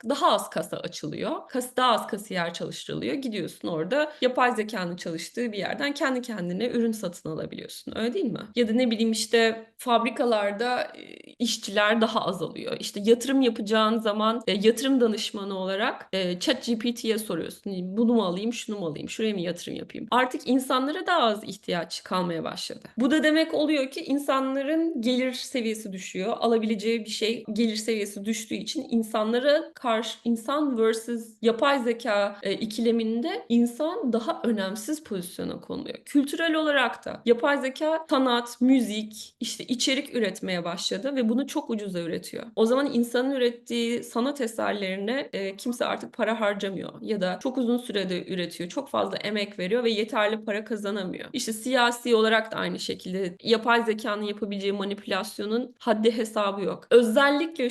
daha az kasa açılıyor. Daha az kasiyer çalıştırılıyor. Gidiyorsun orada yapay zekanın çalıştığı bir yerden kendi kendine ürün satın alabiliyorsun. Öyle değil mi? Ya da ne bileyim işte fabrikalarda işçiler daha azalıyor. İşte yatırım yapacağın zaman yatırım danışmanı olarak ChatGPT'ye soruyorsun. Bunu mu alayım, şunu mu alayım, şuraya mı yatırım yapayım? Artık insanlara daha az ihtiyaç kalmaya başladı. Bu da demek oluyor ki insanların gelir seviyesi düşüyor. Alabileceği bir şey gelir seviyesi düştüğü için insanlara karşı insan versus yapay zeka ikileminde insan daha önemsiz pozisyona konuluyor. Kültürel olarak da yapay zeka sanat, müzik, işte içerik üretmeye başladı ve bunu çok ucuza üretiyor. O zaman insanın ürettiği sanat eserlerine kimse artık para harcamıyor ya da çok uzun sürede üretiyor. Çok fazla emek veriyor ve yeterli para kazanamıyor. İşte siyasi olarak da aynı şekilde yapay zekanın yapabileceği manipülasyonun haddi hesabı yok. Özellikle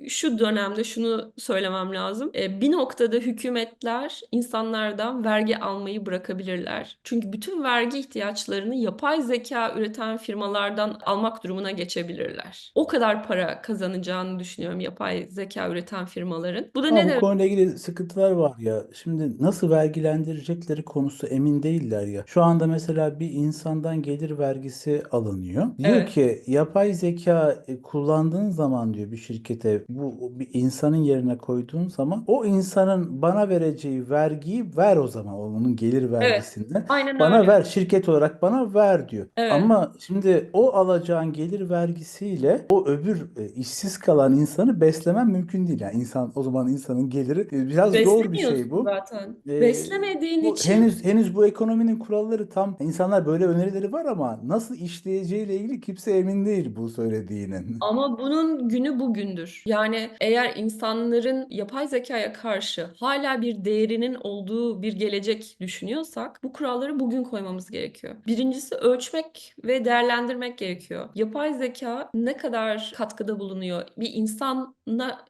şu dönemde şunu söylemem lazım. Bir noktada hükümetler insanlardan vergi almayı bırakabilirler. Çünkü bütün vergi ihtiyaçlarını yapay zeka üreten firmalardan almak durumuna geçebilirler. O kadar para kazanacağını düşünüyorum yapay zeka üreten firmaların. Bu da ama ne bu demek? konuyla ilgili sıkıntılar var ya. Şimdi nasıl vergilendirecekleri konusu emin değiller ya. Şu anda mesela bir insandan gelir vergisi alınıyor. Diyor Evet, ki yapay zeka kullandığın zaman diyor bir şirkete bu bir insanın yerine koyduğun zaman o insanın bana vereceği vergiyi ver o zaman onun gelir evet. vergisinden. Aynen Bana öyle. ver şirket olarak bana ver diyor. Evet. Ama şimdi o alacağın gelir vergisiyle o öbür işsiz kalan insanı beslemen mümkün değil. Yani insan o zaman insanın geliri biraz zor bir şey Beslemiyorsun bu. zaten. E, Beslemediğin Bu için henüz bu ekonominin sisteminin kuralları tam, insanlar böyle önerileri var ama nasıl işleyeceğiyle ilgili kimse emin değil bu söylediğinin. Ama bunun günü bugündür. Yani eğer insanların yapay zekaya karşı hala bir değerinin olduğu bir gelecek düşünüyorsak bu kuralları bugün koymamız gerekiyor. Birincisi ölçmek ve değerlendirmek gerekiyor. Yapay zeka ne kadar katkıda bulunuyor? Bir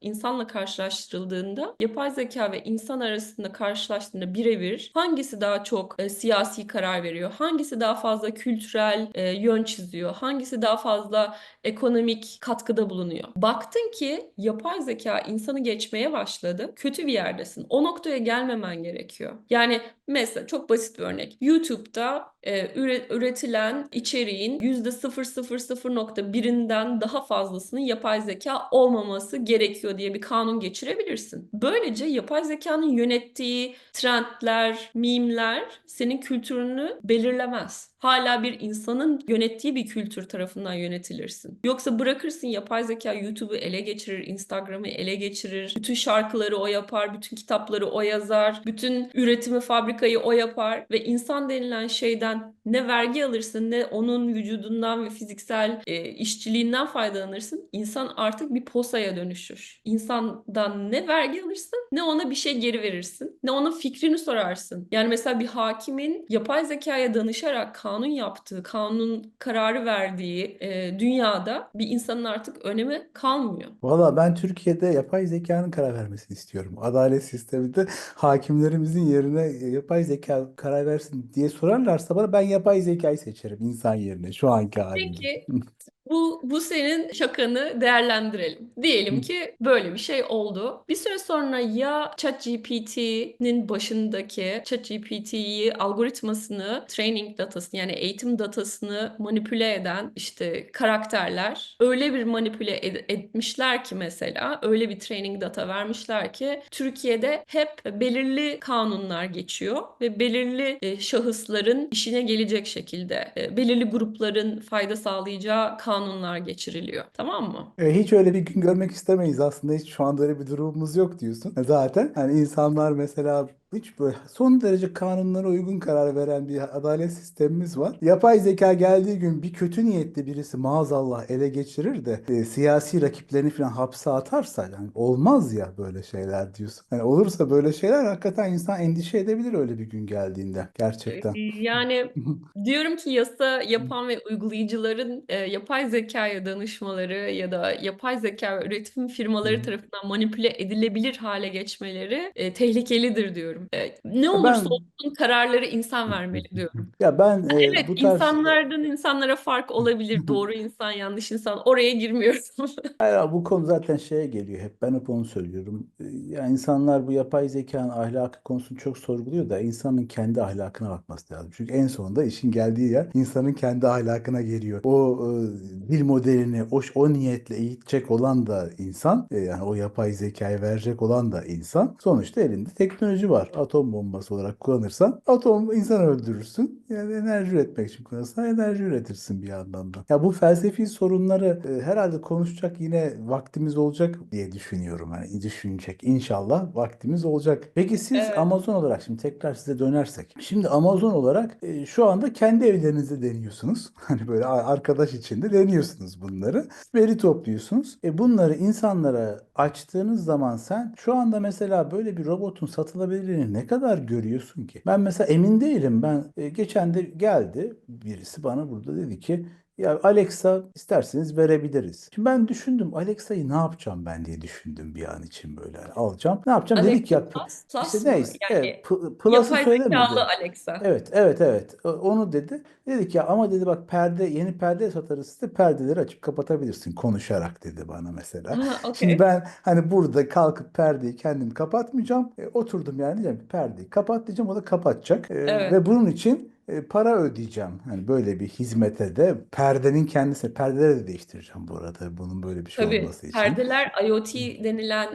insanla karşılaştırıldığında yapay zeka ve insan arasında karşılaştığında birebir hangisi daha çok siyasi karar veriyor? Hangisi daha fazla kültürel yön çiziyor? Hangisi daha fazla ekonomik katkıda bulunuyor? Baktın ki yapay zeka insanı geçmeye başladı. Kötü bir yerdesin. O noktaya gelmemen gerekiyor. Yani mesela çok basit bir örnek. YouTube'da üretilen içeriğin %0,001'inden daha fazlasının yapay zeka olmaması gerekiyor diye bir kanun geçirebilirsin. Böylece yapay zekanın yönettiği trendler, mimler senin kültürünü belirlemez. Hala bir insanın yönettiği bir kültür tarafından yönetilirsin. Yoksa bırakırsın yapay zeka YouTube'u ele geçirir, Instagram'ı ele geçirir, bütün şarkıları o yapar, bütün kitapları o yazar, bütün üretimi, fabrikayı o yapar ve insan denilen şeyden ne vergi alırsın ne onun vücudundan ve fiziksel işçiliğinden faydalanırsın. İnsan artık bir posaya dönüşür. İnsandan ne vergi alırsın ne ona bir şey geri verirsin, ne ona fikrini sorarsın. Yani mesela bir hakimin yapay zekaya danışarak kanun yaptığı, kanun kararı verdiği dünyada bir insanın artık önemi kalmıyor. Valla ben Türkiye'de yapay zekanın karar vermesini istiyorum. Adalet sisteminde hakimlerimizin yerine yapay zeka karar versin diye sorarlarsa bana, ben yapay zekayı seçerim insan yerine şu anki halinde. Peki bu senin şakanı değerlendirelim. Diyelim ki böyle bir şey oldu. Bir süre sonra ya ChatGPT'nin başındaki ChatGPT'yi algoritmasını, training datasını yani eğitim datasını manipüle eden işte karakterler öyle bir manipüle etmişler ki mesela öyle bir training data vermişler ki Türkiye'de hep belirli kanunlar geçiyor ve belirli şahısların işine gelecek şekilde belirli grupların fayda sağlayacağı kanunlar geçiriliyor. Tamam mı? Hiç öyle bir gün görmek istemeyiz aslında. Hiç şu anda öyle bir durumumuz yok diyorsun. Zaten hani insanlar mesela hiç böyle son derece kanunlara uygun karar veren bir adalet sistemimiz var. Yapay zeka geldiği gün bir kötü niyetli birisi maazallah ele geçirir de siyasi rakiplerini falan hapse atarsa, yani olmaz ya böyle şeyler diyorsun. Yani olursa böyle şeyler hakikaten insan endişe edebilir öyle bir gün geldiğinde gerçekten. Yani diyorum ki yasa yapan ve uygulayıcıların yapay zekaya danışmaları ya da yapay zeka üretim firmaları tarafından manipüle edilebilir hale geçmeleri tehlikelidir diyorum. Ne olursa Ben olsun kararları insan vermeli diyorum. ya ben Evet, bu tarz insanlardan insanlara fark olabilir. Doğru insan, yanlış insan. Oraya girmiyoruz. hayır, bu konu zaten şeye geliyor hep. Ben hep onu söylüyorum. Ya insanlar bu yapay zekanın ahlakı konusunu çok sorguluyor da insanın kendi ahlakına bakması lazım. Çünkü en sonunda işin geldiği yer insanın kendi ahlakına geliyor. O dil modelini o niyetle eğitecek olan da insan, yani o yapay zekayı verecek olan da insan. Sonuçta elinde teknoloji var. Atom bombası olarak kullanırsan atom insan öldürürsün. Yani enerji üretmek için kullanırsan enerji üretirsin bir yandan da. Ya bu felsefi sorunları herhalde konuşacak yine vaktimiz olacak diye düşünüyorum. Yani düşünecek. İnşallah vaktimiz olacak. Peki siz Evet. Amazon olarak, şimdi tekrar size dönersek. Şimdi Amazon olarak şu anda kendi evlerinizde deniyorsunuz. Hani böyle arkadaş içinde deniyorsunuz bunları. Veri topluyorsunuz. Bunları insanlara açtığınız zaman sen şu anda mesela böyle bir robotun satılabilirliğini ne kadar görüyorsun ki? Ben mesela emin değilim. Ben geçen de geldi birisi bana burada dedi ki, ya Alexa isterseniz verebiliriz. Şimdi ben düşündüm, Alexa'yı ne yapacağım ben diye düşündüm bir an için böyle. Yani alacağım. Ne yapacağım? Dedik Alexa ya Plus, işte Plus mı? neyse. Evet, Yani Plus'ı yapay zekalı söylemedi. Alexa. Evet, evet, evet. Onu dedi. Dedik ya ama dedi bak, yeni perde satarız size, perdeleri açıp kapatabilirsin konuşarak dedi bana mesela. Ha, Şimdi okey. ben hani burada kalkıp perdeyi kendim kapatmayacağım. Oturdum yani, diyeceğim ki perdeyi kapat diyeceğim, o da kapatacak. Evet. Ve bunun için para ödeyeceğim. Hani böyle bir hizmete de perdenin kendisi, perdeleri de değiştireceğim bu arada bunun böyle bir şey Tabii olması için. perdeler IoT denilen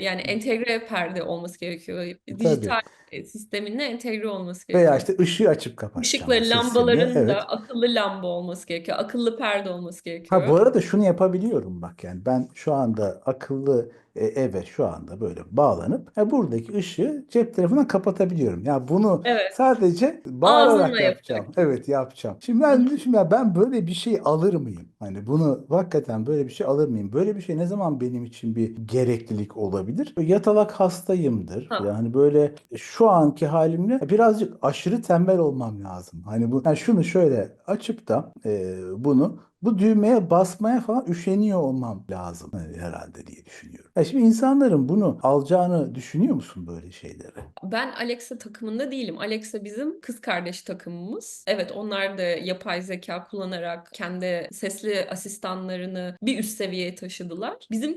yani entegre perde olması gerekiyor. Tabii. Dijital sistemine entegre olması Veya gerekiyor. işte ışığı açıp kapatacağım yani Işıkları, sesini. lambaların da Evet. akıllı lamba olması gerekiyor. Akıllı perde olması Ha, gerekiyor. bu arada şunu yapabiliyorum bak, yani ben şu anda akıllı eve şu anda böyle bağlanıp buradaki ışığı cep telefonuna kapatabiliyorum. Ya bunu Evet. sadece Ağzınla bağırarak yapacağım. yapacaksın. Evet, yapacağım. Şimdi Hı ben hı. düşünüyorum, ya ben böyle bir şey alır mıyım? Hani bunu hakikaten böyle bir şey alır mıyım? Böyle bir şey ne zaman benim için bir gereklilik olabilir? Yatalak hastayımdır falan. Ha. Hani böyle şu anki halimle birazcık aşırı tembel olmam lazım. Hani bu, yani şunu şöyle açıp da bu düğmeye basmaya falan üşeniyor olmam lazım herhalde diye düşünüyorum. Ya şimdi insanların bunu alacağını düşünüyor musun, böyle şeyleri? Ben Alexa takımında değilim. Alexa bizim kız kardeş takımımız. Evet, onlar da yapay zeka kullanarak kendi sesli asistanlarını bir üst seviyeye taşıdılar. Bizim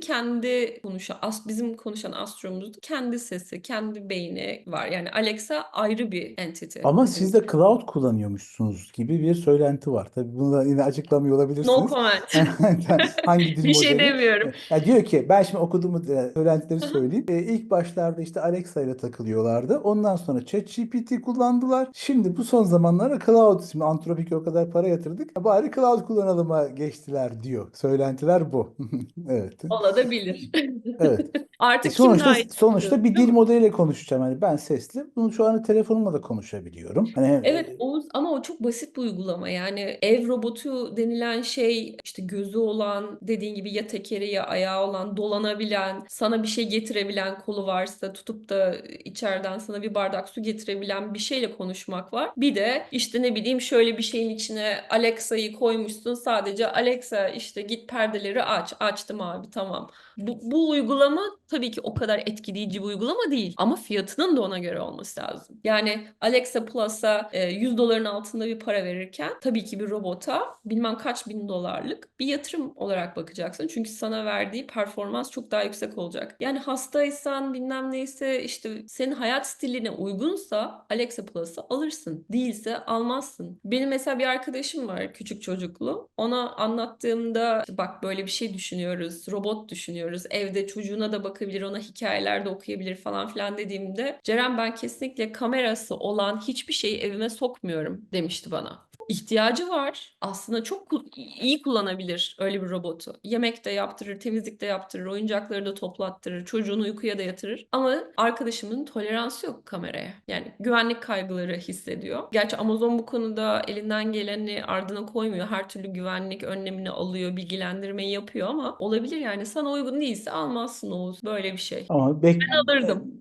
konuşan Astro'muzda kendi sesi, kendi beyni var. Yani Alexa ayrı bir entity Ama bizim siz için. de cloud kullanıyormuşsunuz gibi bir söylenti var. Tabii bunu da yine açıklamıyor No olabilirsiniz. comment. Hangi dil Bir şey modeli? demiyorum. Ya diyor ki, ben şimdi okuduğumu söylentileri söyleyeyim. İlk başlarda işte Alexa ile takılıyorlardı. Ondan sonra ChatGPT kullandılar. Şimdi bu son zamanlarda cloud, şimdi Anthropic'e o kadar para yatırdık. Bari cloud kullanılıma geçtiler diyor. Söylentiler bu. Evet. Olabilir. Evet. Artık kim Sonuçta daha iyi sonuçta konuşuyor, bir değil dil mi? modeliyle konuşacağım. Yani ben sesli. Bunu şu an telefonumla da konuşabiliyorum. Hani Evet Oğuz, ama o çok basit bir uygulama. Yani ev robotu denilen şey işte gözü olan, dediğin gibi ya tekeri ya ayağı olan, dolanabilen, sana bir şey getirebilen, kolu varsa tutup da içeriden sana bir bardak su getirebilen bir şeyle konuşmak var. Bir de işte ne bileyim şöyle bir şeyin içine Alexa'yı koymuşsun, sadece Alexa işte git perdeleri aç. Açtım abi, tamam. Bu uygulama tabii ki o kadar etkileyici bir uygulama değil. Ama fiyatının da ona göre olması lazım. Yani Alexa Plus'a $100 altında bir para verirken tabii ki bir robota bilmem kaç bin dolarlık bir yatırım olarak bakacaksın. Çünkü sana verdiği performans çok daha yüksek olacak. Yani hastaysan bilmem neyse, işte senin hayat stiline uygunsa Alexa Plus'ı alırsın. Değilse almazsın. Benim mesela bir arkadaşım var, küçük çocuklu. Ona anlattığımda "İşte bak böyle bir şey düşünüyoruz, robot düşünüyoruz. Evde çocuğuna da bakabilir, ona hikayeler de okuyabilir falan filan" dediğimde, Ceren ben kesinlikle kamerası olan hiçbir şeyi evime sokmuyorum demişti bana. İhtiyacı var. Aslında çok iyi kullanabilir öyle bir robotu. Yemek de yaptırır, temizlik de yaptırır, oyuncakları da toplattırır, çocuğunu uykuya da yatırır. Ama arkadaşımın toleransı yok kameraya. Yani güvenlik kaygıları hissediyor. Gerçi Amazon bu konuda elinden geleni ardına koymuyor. Her türlü güvenlik önlemini alıyor, bilgilendirmeyi yapıyor ama olabilir yani. Sana uygun değilse almazsın Oğuz. Böyle bir şey. ama Alırdım.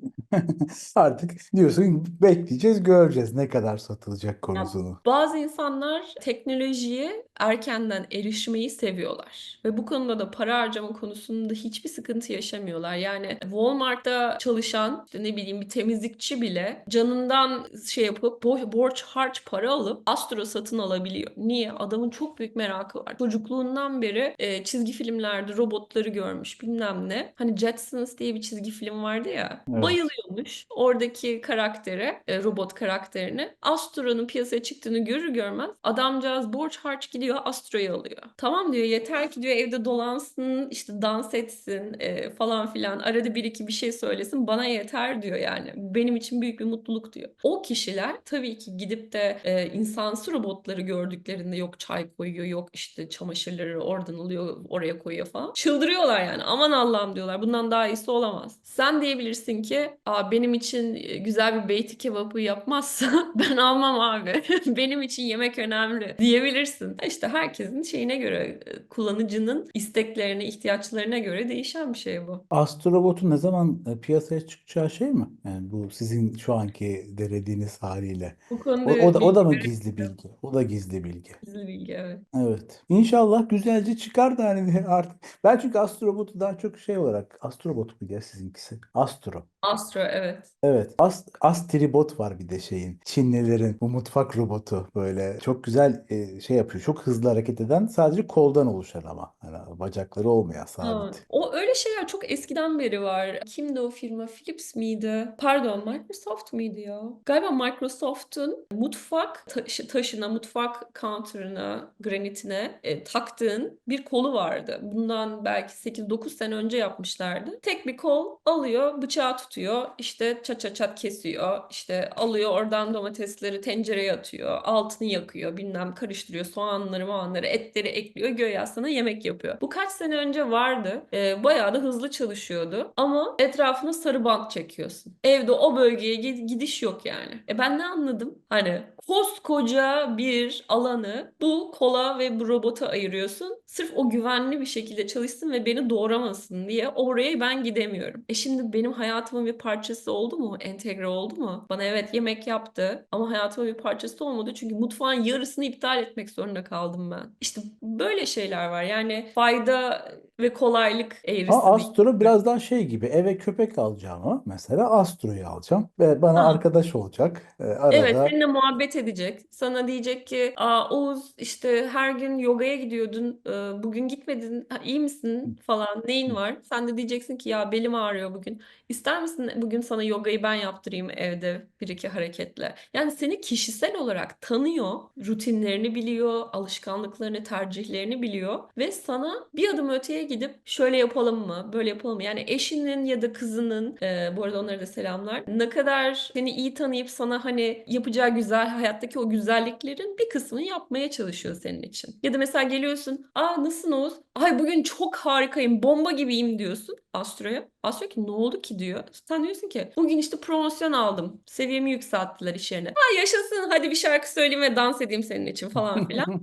artık diyorsun, bekleyeceğiz, göreceğiz ne kadar satılacak Ya, konusunu. bazı insanlar teknolojiye erkenden erişmeyi seviyorlar ve bu konuda da para harcama konusunda hiçbir sıkıntı yaşamıyorlar. Yani Walmart'ta çalışan işte ne bileyim bir temizlikçi bile canından şey yapıp borç harç para alıp Astro satın alabiliyor. Niye? Adamın çok büyük merakı var. Çocukluğundan beri çizgi filmlerde robotları görmüş, bilmem ne. Hani Jetsons diye bir çizgi film vardı ya. Evet. Bayılıyormuş oradaki karaktere, robot karakterine. Astro'nun piyasaya çıktığını görür görmez adamcağız borç harç gidiyor Astro'yu alıyor. Tamam diyor, yeter ki diyor evde dolansın, işte dans etsin falan filan. Arada bir iki bir şey söylesin, bana yeter diyor yani. Benim için büyük bir mutluluk diyor. O kişiler tabii ki gidip de insansı robotları gördüklerinde yok çay koyuyor, yok işte çamaşırları oradan alıyor oraya koyuyor falan. Çıldırıyorlar yani. Aman Allah'ım diyorlar. Bundan daha iyisi olamaz. Sen diyebilirsin ki, benim için güzel bir beyti kebabı yapmazsa ben almam abi. Benim için yemek önemli diyebilirsin. İşte herkesin şeyine göre, kullanıcının isteklerine, ihtiyaçlarına göre değişen bir şey bu. Astrobot'un ne zaman piyasaya çıkacağı şey mi? Yani bu sizin şu anki denediğiniz haliyle. Bu O, konuda o da, o bilgi da mı gizli verebilirim. bilgi? O da gizli bilgi. Gizli bilgi, evet. Evet. İnşallah güzelce çıkar da hani artık. Ben çünkü Astrobot'u daha çok şey olarak, Astrobot mu diye sizinkisi? Astro. Astro, evet. Evet. Astribot var bir de şeyin. Çinlilerin bu mutfak robotu, böyle çok güzel şey yapıyor. Çok hızlı hareket eden, sadece koldan oluşan ama. Yani bacakları olmayan, Ha, sabit. o öyle şeyler çok eskiden beri var. Kimdi o firma? Philips miydi? Pardon, Microsoft mıydı ya? Galiba Microsoft'un mutfak taşına, mutfak counter'ına, granitine taktığın bir kolu vardı. Bundan belki 8-9 sene önce yapmışlardı. Tek bir kol alıyor, bıçağı tutuyor, işte çat çat çat kesiyor, işte alıyor oradan domatesleri tencereye atıyor, altını yakıyor, bilmem karıştırıyor, soğanları, etleri ekliyor, göğe sana yemek yapıyor. Bu kaç sene önce vardı. Bayağı da hızlı çalışıyordu. Ama etrafına sarı bant çekiyorsun. Evde o bölgeye gidiş yok yani. Ben ne anladım? Hani koskoca bir alanı bu kola ve bu robota ayırıyorsun. Sırf o güvenli bir şekilde çalışsın ve beni doğramasın diye oraya ben gidemiyorum. Şimdi benim hayatımın bir parçası oldu mu? Entegre oldu mu? Bana evet yemek yaptı ama hayatımın bir parçası olmadı. Çünkü mutfağın yarısını iptal etmek zorunda kaldım ben. İşte böyle şeyler var. Yani fayda ve kolaylık Ama eğrisi değil. Astro biraz daha şey gibi, eve köpek alacağım mesela Astro'yu alacağım ve bana Ha, arkadaş olacak. evet, Arada seninle muhabbet edecek. Sana diyecek ki, Aa, Oğuz işte her gün yogaya gidiyordun. Bugün gitmedin. Ha, iyi misin falan. Neyin var? Sen de diyeceksin ki ya belim ağrıyor bugün. İster misin bugün sana yogayı ben yaptırayım evde bir iki hareketle? Yani seni kişisel olarak tanıyor, rutinlerini biliyor, alışkanlıklarını, tercihlerini biliyor ve sana bir adım öteye gidip şöyle yapalım mı, böyle yapalım mı? Yani eşinin ya da kızının, bu arada onlara da selamlar, ne kadar seni iyi tanıyıp sana hani yapacağı güzel, hayattaki o güzelliklerin bir kısmını yapmaya çalışıyor senin için. Ya da mesela geliyorsun, aa nasılsın Oğuz? Ay bugün çok harikayım, bomba gibiyim diyorsun Astro'ya. Astro ki ne oldu ki diyor. Sen diyorsun ki bugün işte promosyon aldım. Seviyemi yükselttiler iş yerine. Ha yaşasın hadi bir şarkı söyleyeyim ve dans edeyim senin için falan filan.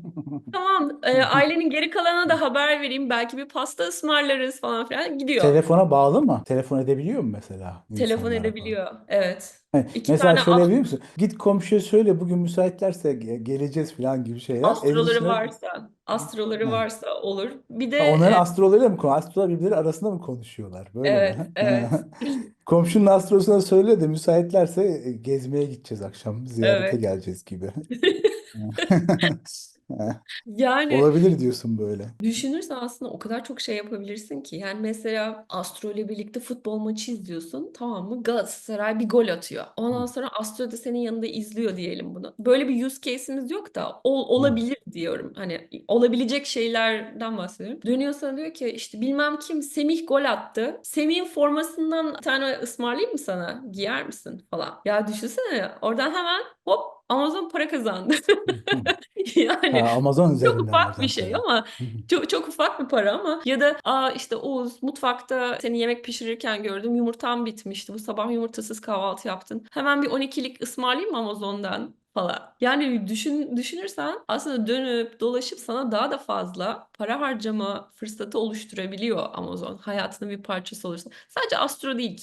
Tamam, ailenin geri kalanına da haber vereyim. Belki bir pasta ısmarlarız falan filan. Gidiyor. telefona bağlı mı? Telefon edebiliyor mu mesela Telefon insanlara falan? edebiliyor. Evet. Hani İki mesela tane şöyle biliyor musun? Git komşuya söyle bugün müsaitlerse geleceğiz falan gibi şeyler. Evin astroları içine varsa, astroları Heh. varsa olur. Bir de Onların astrolarıyla mı konuşuyor? Astrolar birbirleri arasında mı konuşuyorlar? Böyle evet, mi? evet, Komşunun astrosuna söyle de müsaitlerse gezmeye gideceğiz akşam. Ziyarete evet. geleceğiz gibi. Yani Olabilir diyorsun böyle. düşünürsen aslında o kadar çok şey yapabilirsin ki. Yani mesela Astro ile birlikte futbol maçı izliyorsun. Tamam mı? Galatasaray bir gol atıyor. Ondan sonra Astro da senin yanında izliyor diyelim bunu. Böyle bir use case'imiz yok da olabilir diyorum. Hani olabilecek şeylerden bahsediyorum. Dönüyor sana diyor ki işte bilmem kim Semih gol attı. Semih'in formasından bir tane ısmarlayayım mı sana? Giyer misin falan. Ya düşünsene oradan hemen hop Amazon para kazandı. Ha, Yani Amazon çok üzerinden ufak bir alacağım şey tabii. ama çok çok ufak bir para ama ya da işte Oğuz mutfakta seni yemek pişirirken gördüm yumurtam bitmişti. Bu sabah yumurtasız kahvaltı yaptın. Hemen bir 12'lik ısmarlayayım mı Amazon'dan falan. Yani düşünürsen aslında dönüp dolaşıp sana daha da fazla para harcama fırsatı oluşturabiliyor Amazon. Hayatının bir parçası olursa. Sadece Astro değil.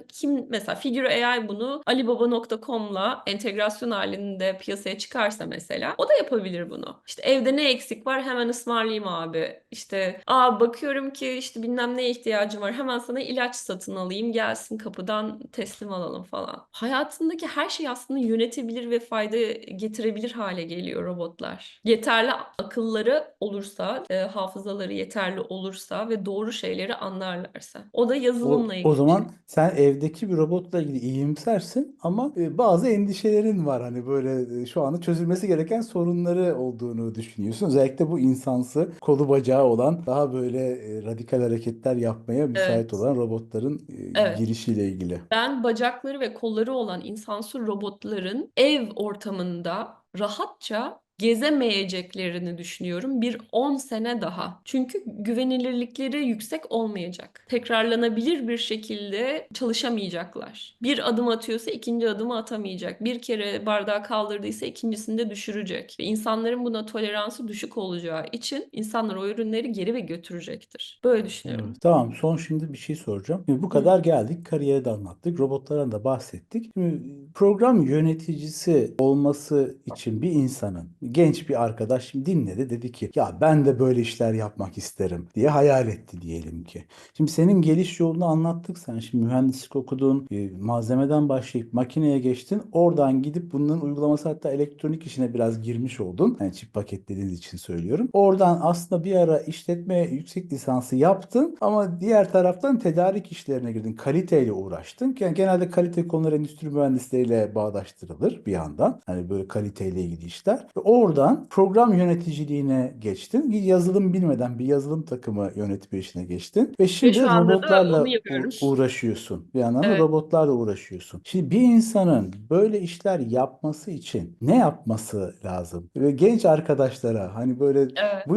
Kim mesela Figure AI bunu Alibaba.com'la entegrasyon halinde piyasaya çıkarsa mesela o da yapabilir bunu. İşte evde ne eksik var hemen ısmarlayayım abi. İşte bakıyorum ki işte bilmem neye ihtiyacım var. Hemen sana ilaç satın alayım gelsin kapıdan teslim alalım falan. Hayatındaki her şey aslında yönetebilir ve fayda getirebilir hale geliyor robotlar. Yeterli akılları olursa, hafızaları yeterli olursa ve doğru şeyleri anlarlarsa. O da yazılımla O ilgili bir şey. zaman sen evdeki bir robotla ilgili iyimsersin ama bazı endişelerin var. Hani böyle şu anda çözülmesi gereken sorunları olduğunu düşünüyorsun. Özellikle bu insansı, kolu bacağı olan, daha böyle radikal hareketler yapmaya müsait Evet. olan robotların Evet. girişiyle ilgili. Ben bacakları ve kolları olan insansız robotların ev ortamında rahatça gezemeyeceklerini düşünüyorum bir 10 sene daha. Çünkü güvenilirlikleri yüksek olmayacak. Tekrarlanabilir bir şekilde çalışamayacaklar. Bir adım atıyorsa ikinci adımı atamayacak. Bir kere bardağı kaldırdıysa ikincisinde düşürecek. Ve insanların buna toleransı düşük olacağı için insanlar o ürünleri geri ve götürecektir. Böyle Evet. düşünüyorum. Tamam, son şimdi bir şey soracağım. Şimdi bu Hı. kadar geldik, kariyeri de anlattık, robotlardan da bahsettik. Şimdi program yöneticisi olması için bir insanın, genç bir arkadaş şimdi dinledi, dedi ki ya ben de böyle işler yapmak isterim diye hayal etti diyelim ki. Şimdi senin geliş yolunu anlattık, sen şimdi mühendislik okudun, malzemeden başlayıp makineye geçtin, oradan gidip bunların uygulaması hatta elektronik işine biraz girmiş oldun. Yani çip paketlediğiniz için söylüyorum. Oradan aslında bir ara işletme yüksek lisansı yaptın ama diğer taraftan tedarik işlerine girdin. Kaliteyle uğraştın. Yani genelde kalite konuları endüstri mühendisleriyle bağdaştırılır bir yandan. Hani böyle kaliteyle ilgili işler. Ve Oradan program yöneticiliğine geçtin. Bir yazılım bilmeden bir yazılım takımı yönetme işine geçtin. Ve Ve şimdi şu anda da onu robotlarla yapıyoruz. uğraşıyorsun. Bir yandan da Evet, robotlarla uğraşıyorsun. Şimdi bir insanın böyle işler yapması için ne yapması lazım? Ve genç arkadaşlara hani böyle evet.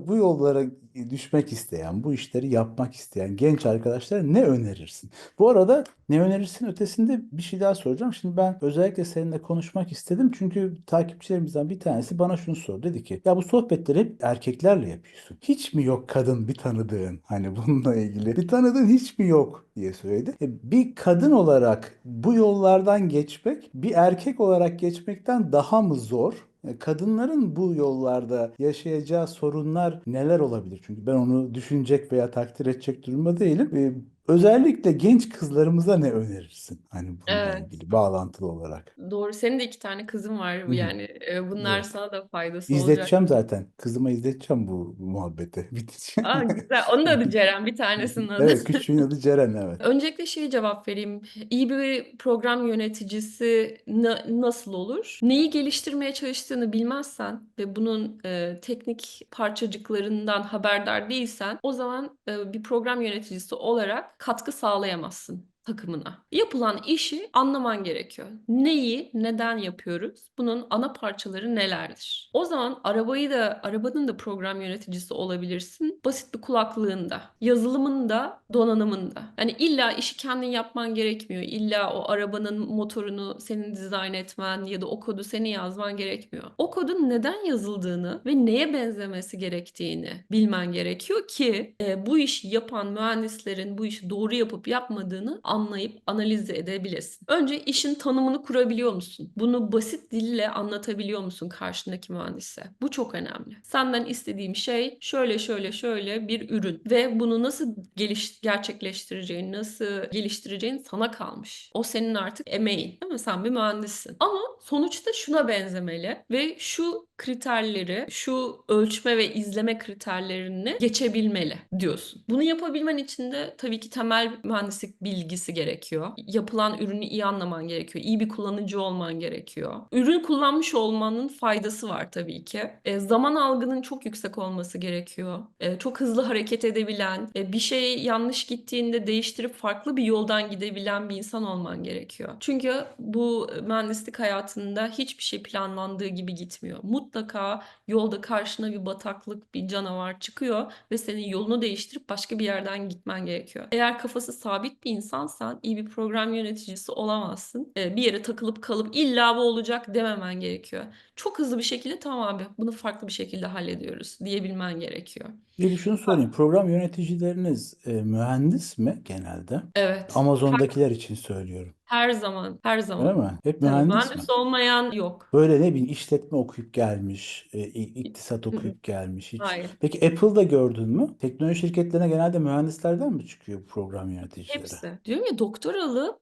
bu yollara düşmek isteyen, bu işleri yapmak isteyen genç arkadaşlara ne önerirsin? Bu arada ne önerirsin ötesinde bir şey daha soracağım. Şimdi ben özellikle seninle konuşmak istedim. Çünkü takipçilerimizden bir tanesi bana şunu sordu. Dedi ki ya bu sohbetleri hep erkeklerle yapıyorsun. Hiç mi yok kadın bir tanıdığın? Hani bununla ilgili. Bir tanıdığın hiç mi yok diye söyledi. Bir kadın olarak bu yollardan geçmek bir erkek olarak geçmekten daha mı zor? Kadınların bu yollarda yaşayacağı sorunlar neler olabilir? Çünkü ben onu düşünecek veya takdir edecek durumda değilim. Özellikle genç kızlarımıza ne önerirsin? Hani bununla Evet. ilgili bağlantılı olarak. Doğru. Senin de 2 tane kızın var. Hı hı, Yani, bunlar evet. sana da faydası olacak. İzleteceğim zaten. Kızıma izleteceğim bu muhabbeti. Bitince. A, güzel. Onun da adı Ceren, bir tanesinin adı. Evet, küçüğün adı Ceren, evet. Öncelikle şeye cevap vereyim. İyi bir program yöneticisi nasıl olur? Neyi geliştirmeye çalıştığını bilmezsen ve bunun teknik parçacıklarından haberdar değilsen, o zaman bir program yöneticisi olarak katkı sağlayamazsın takımına. Yapılan işi anlaman gerekiyor. Neyi, neden yapıyoruz? Bunun ana parçaları nelerdir? O zaman arabanın da program yöneticisi olabilirsin. Basit bir kulaklığında, yazılımında, donanımında. Yani illa işi kendin yapman gerekmiyor. İlla o arabanın motorunu senin dizayn etmen ya da o kodu senin yazman gerekmiyor. O kodun neden yazıldığını ve neye benzemesi gerektiğini bilmen gerekiyor ki bu işi yapan mühendislerin bu işi doğru yapıp yapmadığını anlayıp analiz edebilesin. Önce işin tanımını kurabiliyor musun? Bunu basit dille anlatabiliyor musun karşındaki mühendise? Bu çok önemli. Senden istediğim şey şöyle şöyle şöyle bir ürün ve bunu nasıl gerçekleştireceğin, nasıl geliştireceğin sana kalmış. O senin artık emeğin, değil mi? Sen bir mühendissin. Ama sonuçta şuna benzemeli ve şu kriterleri, şu ölçme ve izleme kriterlerini geçebilmeli diyorsun. Bunu yapabilmen için de tabii ki temel mühendislik bilgisi gerekiyor. Yapılan ürünü iyi anlaman gerekiyor. İyi bir kullanıcı olman gerekiyor. Ürün kullanmış olmanın faydası var tabii ki. Zaman algının çok yüksek olması gerekiyor. Çok hızlı hareket edebilen, bir şey yanlış gittiğinde değiştirip farklı bir yoldan gidebilen bir insan olman gerekiyor. Çünkü bu mühendislik hayatında hiçbir şey planlandığı gibi gitmiyor. Mutlaka yolda karşına bir bataklık, bir canavar çıkıyor ve senin yolunu değiştirip başka bir yerden gitmen gerekiyor. Eğer kafası sabit bir insansan iyi bir program yöneticisi olamazsın. Bir yere takılıp kalıp illa bu olacak dememen gerekiyor. Çok hızlı bir şekilde tamam abi bunu farklı bir şekilde hallediyoruz diyebilmen gerekiyor. Bir şunu sorayım. Program yöneticileriniz mühendis mi genelde? Evet. Amazon'dakiler için söylüyorum. Her zaman, her Öyle zaman. mi? Hep Tabii mühendis mi? mühendis olmayan yok. Böyle ne bileyim işletme okuyup gelmiş, iktisat Hı hı. okuyup gelmiş hiç. Hayır. Peki Apple'da gördün mü? Teknoloji şirketlerine genelde mühendislerden mi çıkıyor bu program yöneticileri? Hepsi. Diyorum ya doktoralı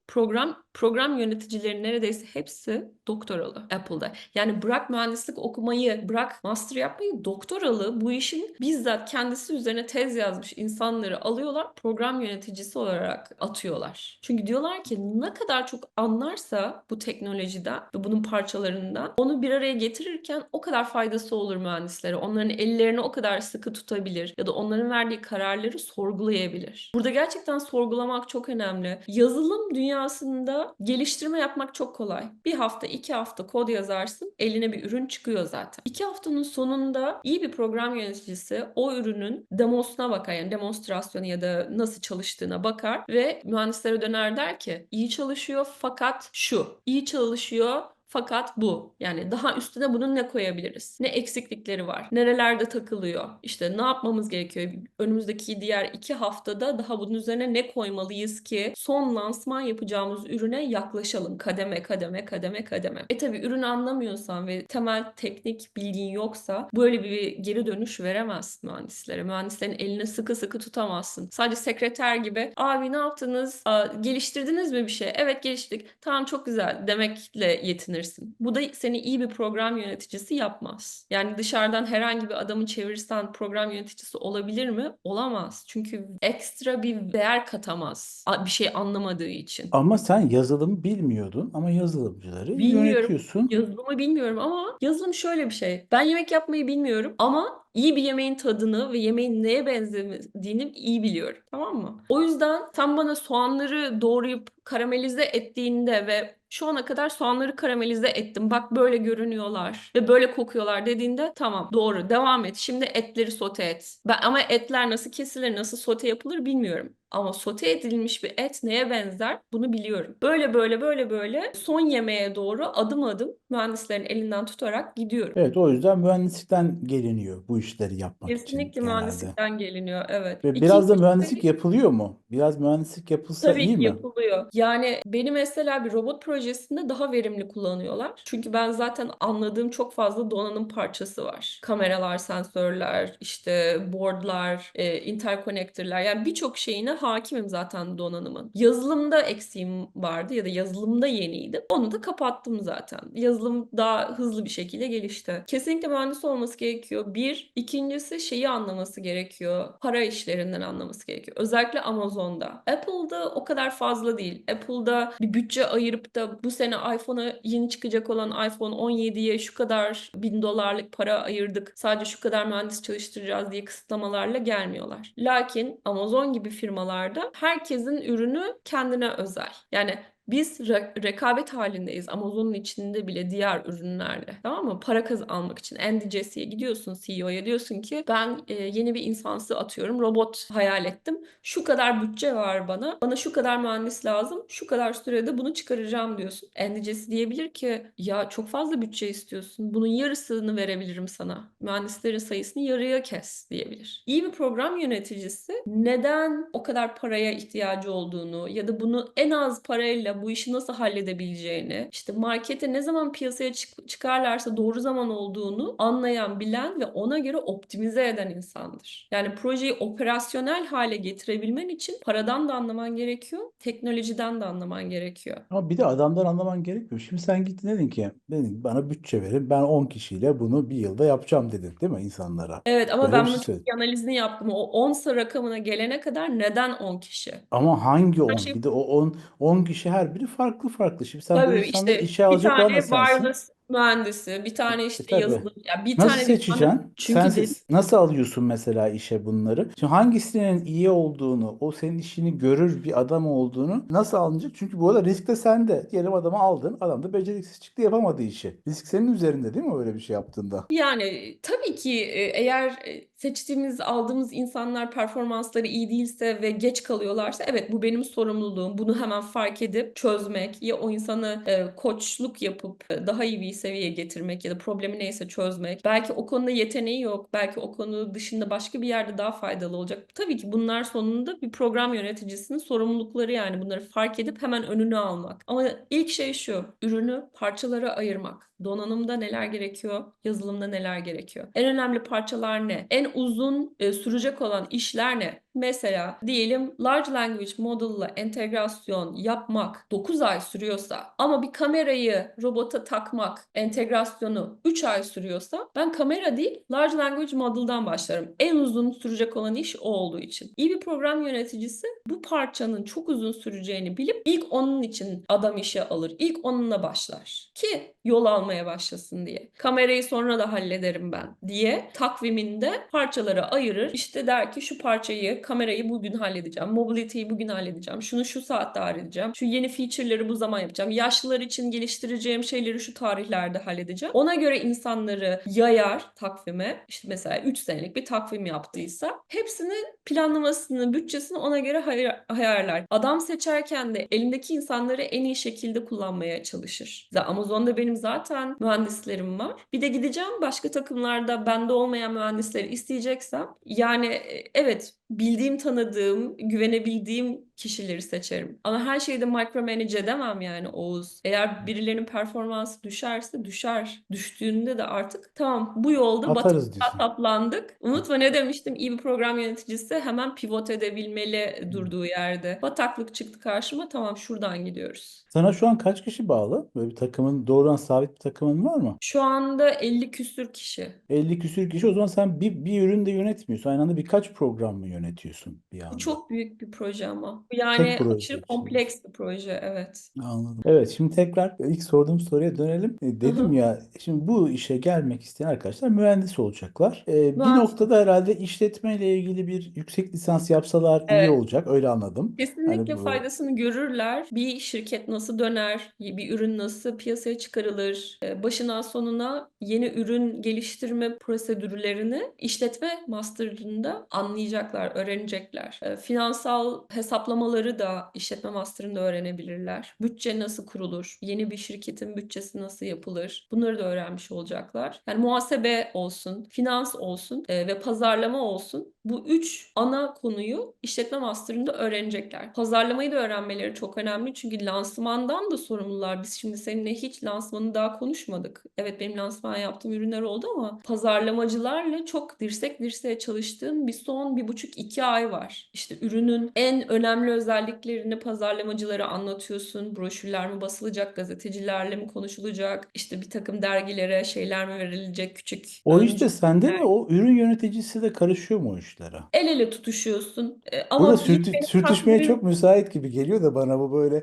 program yöneticilerin neredeyse hepsi doktoralı Apple'da. Yani bırak mühendislik okumayı, bırak master yapmayı, doktoralı bu işin bizzat kendisi üzerine tez yazmış insanları alıyorlar, program yöneticisi olarak atıyorlar. Çünkü diyorlar ki ne kadar çok anlarsa bu teknolojiden ve bunun parçalarından onu bir araya getirirken o kadar faydası olur mühendislere. Onların ellerini o kadar sıkı tutabilir ya da onların verdiği kararları sorgulayabilir. Burada gerçekten sorgulamak çok önemli. Yazılım dünyasında geliştirme yapmak çok kolay. Bir hafta, 2 hafta kod yazarsın, eline bir ürün çıkıyor zaten. 2 haftanın sonunda iyi bir program yöneticisi o ürünün demosuna bakar, yani demonstrasyonu ya da nasıl çalıştığına bakar ve mühendislere döner der ki iyi çalışıyor fakat şu, iyi çalışıyor fakat bu. Yani daha üstüne bunun ne koyabiliriz? Ne eksiklikleri var? Nerelerde takılıyor? İşte ne yapmamız gerekiyor? Önümüzdeki diğer 2 haftada daha bunun üzerine ne koymalıyız ki son lansman yapacağımız ürüne yaklaşalım. Kademe kademe kademe kademe. Tabii ürünü anlamıyorsan ve temel teknik bilgin yoksa böyle bir geri dönüş veremezsin mühendislere. Mühendislerin elini sıkı sıkı tutamazsın. Sadece sekreter gibi abi ne yaptınız? Geliştirdiniz mi bir şey? Evet geliştirdik. Tamam çok güzel demekle yetinirsin. öğrenirsin. Bu da seni iyi bir program yöneticisi yapmaz. Yani dışarıdan herhangi bir adamı çevirsen program yöneticisi olabilir mi? Olamaz. Çünkü ekstra bir değer katamaz. Bir şey anlamadığı için. Ama sen yazılım bilmiyordun ama yazılımcıları Bilmiyorum. yönetiyorsun. Yazılımı bilmiyorum ama yazılım şöyle bir şey. Ben yemek yapmayı bilmiyorum ama iyi bir yemeğin tadını ve yemeğin neye benzediğini iyi biliyorum. Tamam mı? O yüzden sen bana soğanları doğrayıp karamelize ettiğinde ve şu ana kadar soğanları karamelize ettim. Bak böyle görünüyorlar ve böyle kokuyorlar dediğinde tamam doğru devam et. Şimdi etleri sote et. Ama etler nasıl kesilir, nasıl sote yapılır bilmiyorum. Ama sote edilmiş bir et neye benzer bunu biliyorum. Böyle böyle böyle böyle son yemeğe doğru adım adım mühendislerin elinden tutarak gidiyorum. Evet, o yüzden mühendislikten geliniyor bu işleri yapmak için Kesinlikle genelde. mühendislikten geliniyor. Evet. Ve biraz da İkinci mühendislik şey yapılıyor mu? Biraz mühendislik yapılsa tabii iyi ki mi? yapılıyor. Yani beni mesela bir robot projesinde daha verimli kullanıyorlar. Çünkü ben zaten anladığım çok fazla donanım parçası var. Kameralar, sensörler, işte boardlar, interconnector'lar. Yani birçok şeyine hakimim zaten donanımın. Yazılımda eksiğim vardı ya da yazılımda yeniydim. Onu da kapattım zaten. Yazılım daha hızlı bir şekilde gelişti. Kesinlikle mühendis olması gerekiyor. Bir. İkincisi şeyi anlaması gerekiyor. Para işlerinden anlaması gerekiyor. Özellikle Amazon'da. Apple'da o kadar fazla değil. Apple'da bir bütçe ayırıp da bu sene iPhone'a yeni çıkacak olan iPhone 17'ye şu kadar $1000 para ayırdık. Sadece şu kadar mühendis çalıştıracağız diye kısıtlamalarla gelmiyorlar. Lakin Amazon gibi firmalarda herkesin ürünü kendine özel. Yani biz rekabet halindeyiz Amazon'un içinde bile diğer ürünlerle. Tamam mı? Para almak için NDC'ye gidiyorsun CEO'ya diyorsun ki ben yeni bir insansı atıyorum robot hayal ettim. Şu kadar bütçe var bana. Bana şu kadar mühendis lazım. Şu kadar sürede bunu çıkaracağım diyorsun. NDC'si diyebilir ki ya çok fazla bütçe istiyorsun. Bunun yarısını verebilirim sana. Mühendislerin sayısını yarıya kes diyebilir. İyi bir program yöneticisi neden o kadar paraya ihtiyacı olduğunu ya da bunu en az parayla bu işi nasıl halledebileceğini, işte markete ne zaman piyasaya çıkarlarsa doğru zaman olduğunu anlayan, bilen ve ona göre optimize eden insandır. Yani projeyi operasyonel hale getirebilmen için paradan da anlaman gerekiyor, teknolojiden de anlaman gerekiyor. Ama bir de adamdan anlaman gerekmiyor. Şimdi sen gittin dedin ki bana bütçe verin, ben 10 kişiyle bunu bir yılda yapacağım dedin değil mi insanlara? Evet ama Böyle ben bir bunun şey çok söyledin. iyi analizini yaptım. O 10 sıra rakamına gelene kadar neden 10 kişi? Ama hangi Her 10? şey Bir de o 10 kişi her biri farklı farklı. Şimdi sen bu tabii insanları işte işe bir alacak olan da tane sensin. wireless mühendisi, bir tane işte Tabii. yazılım, ya bir Nasıl tane değil seçeceksin? çünkü Nasıl alıyorsun mesela işe bunları? Şimdi hangisinin iyi olduğunu, o senin işini görür bir adam olduğunu nasıl alınacak? Çünkü bu arada risk de sende. Diyelim adamı aldın, adam da beceriksiz çıktı, yapamadığı işi. Risk senin üzerinde değil mi öyle bir şey yaptığında? yani tabii ki eğer seçtiğimiz, aldığımız insanlar performansları iyi değilse ve geç kalıyorlarsa evet bu benim sorumluluğum. Bunu hemen fark edip çözmek ya o insanı koçluk yapıp daha iyi bir seviyeye getirmek ya da problemi neyse çözmek. Belki o konuda yeteneği yok. Belki o konu dışında başka bir yerde daha faydalı olacak. Tabii ki bunlar sonunda bir program yöneticisinin sorumlulukları yani bunları fark edip hemen önünü almak. Ama ilk şey şu, ürünü parçalara ayırmak. Donanımda neler gerekiyor, yazılımda neler gerekiyor? En önemli parçalar ne? En uzun sürecek olan işler ne? Mesela diyelim Large Language Model ile entegrasyon yapmak 9 ay sürüyorsa ama bir kamerayı robota takmak entegrasyonu 3 ay sürüyorsa ben kamera değil Large Language Model'dan başlarım. En uzun sürecek olan iş o olduğu için. İyi bir program yöneticisi bu parçanın çok uzun süreceğini bilip ilk onun için adam işe alır. İlk onunla başlar ki yol almaya başlasın diye. Kamerayı sonra da hallederim ben diye takviminde parçalara ayırır. İşte der ki şu parçayı, kamerayı bugün halledeceğim. Mobility'yi bugün halledeceğim. Şunu şu saatte halledeceğim. Şu yeni feature'ları bu zaman yapacağım. Yaşlılar için geliştireceğim şeyleri şu tarihlerde halledeceğim. Ona göre insanları yayar takvime. İşte mesela 3 senelik bir takvim yaptıysa hepsini planlamasını, bütçesini ona göre ayarlar. Adam seçerken de elindeki insanları en iyi şekilde kullanmaya çalışır. Amazon'da benim zaten mühendislerim var. Bir de gideceğim başka takımlarda bende olmayan mühendisleri isteyeceksem yani evet bildiğim, tanıdığım, güvenebildiğim kişileri seçerim. Ama her şeyi de micromanage edemem yani Oğuz. Eğer birilerinin performansı düşerse düşer. Düştüğünde de artık tamam, bu yolda Atarız diyorsun. saplandık. Unutma ne demiştim? İyi bir program yöneticisi hemen pivot edebilmeli durduğu yerde. Bataklık çıktı karşıma, tamam şuradan gidiyoruz. Sana şu an kaç kişi bağlı? Böyle bir takımın, doğrudan sabit bir takımın var mı? Şu anda 50 küsür kişi. 50 küsür kişi, o zaman sen bir ürün de yönetmiyorsun. Aynı anda birkaç program mı yönetiyorsun bir Bu anda? çok büyük bir proje ama. Tek Yani proje aşırı için. kompleks bir proje, evet. Anladım. Evet, şimdi tekrar ilk sorduğum soruya dönelim. Hı Dedim hı. ya, şimdi bu işe gelmek isteyen arkadaşlar mühendis olacaklar. Bir Mühendis. noktada herhalde işletmeyle ilgili bir yüksek lisans yapsalar iyi Evet. olacak. Öyle anladım. Hani Kesinlikle bu faydasını görürler. Bir şirket nasıl döner, bir ürün nasıl piyasaya çıkarılır, başından sonuna yeni ürün geliştirme prosedürlerini işletme master'ında anlayacaklar, öğrenecekler. Finansal hesaplamaları da işletme master'ında öğrenebilirler. Bütçe nasıl kurulur, yeni bir şirketin bütçesi nasıl yapılır, bunları da öğrenmiş olacaklar. Yani muhasebe olsun, finans olsun ve pazarlama olsun. Bu üç ana konuyu işletme master'ında öğrenecekler. Pazarlamayı da öğrenmeleri çok önemli çünkü lansmandan da sorumlular. Biz şimdi seninle hiç lansmanı daha konuşmadık. Evet, benim lansman yaptığım ürünler oldu ama pazarlamacılarla çok dirsek dirseğe çalıştığım bir son 1,5-2 ay var. İşte ürünün en önemli özelliklerini pazarlamacılara anlatıyorsun. Broşürler mi basılacak, gazetecilerle mi konuşulacak, işte bir takım dergilere şeyler mi verilecek, küçük o işte sende mi? O ürün yöneticisi de karışıyor mu o işlere? el ele tutuşuyorsun. Burada Ama yine benim sürtüşmeye çok takvimim müsait gibi geliyor da bana bu böyle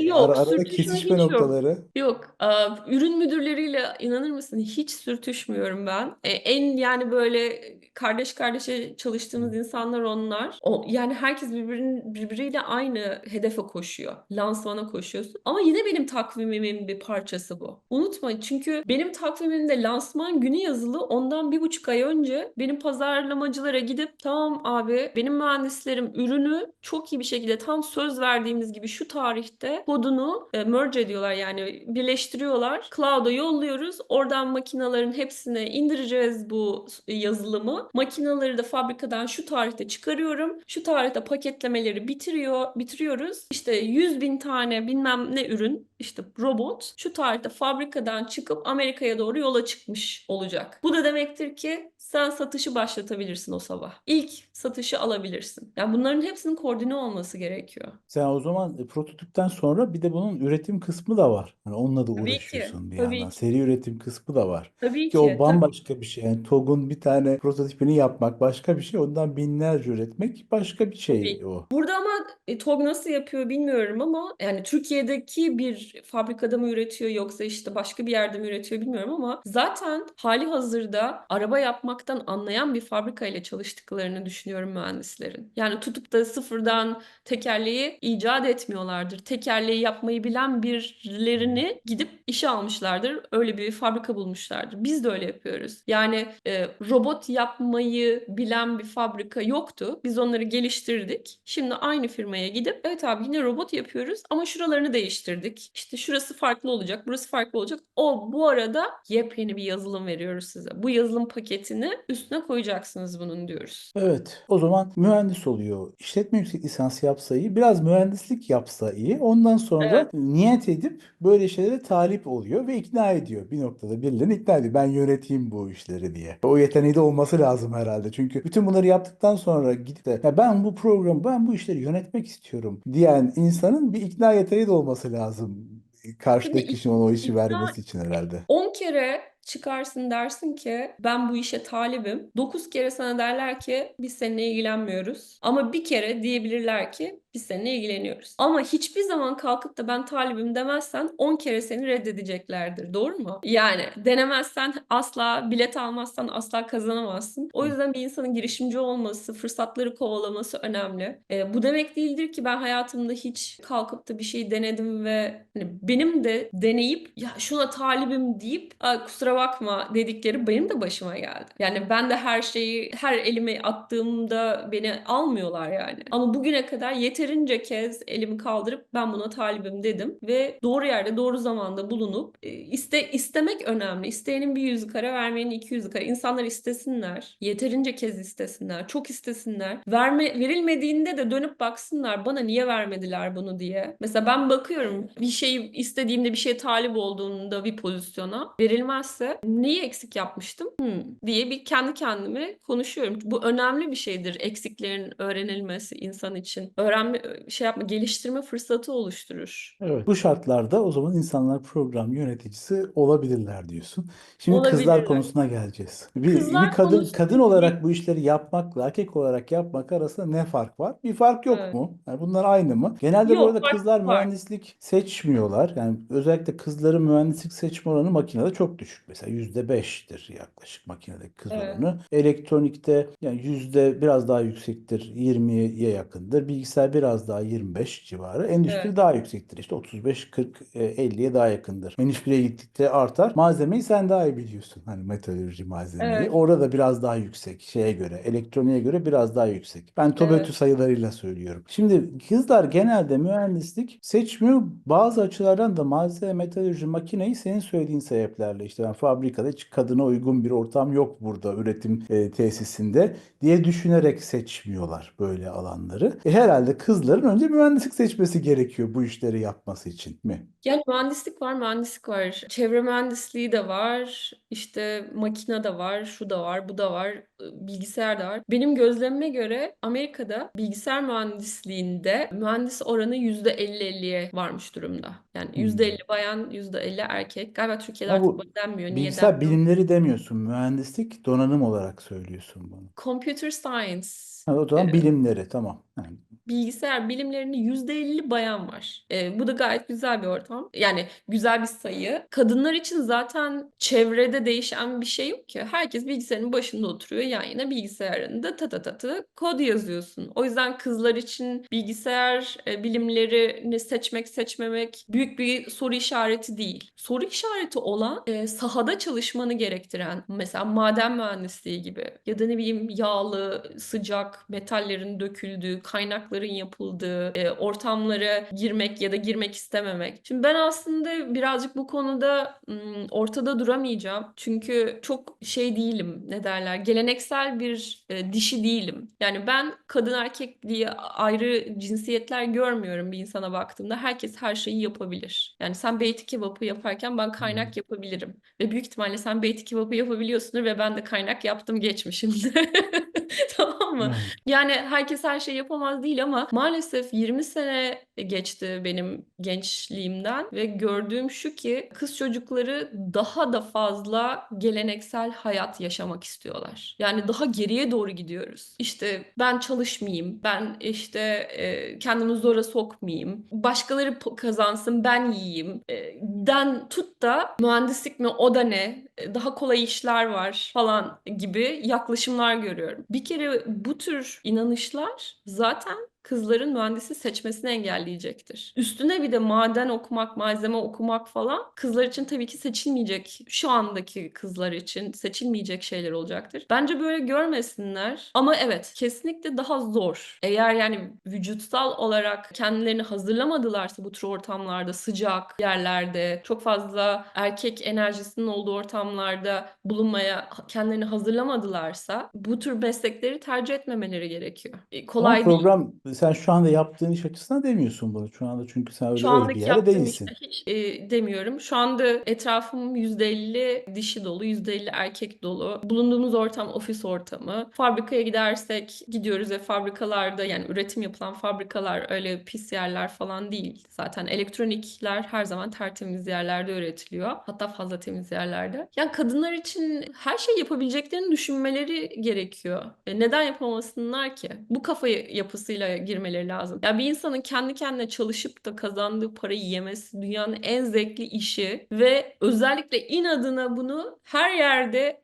yok. arada Sürtüşme kesişme hiç yok. noktaları. Yok. Ürün müdürleriyle inanır mısın hiç sürtüşmüyorum ben. En yani böyle kardeş kardeşe çalıştığımız insanlar onlar. Yani herkes birbiriyle aynı hedefe koşuyor. Lansmana koşuyorsun. Ama yine benim takvimimin bir parçası bu. Unutma, çünkü benim takvimimde lansman günü yazılı. Ondan 1,5 ay önce benim pazarlamacılara gidip tamam abi, benim mühendislerim ürünü çok iyi bir şekilde tam söz verdiğimiz gibi şu tarihte kodunu merge ediyorlar, yani birleştiriyorlar. Cloud'a yolluyoruz. Oradan makinelerin hepsine indireceğiz bu yazılımı. Makineleri de fabrikadan şu tarihte çıkarıyorum. Şu tarihte paketlemeleri bitiriyoruz. İşte 100.000 tane bilmem ne ürün, işte robot şu tarihte fabrikadan çıkıp Amerika'ya doğru yola çıkmış olacak. Bu da demektir ki sen satışı başlatabilirsin o sabah. İlk satışı alabilirsin. Yani bunların hepsinin koordine olması gerekiyor. Sen o zaman prototipten sonra bir de bunun üretim kısmı da var. Hani onunla da Tabii ki. uğraşıyorsun bir yandan. Tabii ki. Seri üretim kısmı da var. Tabii Ki o ki. Tabii. bambaşka bir şey. Yani TOG'un bir tane prototipini yapmak başka bir şey. Ondan binlerce üretmek başka bir şey Tabii. o. Burada ama TOG nasıl yapıyor bilmiyorum ama yani Türkiye'deki bir fabrikada mı üretiyor yoksa işte başka bir yerde mi üretiyor bilmiyorum ama zaten hali hazırda araba yapmaktan anlayan bir fabrika ile çalıştıklarını düşünüyorum mühendislerin. Yani tutup da sıfırdan tekerleği icat etmiyorlardır. Tekerleği yapmayı bilen birilerini gidip işe almışlardır. Öyle bir fabrika bulmuşlardır. Biz de öyle yapıyoruz. Yani robot yapmayı bilen bir fabrika yoktu. Biz onları geliştirdik. Şimdi aynı firmaya gidip evet abi yine robot yapıyoruz ama şuralarını değiştirdik. İşte şurası farklı olacak, burası farklı olacak. Bu arada yepyeni bir yazılım veriyoruz size. Bu yazılım paketini üstüne koyacaksınız bunun diyoruz. Evet. O zaman mühendis oluyor. İşletme yüksek lisansı yapsa iyi. Biraz mühendislik yapsa iyi. Ondan Evet. sonra niyet edip böyle şeylere talip oluyor ve ikna ediyor. Bir noktada birilerini ikna ediyor. Ben yöneteyim bu işleri diye. O yeteneği de olması lazım herhalde. Çünkü bütün bunları yaptıktan sonra gidip de ya ben bu programı, ben bu işleri yönetmek istiyorum diyen insanın bir ikna yeteneği de olması lazım. Tabii Karşıdaki kişinin ona o işi ikna vermesi için herhalde. 10 kere çıkarsın dersin ki ben bu işe talibim. 9 kere sana derler ki biz seninle ilgilenmiyoruz. Ama bir kere diyebilirler ki biz seninle ilgileniyoruz. Ama hiçbir zaman kalkıp da ben talibim demezsen 10 kere seni reddedeceklerdir. Doğru mu? Yani denemezsen asla, bilet almazsan asla kazanamazsın. O yüzden bir insanın girişimci olması, fırsatları kovalaması önemli. Bu demek değildir ki ben hayatımda hiç kalkıp da bir şey denedim ve hani benim de deneyip ya şuna talibim deyip kusura bakma dedikleri benim de başıma geldi. Yani ben de her şeyi her elime attığımda beni almıyorlar yani. Ama bugüne kadar yeterince kez elimi kaldırıp ben buna talibim dedim ve doğru yerde doğru zamanda bulunup istemek önemli. İsteyenin bir yüzü kara, vermeyenin iki yüzü kara. İnsanlar istesinler, yeterince kez istesinler, çok istesinler. Verilmediğinde de dönüp baksınlar bana niye vermediler bunu diye. Mesela ben bakıyorum bir şey istediğimde, bir şeye talip olduğunda bir pozisyona verilmezse neyi eksik yapmıştım diye bir kendi kendime konuşuyorum. Bu önemli bir şeydir, eksiklerin öğrenilmesi insan için. Öğrenme, geliştirme fırsatı oluşturur. Evet. Bu şartlarda o zaman insanlar program yöneticisi olabilirler diyorsun. Şimdi kızlar Olabilirler. konusuna geleceğiz. Bir Kızlar kadın konusu olarak bu işleri yapmakla erkek olarak yapmak arasında ne fark var? Bir fark yok evet. mu? Yani bunlar aynı mı? Genelde bu Yok, arada fark kızlar var. mühendislik seçmiyorlar. Yani özellikle kızların mühendislik seçme oranı makinede çok düşük. Mesela %5'tir yaklaşık makinedeki kız Evet, oranı. Elektronikte yani yüzde biraz daha yüksektir. 20'ye yakındır. Bilgisayar biraz daha 25 civarı. evet, Endüstri daha yüksektir. İşte 35, 40, 50'ye daha yakındır. Endüstriye gittikçe artar. Malzemeyi sen daha iyi biliyorsun. Hani metalürji malzemeyi. evet, Orada da biraz daha yüksek şeye göre. Elektroniğe göre biraz daha yüksek. Ben TOBÖTÜ evet. sayılarıyla söylüyorum. Şimdi kızlar genelde mühendislik seçmiyor. Bazı açılardan da malzeme, metalürji, makineyi senin söylediğin sebeplerle işte ben fabrikada hiç kadına uygun bir ortam yok burada üretim tesisinde diye düşünerek seçmiyorlar böyle alanları. Herhalde kızların önce mühendislik seçmesi gerekiyor bu işleri yapması için mi? Yani mühendislik var, mühendislik var. Çevre mühendisliği de var. İşte makine de var, şu da var, bu da var, bilgisayar da var. Benim gözlemime göre Amerika'da bilgisayar mühendisliğinde mühendis oranı %50-50'ye varmış durumda. Yani %50 Hmm. bayan, %50 erkek. Galiba Türkiye'de Ama artık bu böyle denmiyor. Niye bilgisayar denmiyor? bilimleri demiyorsun. Mühendislik donanım olarak söylüyorsun bunu. Computer science. Ha, o zaman bilimleri tamam. Yani, Bilgisayar bilimlerinde %50 bayan var. Bu da gayet güzel bir ortam. Yani güzel bir sayı. Kadınlar için zaten çevrede değişen bir şey yok ki. Herkes bilgisayarın başında oturuyor. Yan yana bilgisayarında ta kod yazıyorsun. O yüzden kızlar için bilgisayar bilimlerini seçmek seçmemek büyük bir soru işareti değil. Soru işareti olan sahada çalışmanı gerektiren mesela maden mühendisliği gibi ya da ne bileyim yağlı, sıcak, metallerin döküldüğü, kaynakların yapıldığı ortamlara girmek ya da girmek istememek. Şimdi ben aslında birazcık bu konuda ortada duramayacağım. Çünkü çok şey değilim, ne derler, geleneksel bir dişi değilim. Yani ben kadın erkek diye ayrı cinsiyetler görmüyorum bir insana baktığımda. Herkes her şeyi yapabilir. Yani sen beyti kebabı yaparken ben hmm, kaynak yapabilirim. Ve büyük ihtimalle sen beyti kebabı yapabiliyorsundur ve ben de kaynak yaptım geçmişimde. Tamam mı? evet. Yani herkes her şeyi yapamaz değil ama maalesef 20 sene geçti benim gençliğimden ve gördüğüm şu ki kız çocukları daha da fazla geleneksel hayat yaşamak istiyorlar. Yani daha geriye doğru gidiyoruz. İşte ben çalışmayayım, ben işte kendimi zora sokmayayım, başkaları kazansın ben yiyeyim. Den tut da mühendislik mi o da ne? Daha kolay işler var falan gibi yaklaşımlar görüyorum. Bir kere bu tür inanışlar zaten kızların mühendisi seçmesini engelleyecektir. Üstüne bir de maden okumak, malzeme okumak falan kızlar için tabii ki seçilmeyecek, şu andaki kızlar için seçilmeyecek şeyler olacaktır. Bence böyle görmesinler. Ama evet, kesinlikle daha zor. Eğer yani vücutsal olarak kendilerini hazırlamadılarsa bu tür ortamlarda, sıcak yerlerde, çok fazla erkek enerjisinin olduğu ortamlarda bulunmaya kendilerini hazırlamadılarsa bu tür meslekleri tercih etmemeleri gerekiyor. Ama Kolay değil. program sen şu anda yaptığın iş açısından demiyorsun bunu. Şu anda çünkü sen Şu öyle bir andaki yerde yaptığım işte değilsin. hiç demiyorum. Şu anda etrafım %50 dişi dolu, %50 erkek dolu. Bulunduğumuz ortam ofis ortamı. Fabrikaya gidersek gidiyoruz ve fabrikalarda yani üretim yapılan fabrikalar öyle pis yerler falan değil. Zaten elektronikler her zaman tertemiz yerlerde üretiliyor. Hatta fazla temiz yerlerde. Yani kadınlar için her şey yapabileceklerini düşünmeleri gerekiyor. Neden yapamasınlar ki? Bu kafa yapısıyla girmeleri lazım. Ya bir insanın kendi kendine çalışıp da kazandığı parayı yemesi dünyanın en zevkli işi ve özellikle inadına bunu her yerde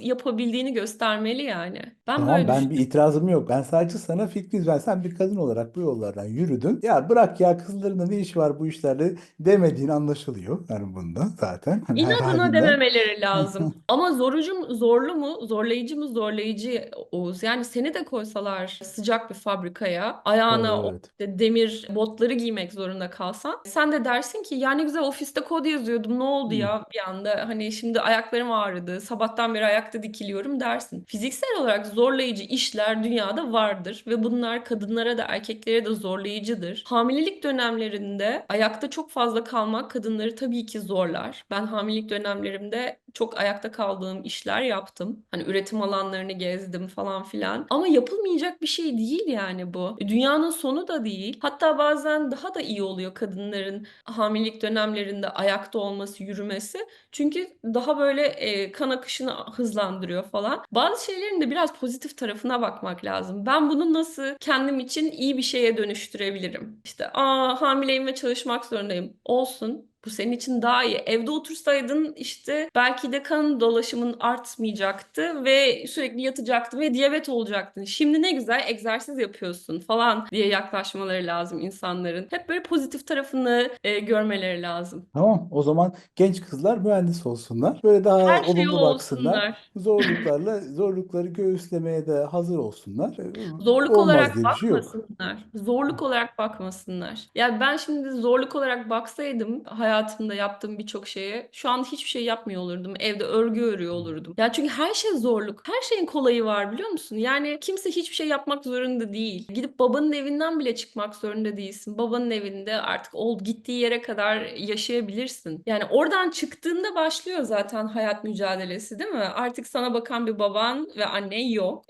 yapabildiğini göstermeli yani. Ben Tamam böyle ben bir düşünüyorum. itirazım yok. Ben sadece sana fikri ben sen bir kadın olarak bu yollardan yürüdün. Ya bırak ya kızların da ne işi var bu işlerle demediğin anlaşılıyor. Yani bunda zaten hani her İnadına halinden. dememeleri lazım. Ama zorlu mu, zorlayıcı mı, zorlayıcı Oğuz. Yani seni de koysalar sıcak bir fabrikaya ayağına Doğru, o evet. işte demir botları giymek zorunda kalsan sen de dersin ki ya ne güzel ofiste kod yazıyordum ne oldu Hı. ya bir anda hani şimdi ayaklarım ağrıdı sabahtan beri ayakta dikiliyorum dersin. Fiziksel olarak zorlayıcı işler dünyada vardır ve bunlar kadınlara da erkeklere de zorlayıcıdır. Hamilelik dönemlerinde ayakta çok fazla kalmak kadınları tabii ki zorlar. Ben hamilelik dönemlerimde çok ayakta kaldığım işler yaptım. Hani üretim alanlarını gezdim falan filan. Ama yapılmayacak bir şey değil yani bu. Dünyanın sonu da değil. Hatta bazen daha da iyi oluyor kadınların hamilelik dönemlerinde ayakta olması, yürümesi. Çünkü daha böyle kan akışını hızlandırıyor falan. Bazı şeylerin de biraz pozitif tarafına bakmak lazım. Ben bunu nasıl kendim için iyi bir şeye dönüştürebilirim? İşte hamileyim ve çalışmak zorundayım. Olsun. Bu senin için daha iyi. Evde otursaydın işte belki de kan dolaşımın artmayacaktı ve sürekli yatacaktın ve diyabet olacaktın. Şimdi ne güzel egzersiz yapıyorsun falan diye yaklaşmaları lazım insanların. Hep böyle pozitif tarafını görmeleri lazım. Tamam, o zaman genç kızlar mühendis olsunlar. Böyle daha Her şey olumlu baksınlar. olsunlar. Zorlukları göğüslemeye de hazır olsunlar. Zorluk Olmaz olarak diye bir şey yok. bakmasınlar. Zorluk olarak bakmasınlar. Yani ben şimdi zorluk olarak baksaydım hayatımda yaptığım birçok şeye şu an hiçbir şey yapmıyor olurdum. Evde örgü örüyor olurdum. Ya çünkü her şey zorluk. Her şeyin kolayı var biliyor musun? Yani kimse hiçbir şey yapmak zorunda değil. Gidip babanın evinden bile çıkmak zorunda değilsin. Babanın evinde artık gittiği yere kadar yaşayabilirsin. Yani oradan çıktığında başlıyor zaten hayat mücadelesi değil mi? Artık sana bakan bir baban ve annen yok.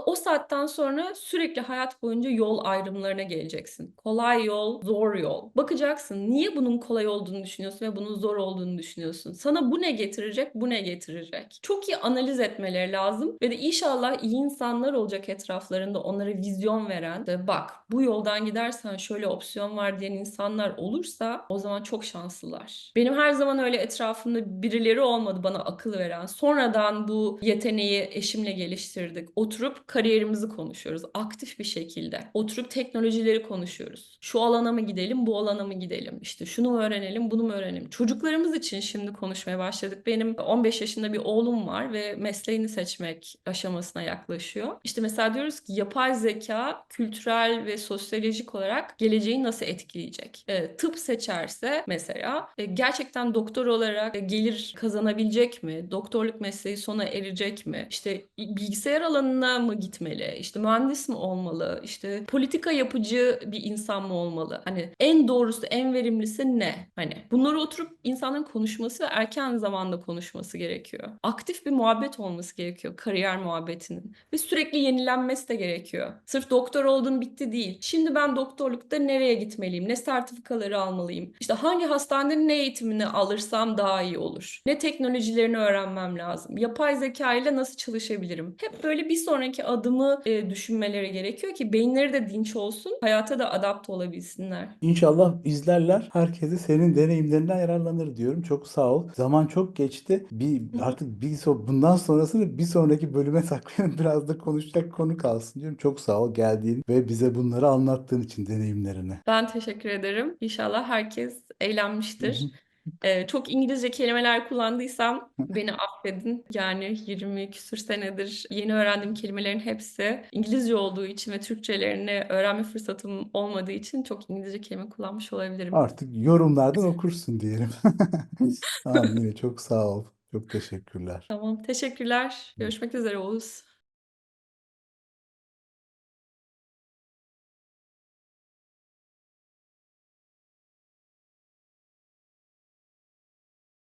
O saatten sonra sürekli hayat boyunca yol ayrımlarına geleceksin. Kolay yol, zor yol. Bakacaksın niye bunun kolay olduğunu düşünüyorsun ve bunun zor olduğunu düşünüyorsun. Sana bu ne getirecek, bu ne getirecek. Çok iyi analiz etmeleri lazım ve de inşallah iyi insanlar olacak etraflarında onlara vizyon veren de bak bu yoldan gidersen şöyle opsiyon var diyen insanlar olursa o zaman çok şanslılar. Benim her zaman öyle etrafımda birileri olmadı bana akıl veren. Sonradan bu yeteneği eşimle geliştirdik. Oturup kariyerimizi konuşuyoruz aktif bir şekilde. Oturup teknolojileri konuşuyoruz. Şu alana mı gidelim, bu alana mı gidelim? İşte şunu mu öğrenelim, bunu mu öğrenelim? Çocuklarımız için şimdi konuşmaya başladık. Benim 15 yaşında bir oğlum var ve mesleğini seçmek aşamasına yaklaşıyor. İşte mesela diyoruz ki yapay zeka kültürel ve sosyolojik olarak geleceği nasıl etkileyecek? Tıp seçerse mesela gerçekten doktor olarak gelir kazanabilecek mi? Doktorluk mesleği sona erecek mi? İşte bilgisayar alanına mı gitmeli? İşte mühendis mi olmalı? İşte politika yapıcı bir insan mı olmalı? Hani en doğrusu, en verimlisi ne? Hani bunları oturup insanların konuşması ve erken zamanda konuşması gerekiyor. Aktif bir muhabbet olması gerekiyor kariyer muhabbetinin ve sürekli yenilenmesi de gerekiyor. Sırf doktor oldun bitti değil. Şimdi ben doktorlukta nereye gitmeliyim? Ne sertifikaları almalıyım? İşte hangi hastanenin ne eğitimini alırsam daha iyi olur? Ne teknolojilerini öğrenmem lazım? Yapay zeka ile nasıl çalışabilirim? Hep böyle bir sonraki adımı düşünmeleri gerekiyor ki beyinleri de dinç olsun, hayata da adapte olabilsinler. İnşallah izlerler. Herkese senin deneyimlerinden yararlanır diyorum. Çok sağ ol. Zaman çok geçti. Bundan sonrasını bir sonraki bölüme saklayalım. Biraz da konuşacak konu kalsın diyorum. Çok sağ ol geldiğin ve bize bunları anlattığın için deneyimlerini. Ben teşekkür ederim. İnşallah herkes Hı hı. eğlenmiştir. Çok İngilizce kelimeler kullandıysam beni affedin. Yani 20 küsür senedir yeni öğrendiğim kelimelerin hepsi İngilizce olduğu için ve Türkçelerini öğrenme fırsatım olmadığı için çok İngilizce kelime kullanmış olabilirim. Artık yorumlardan okursun diyelim. Tamam, yine çok sağ ol. Çok teşekkürler. Tamam, teşekkürler. Görüşmek üzere Oğuz.